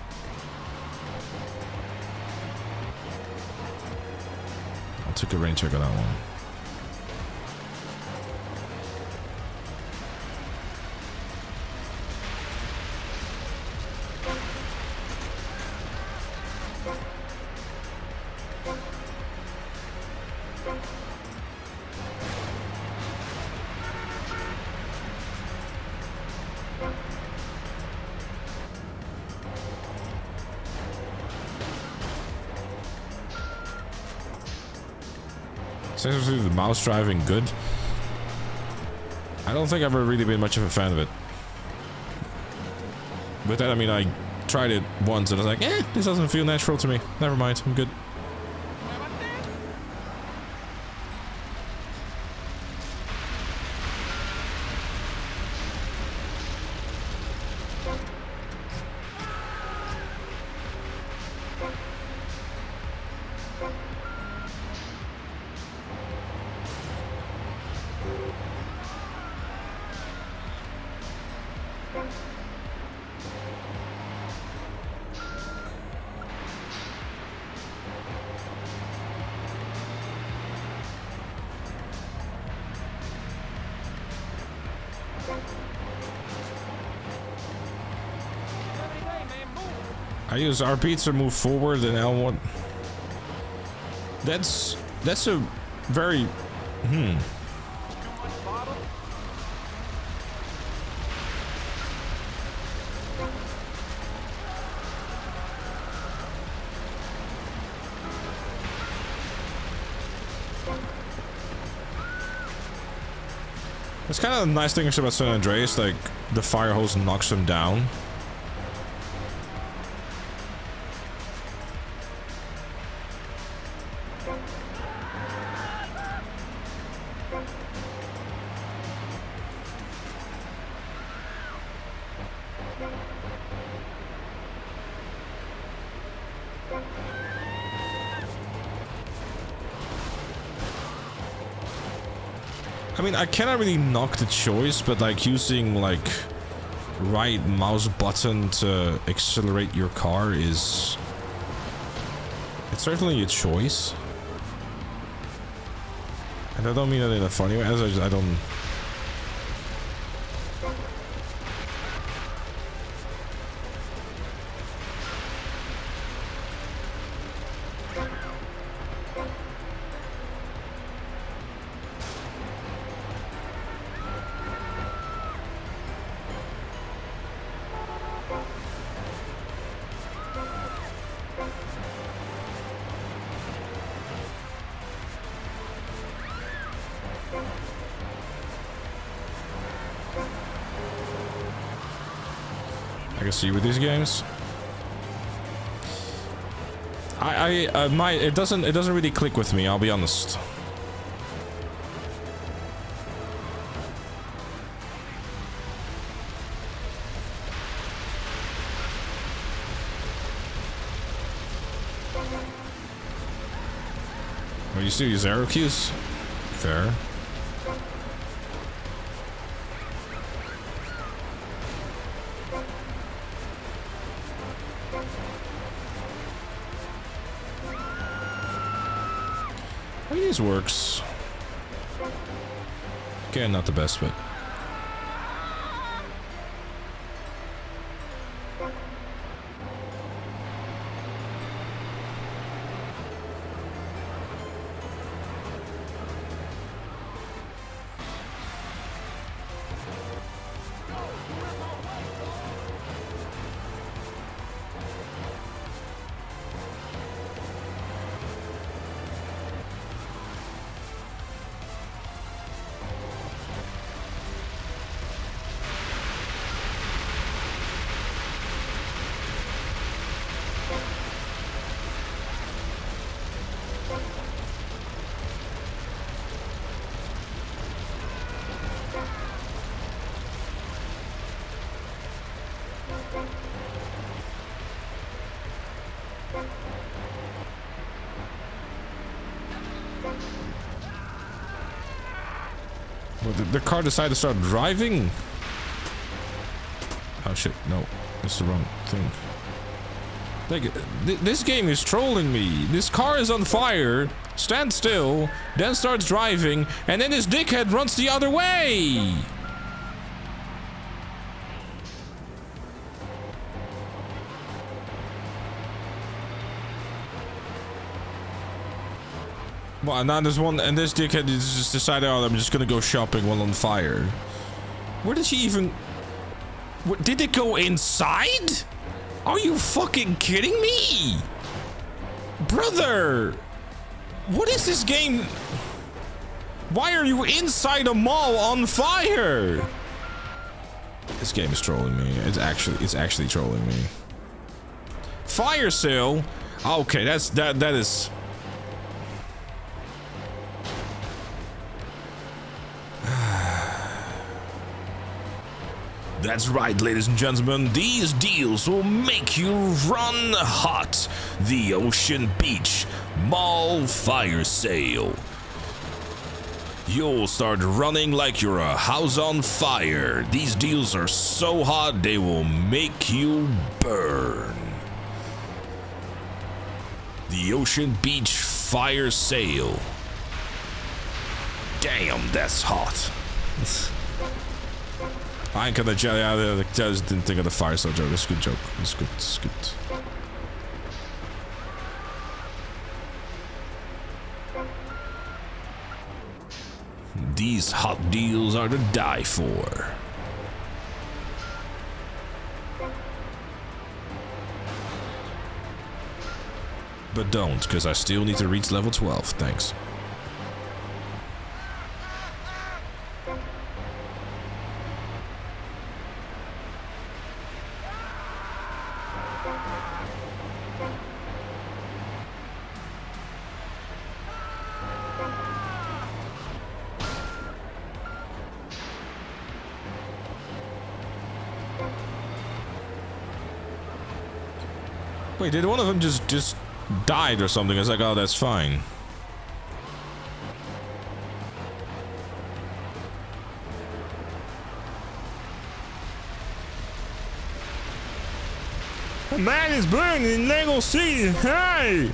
S1: I'll take a rain check on that one. Essentially, the mouse driving good. I don't think I've ever really been much of a fan of it. But then, I mean, I tried it once and I was like, this doesn't feel natural to me. Never mind, I'm good. I use RP to move forward and L1. That's a very It's kind of a nice thing about San Andreas, like the fire hose knocks them down. I mean, I cannot really knock the choice, but like using like right mouse button to accelerate your car is... it's certainly a choice. And I don't mean that in a funny way, as I don't... I can see with these games. It doesn't really click with me, I'll be honest. Well, you still use arrow keys? Fair. This works. Okay, not the best, but Well, the car decided to start driving? Oh shit, no. That's the wrong thing. Like, this game is trolling me. This car is on fire, stands still, then starts driving, and then this dickhead runs the other way! Well, now there's one, and this dickhead just decided, oh, I'm just gonna go shopping while on fire. Where did she even... What, did it go inside? Are you fucking kidding me? Brother! What is this game? Why are you inside a mall on fire? This game is trolling me. It's actually trolling me. Fire sale? Okay, that is... That's right, ladies and gentlemen, these deals will make you run hot. The Ocean Beach Mall Fire Sale. You'll start running like you're a house on fire. These deals are so hot, they will make you burn. The Ocean Beach Fire Sale. Damn, that's hot. I ain't gonna jelly out of there. I just didn't think of the fire sale joke. It's a good joke. It's good. It's good. These hot deals are to die for. But don't, because I still need to reach level 12. Thanks. Wait, did one of them just died or something? I was like, oh, that's fine. A man is burning in Lego City. Hey!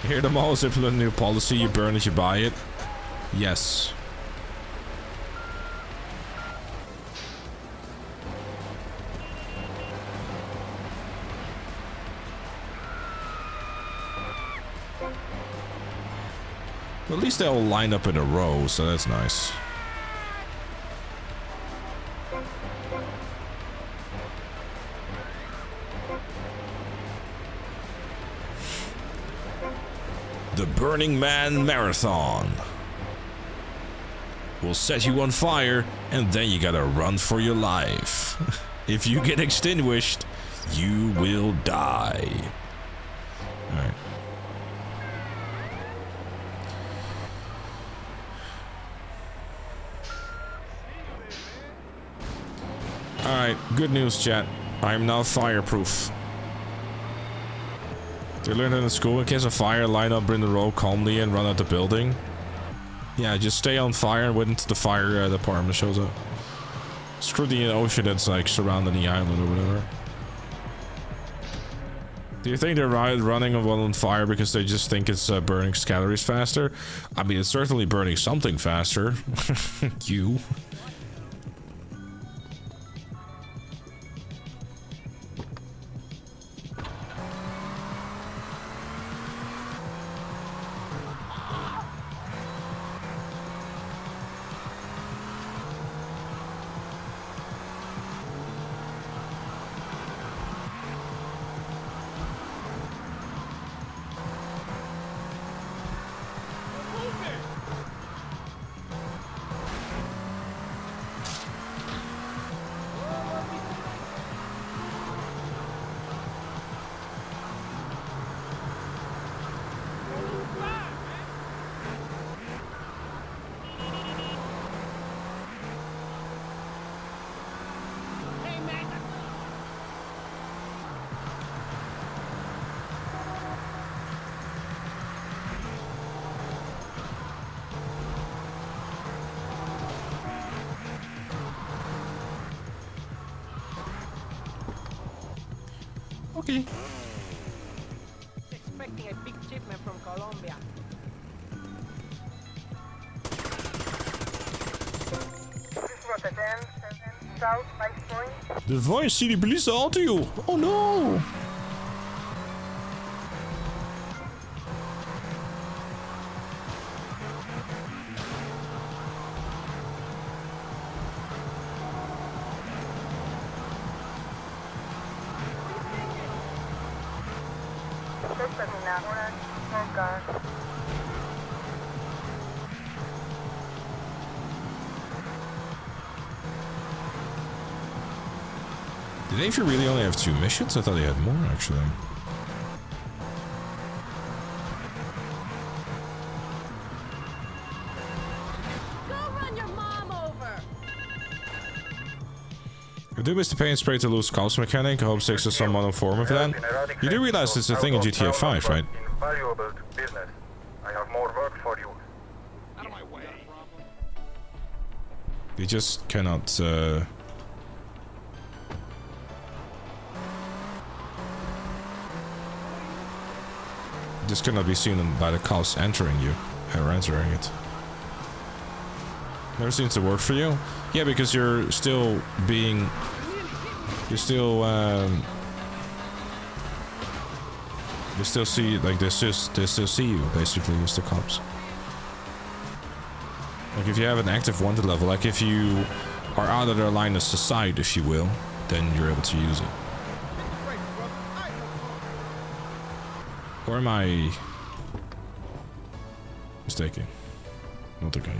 S1: You hear them all implement a new policy. You burn if you buy it. Yes. At least they all line up in a row, so that's nice. The Burning Man Marathon will set you on fire, and then you gotta run for your life. If you get extinguished, you will die. Alright. Alright, good news, chat. I am now fireproof. They learned it in school. In case of fire, line up in the row calmly and run out the building. Yeah, just stay on fire and wait until the fire department shows up. Screw the ocean that's like surrounding the island or whatever. Do you think they're running while on fire because they just think it's burning calories faster? I mean, it's certainly burning something faster. You. Okay.
S5: Expecting a big shipment from Colombia. This Rotterdam, 7 South 5 Point.
S1: De voice zie die politie achter you. Oh no. Did Asia really only have 2 missions? I thought they had more, actually.
S8: Go run your mom over.
S1: I do miss the paint spray to lose cops mechanic. I hope 6 is some modern form of that. You do realize it's a thing in GTA 5, right?
S10: Invaluable to business. I have more work for you.
S7: Out of my way.
S1: They just cannot, This cannot be seen by the cops entering you, or entering it. Never seems to work for you? Yeah, because you're still being... You're still, They still see, like, they still see you, basically, as the cops. Like, if you have an active wanted level, like, if you are out of their line of sight, if you will, then you're able to use it. Or am I mistaken? Not okay.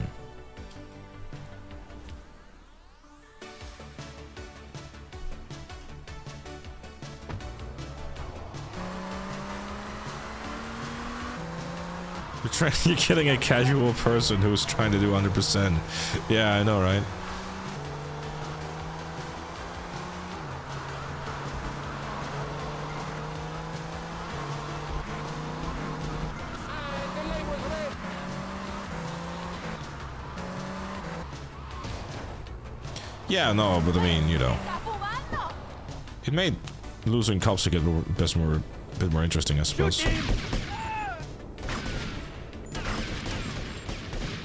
S1: You're getting a casual person who's trying to do 100%. Yeah, I know, right? Yeah, no, but I mean, you know, it made losing cops get a bit more interesting, I suppose.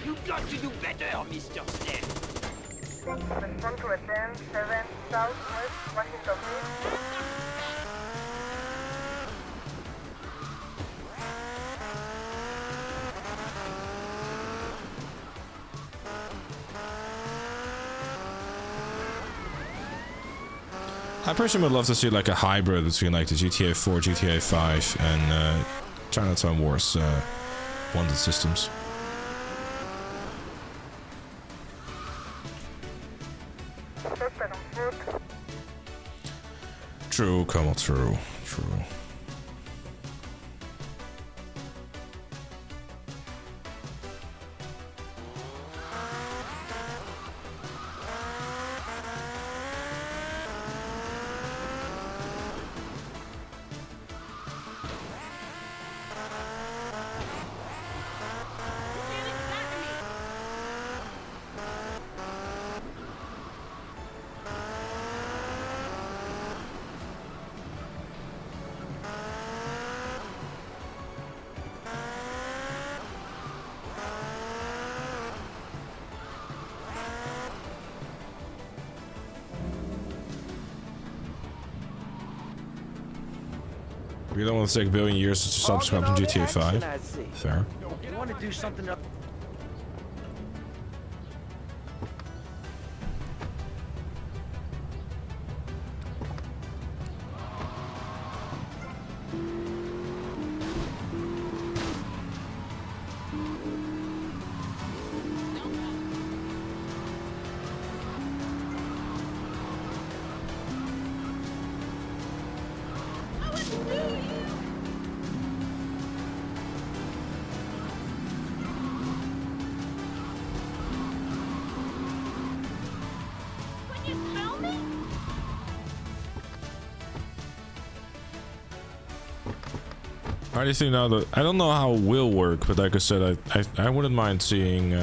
S7: You've got to do better, Mr. Snell.
S5: Respond to a 10 7 Southwest Washington Beach.
S1: I personally would love to see like a hybrid between like the GTA 4, GTA 5, and Chinatown Wars wanted systems. True, come on, true. We don't want to take a billion years to subscribe to GTA 5. Fair.
S4: You want to do something up?
S1: How do you think now that I don't know how it will work, but like I said, I wouldn't mind seeing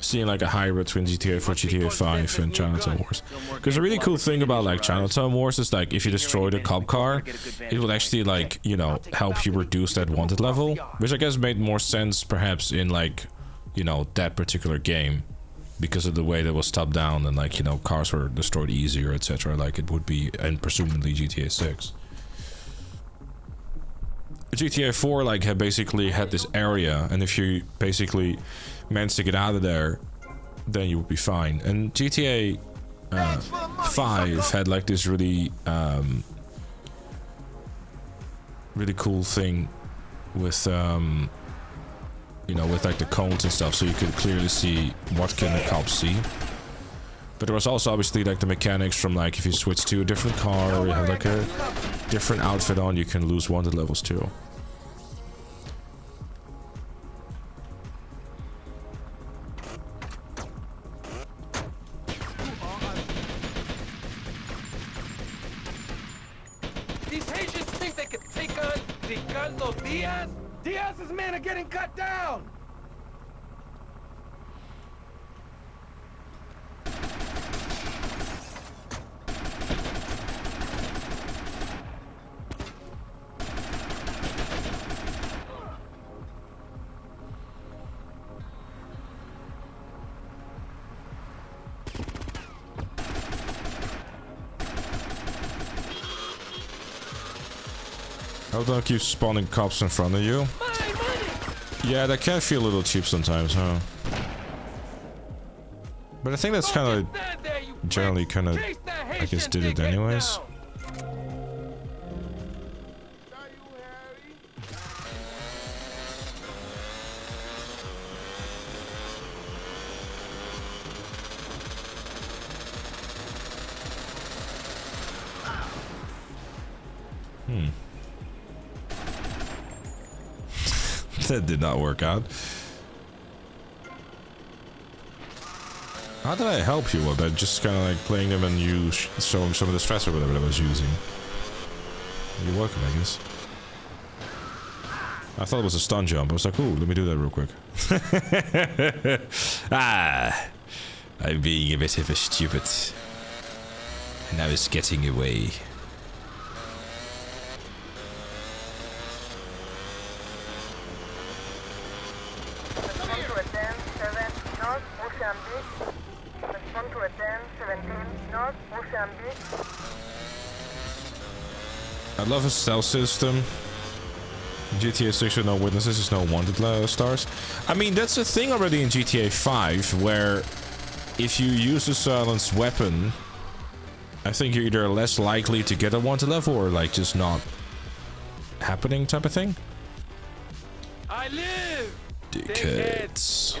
S1: seeing like a hybrid between GTA 4, GTA 5, and Chinatown Wars. Because a really cool thing about like Chinatown Wars is like if you destroy the cop car, it will actually like, you know, help you reduce that wanted level, which I guess made more sense perhaps in like, you know, that particular game, because of the way that was top down and like, you know, cars were destroyed easier, etc. like it would be in presumably GTA 6. GTA 4 like had basically had this area, and if you basically managed to get out of there, then you would be fine. And GTA 5 had like this really really cool thing with you know, with like the cones and stuff, so you could clearly see what can the cops see. But there was also obviously like the mechanics from like if you switch to a different car or you have like a different outfit on, you can lose wanted levels too.
S7: These Haitians think they could take on Ricardo Diaz? Diaz's men are getting cut down!
S1: I don't keep spawning cops in front of you. Yeah, that can feel a little cheap sometimes, huh? But I think that's kind of generally kind of, I guess, did it anyways. That did not work out. How did I help you with that? Just kind of like playing them and you showing some of the stress or whatever I was using. You're welcome, I guess. I thought it was a stun jump. I was like, ooh, let me do that real quick. I'm being a bit of a stupid. And I was getting away. I love a stealth system. GTA 6 with no witnesses is no wanted stars. I mean, that's a thing already in GTA 5, where if you use a silenced weapon, I think you're either less likely to get a wanted level or like just not happening type of thing.
S7: I live!
S1: Dickheads.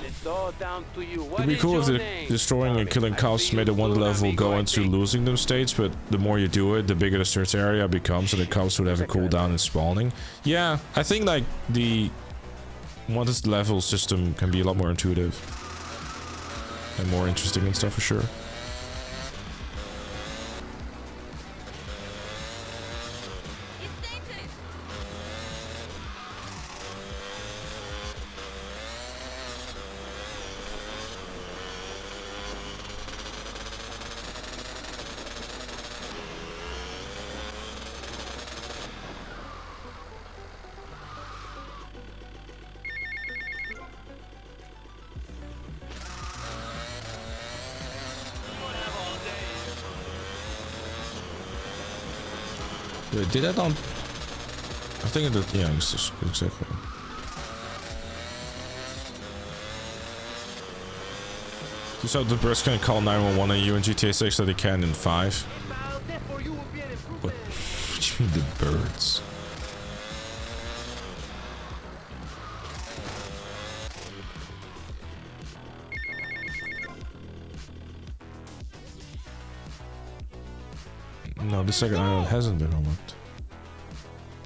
S1: It'd be cool if the destroying and killing cops made a wanted level go into losing them states, but the more you do it, the bigger the search area becomes, so the cops would have a cooldown in spawning. Yeah, I think like the wanted level system can be a lot more intuitive and more interesting and stuff for sure. Did I not? I think it did. Yeah, exactly. Just hope the birds can call 911 on you in GTA 6 that they can in 5. What do you mean the birds? No, the second island hasn't been unlocked.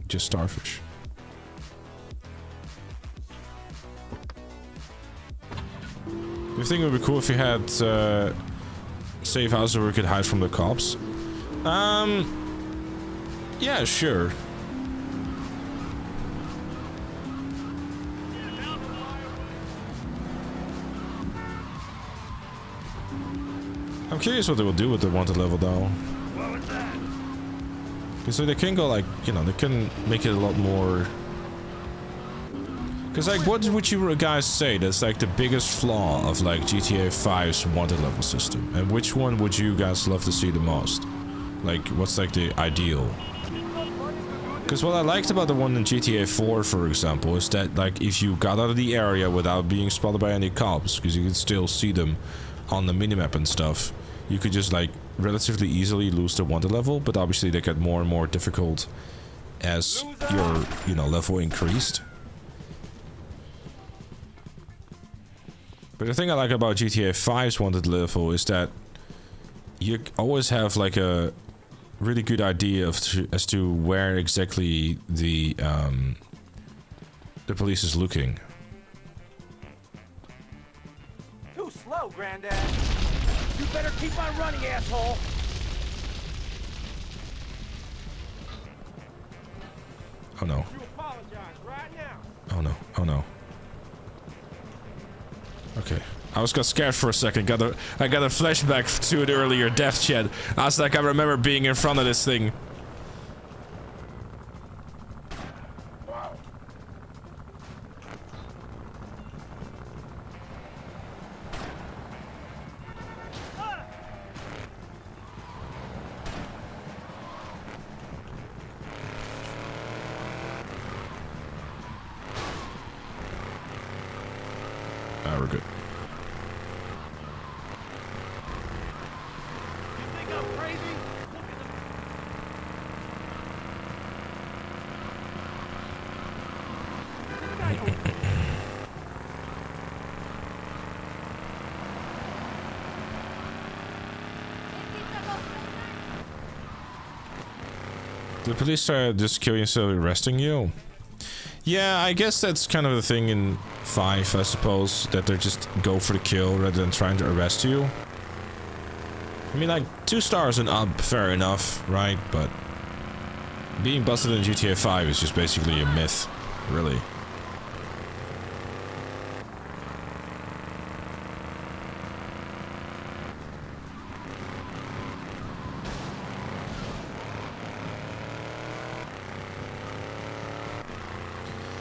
S1: Just starfish. You think it would be cool if you had safe houses where we could hide from the cops? Yeah, sure. I'm curious what they will do with the wanted level though.
S3: What was that?
S1: So they can go like, you know, they can make it a lot more. Because like, what would you guys say that's like the biggest flaw of like GTA 5's wanted level system? And which one would you guys love to see the most? Like, what's like the ideal? Because what I liked about the one in GTA 4, for example, is that like if you got out of the area without being spotted by any cops, because you could still see them on the minimap and stuff, you could just like relatively easily lose the wanted level, but obviously they get more and more difficult as your, you know, level increased. But the thing I like about GTA 5's wanted level is that you always have like a really good idea of as to where exactly the police is looking.
S4: Too slow, Granddad. You better keep on running, asshole.
S1: Oh no.
S4: You apologize right now.
S1: Oh no. Oh no. Okay. I got scared for a second. I got a flashback to an earlier death chat. I was like, I remember being in front of this thing. We're good. The police are just curiously arresting you. Yeah, I guess that's kind of the thing in 5, I suppose, that they just go for the kill rather than trying to arrest you. I mean, like, 2 stars and up, fair enough, right? But being busted in GTA 5 is just basically a myth, really.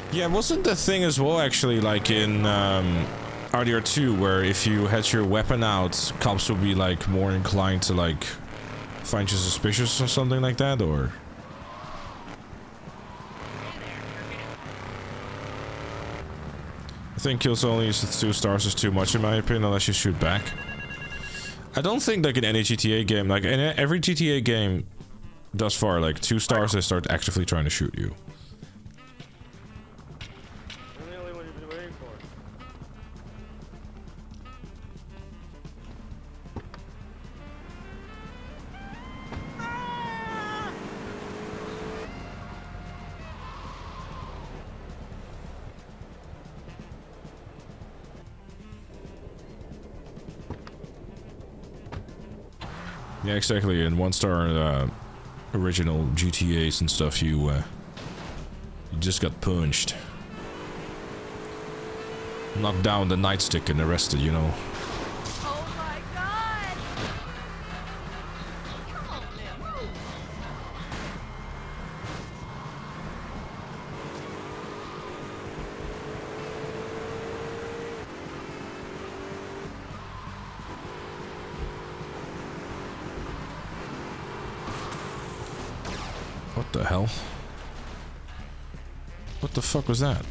S1: Yeah, wasn't the thing as well, actually, like in RDR 2, where if you had your weapon out, cops would be like more inclined to like find you suspicious or something like that, or? I think kills only is 2 stars is too much in my opinion, unless you shoot back. I don't think like in any GTA game, like in every GTA game thus far, like 2 stars they start actively trying to shoot you. Yeah, exactly. In 1-star original GTAs and stuff, you just got punched, knocked down the nightstick and arrested, you know.
S6: Oh my god! Come on now, move.
S1: What the hell? What the fuck was that?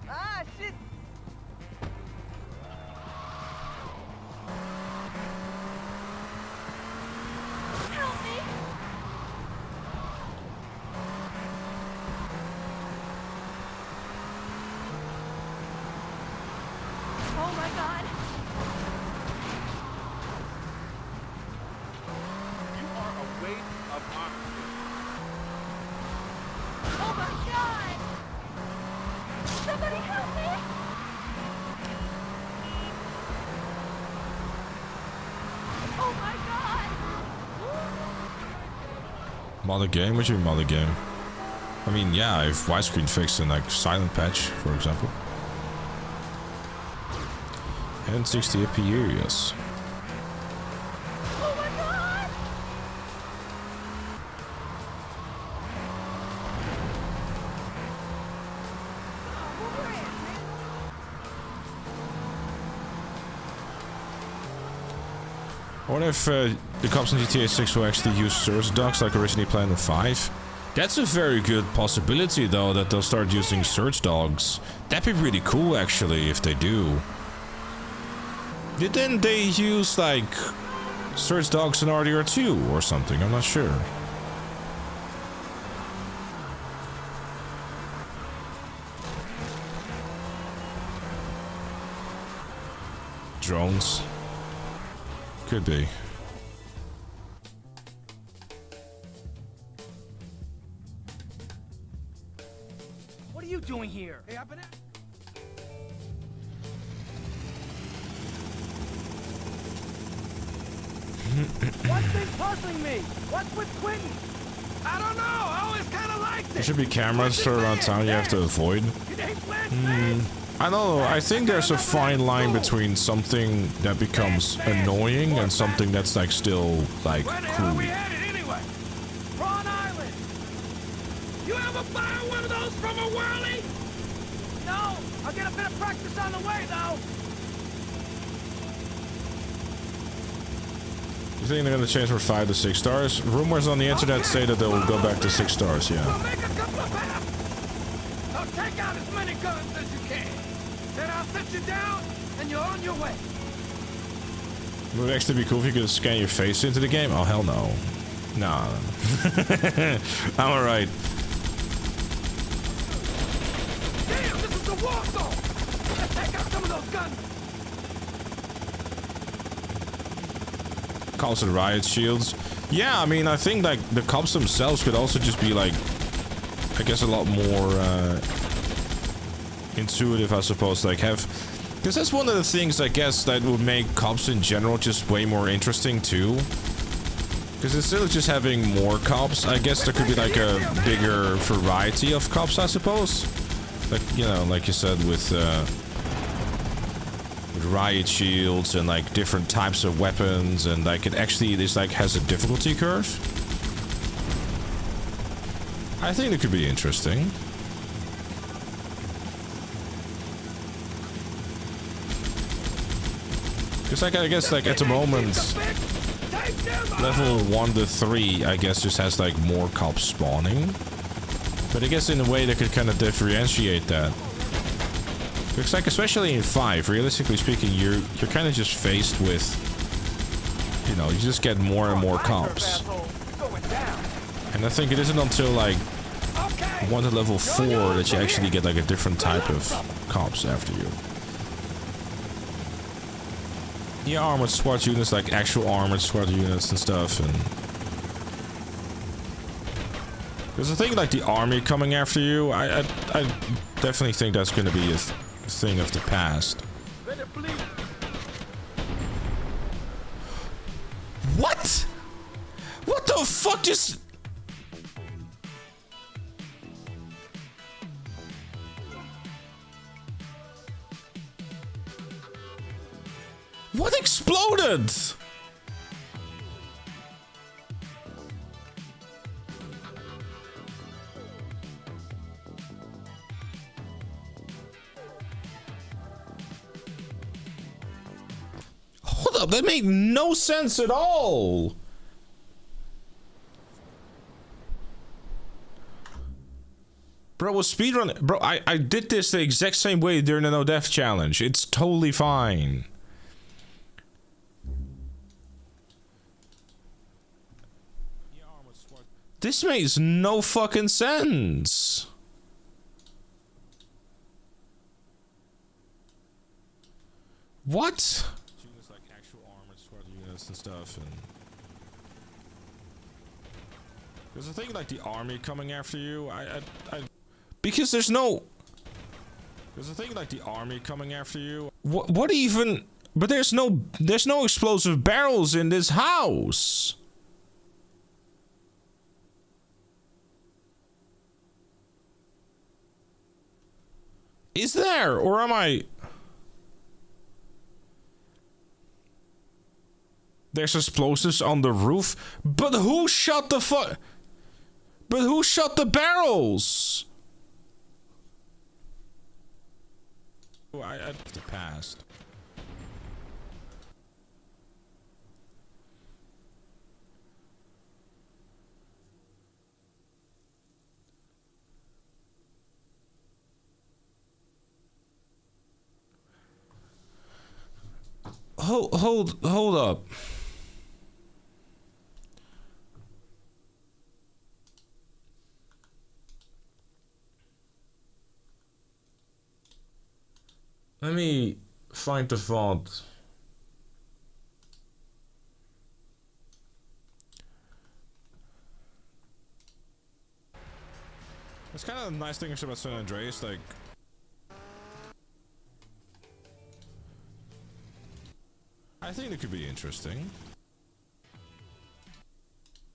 S5: Ah, shit!
S6: Help me! Oh my god!
S7: You are a weight of oxygen.
S6: Oh my god! Somebody help me! Oh my god!
S1: Mod a game? What do you mean mod a game? I mean, yeah, if widescreen fixed in like silent patch, for example. And 60 APU, yes.
S5: Oh my god!
S1: I wonder if the cops in GTA 6 will actually use search dogs like originally planned in 5. That's a very good possibility though, that they'll start using search dogs. That'd be really cool actually, if they do. Didn't they use like search dogs in RDR2 or something? I'm not sure. Drones. Could be.
S4: What are you doing here? Hey, I've been at... What's been puzzling me? What's with Quentin? I don't know. I always kind of liked it.
S1: There should be cameras around town you have to avoid. I don't know. I think there's a fine line between something that becomes annoying and something that's like still like cool.
S4: Anyway? Prawn Island. You ever fire one of those from a whirly? No. I'll get a bit of practice on the way though.
S1: You think they're gonna change from 5 to 6 stars? Rumors on the internet say that they will go back to 6 stars, yeah.
S4: We'll make a couple of paths. Now take out as many guns as you can. Then I'll set you down and you're on your way.
S1: It would actually be cool if you could scan your face into the game. Oh, hell no. Nah. I'm alright.
S4: Damn, this is the war zone. Let's take out some of those guns.
S1: Cops and riot shields. Yeah, I mean, I think like the cops themselves could also just be like, I guess, a lot more intuitive, I suppose. Like have, because that's one of the things I guess that would make cops in general just way more interesting too. Because instead of just having more cops, I guess there could be like a bigger variety of cops, I suppose. Like, you know, like you said, with riot shields and like different types of weapons, and like it actually is like has a difficulty curve. I think it could be interesting. Because like I guess like at the moment level 1 to 3 I guess just has like more cops spawning. But I guess in a way they could kind of differentiate that. Looks like, especially in 5, realistically speaking, you're kind of just faced with, you know, you just get more and more cops. And I think it isn't until like 1 to level 4 that you actually get like a different type of cops after you. Yeah, armored SWAT units, like actual armored SWAT units and stuff, and there's a thing like the army coming after you. I definitely think that's going to be a thing of the past. What? What the fuck just... What exploded? Hold up, that made no sense at all. Bro, was speedrunning. Bro, I did this the exact same way during the no death challenge. It's totally fine. This makes no fucking sense. What? Units like actual armored SWAT units and stuff, and there's a thing like the army coming after you. Because there's no. There's a thing like the army coming after you. What even? But there's no explosive barrels in this house. is there, or am I? There's explosives on the roof, but who shot the fuck? But who shot the barrels? Oh, I passed. Hold up. Let me find the font. It's kind of a nice thing about San Andreas, like. I think it could be interesting.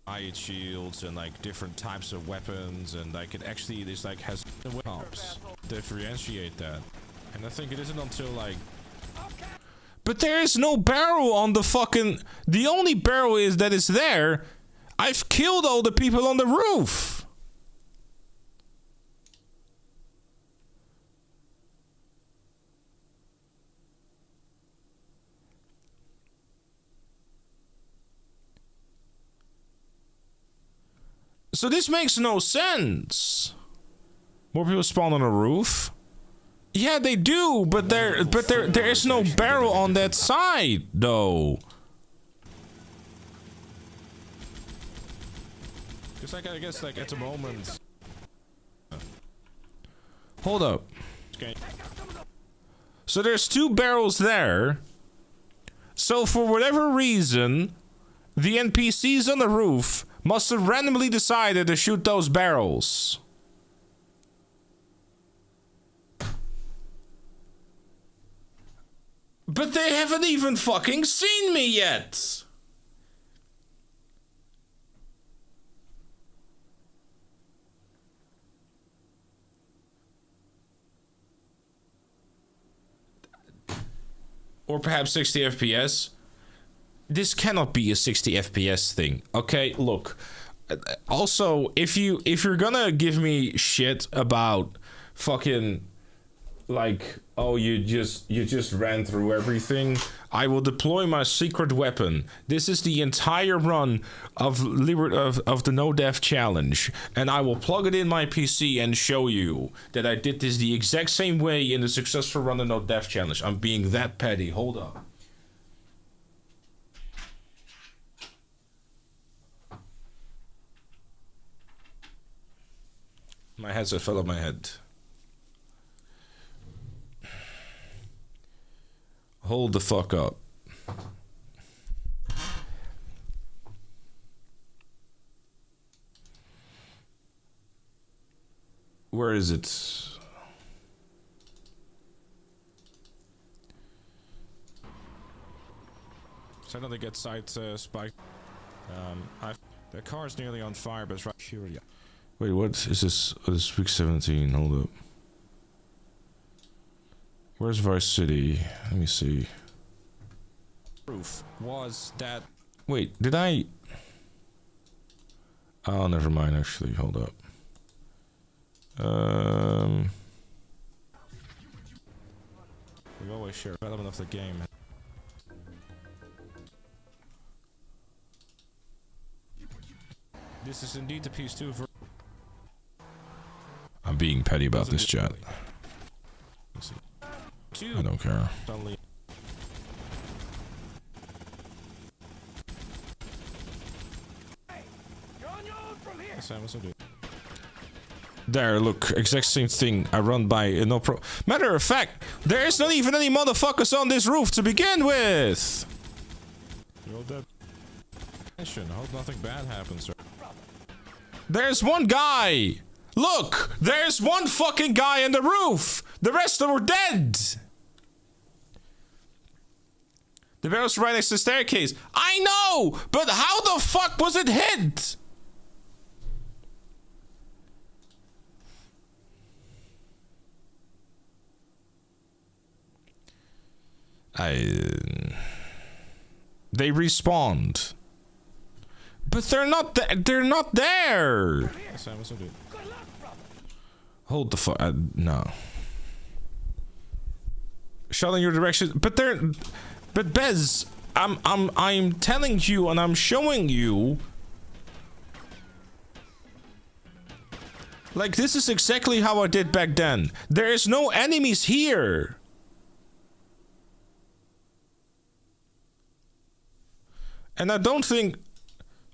S1: Riot shields and like different types of weapons, and like it actually is like has helps differentiate that. And I think it isn't until like. But there is no barrel on the fucking. The only barrel is that is there. I've killed all the people on the roof. So this makes no sense. More people spawn on a roof. Yeah, they do, but there is no barrel on that side, though. Because like I guess like at the moment. Hold up. Okay. So there's 2 barrels there. So for whatever reason, the NPCs on the roof must have randomly decided to shoot those barrels. But they haven't even fucking seen me yet! Or perhaps 60 FPS? This cannot be a 60 FPS thing. Okay, look. Also, if you're gonna give me shit about fucking like, oh, you just ran through everything, I will deploy my secret weapon. This is the entire run of the No Death Challenge, and I will plug it in my PC and show you that I did this the exact same way in the successful run of No Death Challenge. I'm being that petty. Hold up. My headset fell off my head. Hold the fuck up. Where is it? So I know they get side spiked. The car is nearly on fire, but it's right here. Yeah. Wait, what is this? Oh, this is week 17. Hold up. Where's Vice City? Let me see. Proof was that. Wait, did I? Oh, never mind. Actually, hold up. We always share development of the game. This is indeed the piece 2 for. I'm being petty about this chat. I don't care. There, look, exact same thing. I run by no pro. Matter of fact, there is not even any motherfuckers on this roof to begin with. You're dead. I hope nothing bad happens, sir. There's one guy. Look, there's one fucking guy on the roof. The rest of them are dead. The barrel's right next to the staircase. I know, but how the fuck was it hit? They respawned. But they're not they're not there. Hold the fuck. No. Shot in your direction. But Bez, I'm telling you and I'm showing you. Like, this is exactly how I did back then. There is no enemies here. And I don't think...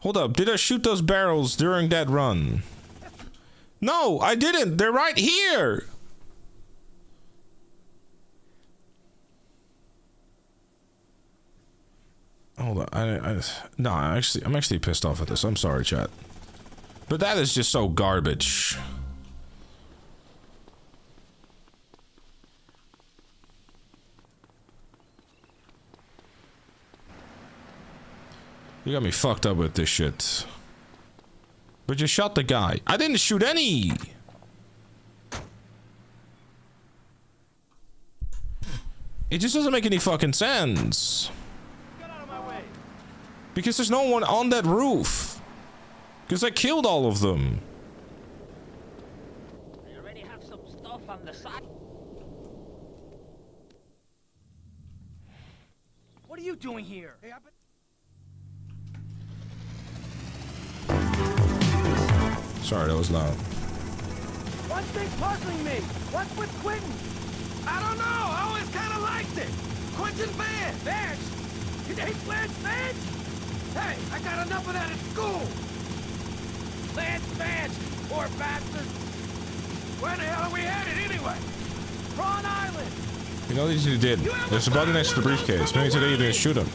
S1: Hold up, did I shoot those barrels during that run? No, I didn't. They're right here. Hold on, no, I'm actually pissed off at this. I'm sorry, chat. But that is just so garbage. You got me fucked up with this shit. But you shot the guy. I didn't shoot any! It just doesn't make any fucking sense.
S4: Get out of my way.
S1: Because there's no one on that roof. Because I killed all of them.
S8: I already have some stuff on the side.
S4: What are you doing here? Hey,
S1: Sorry, that was loud.
S4: one thing's puzzling me. What's with Quentin? I don't know. I always kind of liked it. Quentin Vance. Vance? You hate Lance Vance? Hey, I got enough of that at school. Lance Vance, poor bastard. Where the hell are we headed anyway? Prawn Island.
S1: You know what you did? There's a body next to the briefcase. Maybe today you didn't shoot him.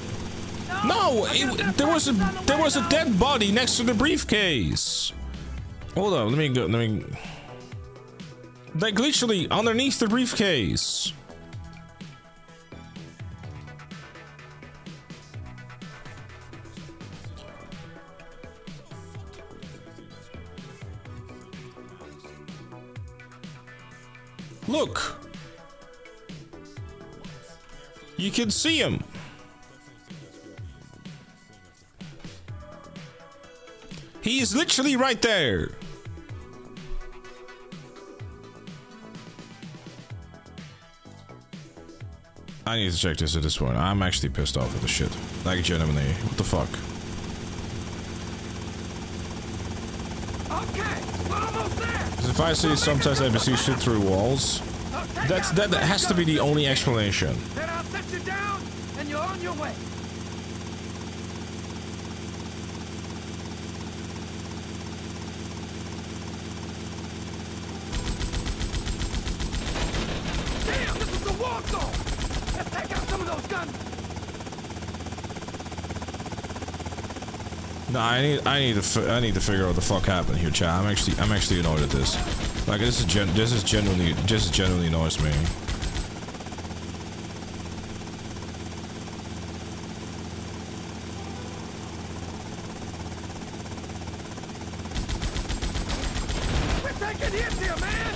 S1: No, there was a dead body next to the briefcase. Hold on, let me go. Like literally underneath the briefcase. Look. You can see him. He is literally right there. I need to check this at this point. I'm actually pissed off with the shit. Like, genuinely. What the fuck?
S4: Okay, we're almost there.
S1: Because if I see sometimes NPCs shoot through walls, that has to be the only explanation.
S4: Then I'll set you down, and you're on your way. Damn, this is the war zone. Let's take out some of those guns.
S1: No, I need to figure out what the fuck happened here, chat. I'm actually annoyed at this. Like, this genuinely annoys me.
S4: We're taking hits here, man.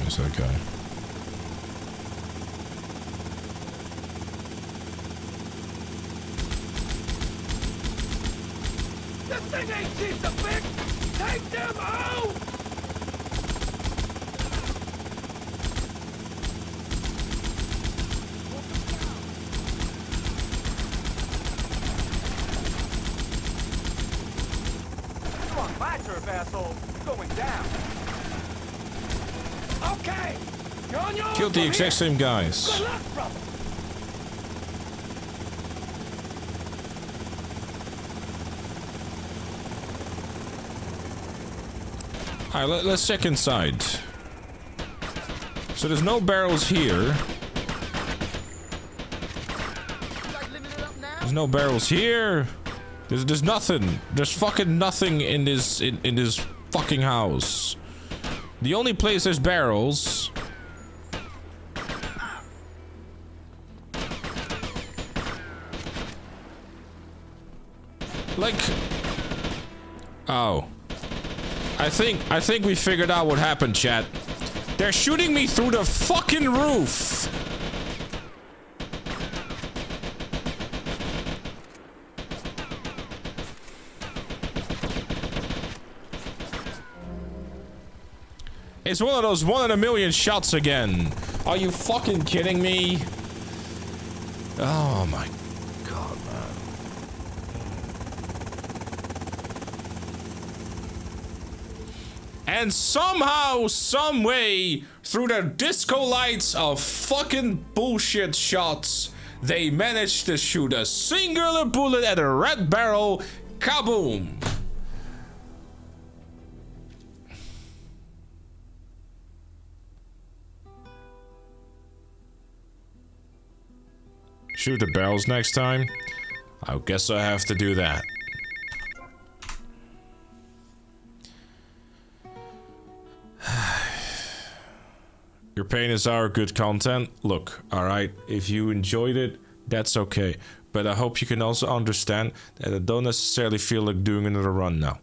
S1: It's okay.
S4: This thing ain't cheap to fix. Take them out. Come on, my turf, asshole. You're going down. Okay. You're on your own.
S1: Killed the
S4: from
S1: exact
S4: here.
S1: same guys.
S4: Good luck, brother.
S1: Alright, let's check inside. So there's no barrels here. There's no barrels here. There's nothing. There's fucking nothing in this fucking house. The only place there's barrels Like... Oh. I think we figured out what happened, chat. They're shooting me through the fucking roof! It's one of those 1 in a million shots again. Are you fucking kidding me? Oh my god, man. And somehow, some way, through the disco lights of fucking bullshit shots, they managed to shoot a singular bullet at a red barrel. Kaboom! Shoot the barrels next time? I guess I have to do that. Your pain is our good content. Look, alright, if you enjoyed it, that's okay. But I hope you can also understand that I don't necessarily feel like doing another run now.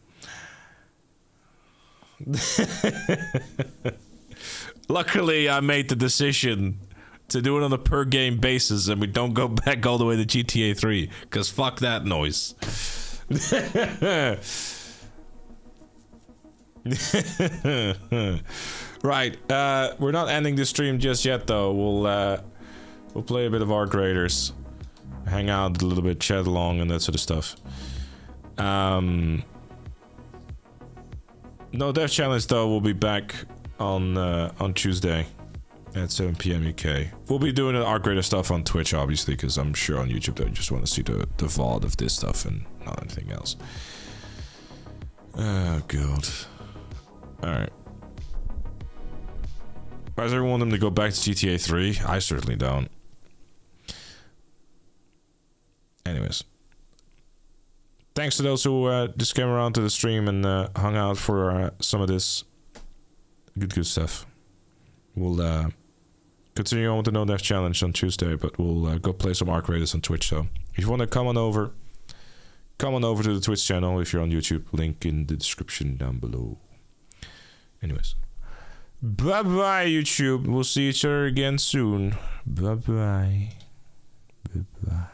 S1: Luckily, I made the decision to do it on a per game basis and we don't go back all the way to GTA 3. Because fuck that noise. Right, we're not ending the stream just yet though. We'll play a bit of Arc Raiders, hang out a little bit, chat along and that sort of stuff. No Death Challenge though, we'll be back on Tuesday at 7 PM UK. We'll be doing Arc Raider stuff on Twitch obviously, because I'm sure on YouTube they just want to see the VOD of this stuff and not anything else. Oh god. Alright. Does everyone want them to go back to GTA 3? I certainly don't. Anyways. Thanks to those who just came around to the stream and hung out for some of this good stuff. We'll continue on with the No Death Challenge on Tuesday, but we'll go play some Arc Raiders on Twitch. So if you want to come on over to the Twitch channel if you're on YouTube. Link in the description down below. Anyways. Bye-bye, YouTube. We'll see each other again soon. Bye-bye. Bye-bye.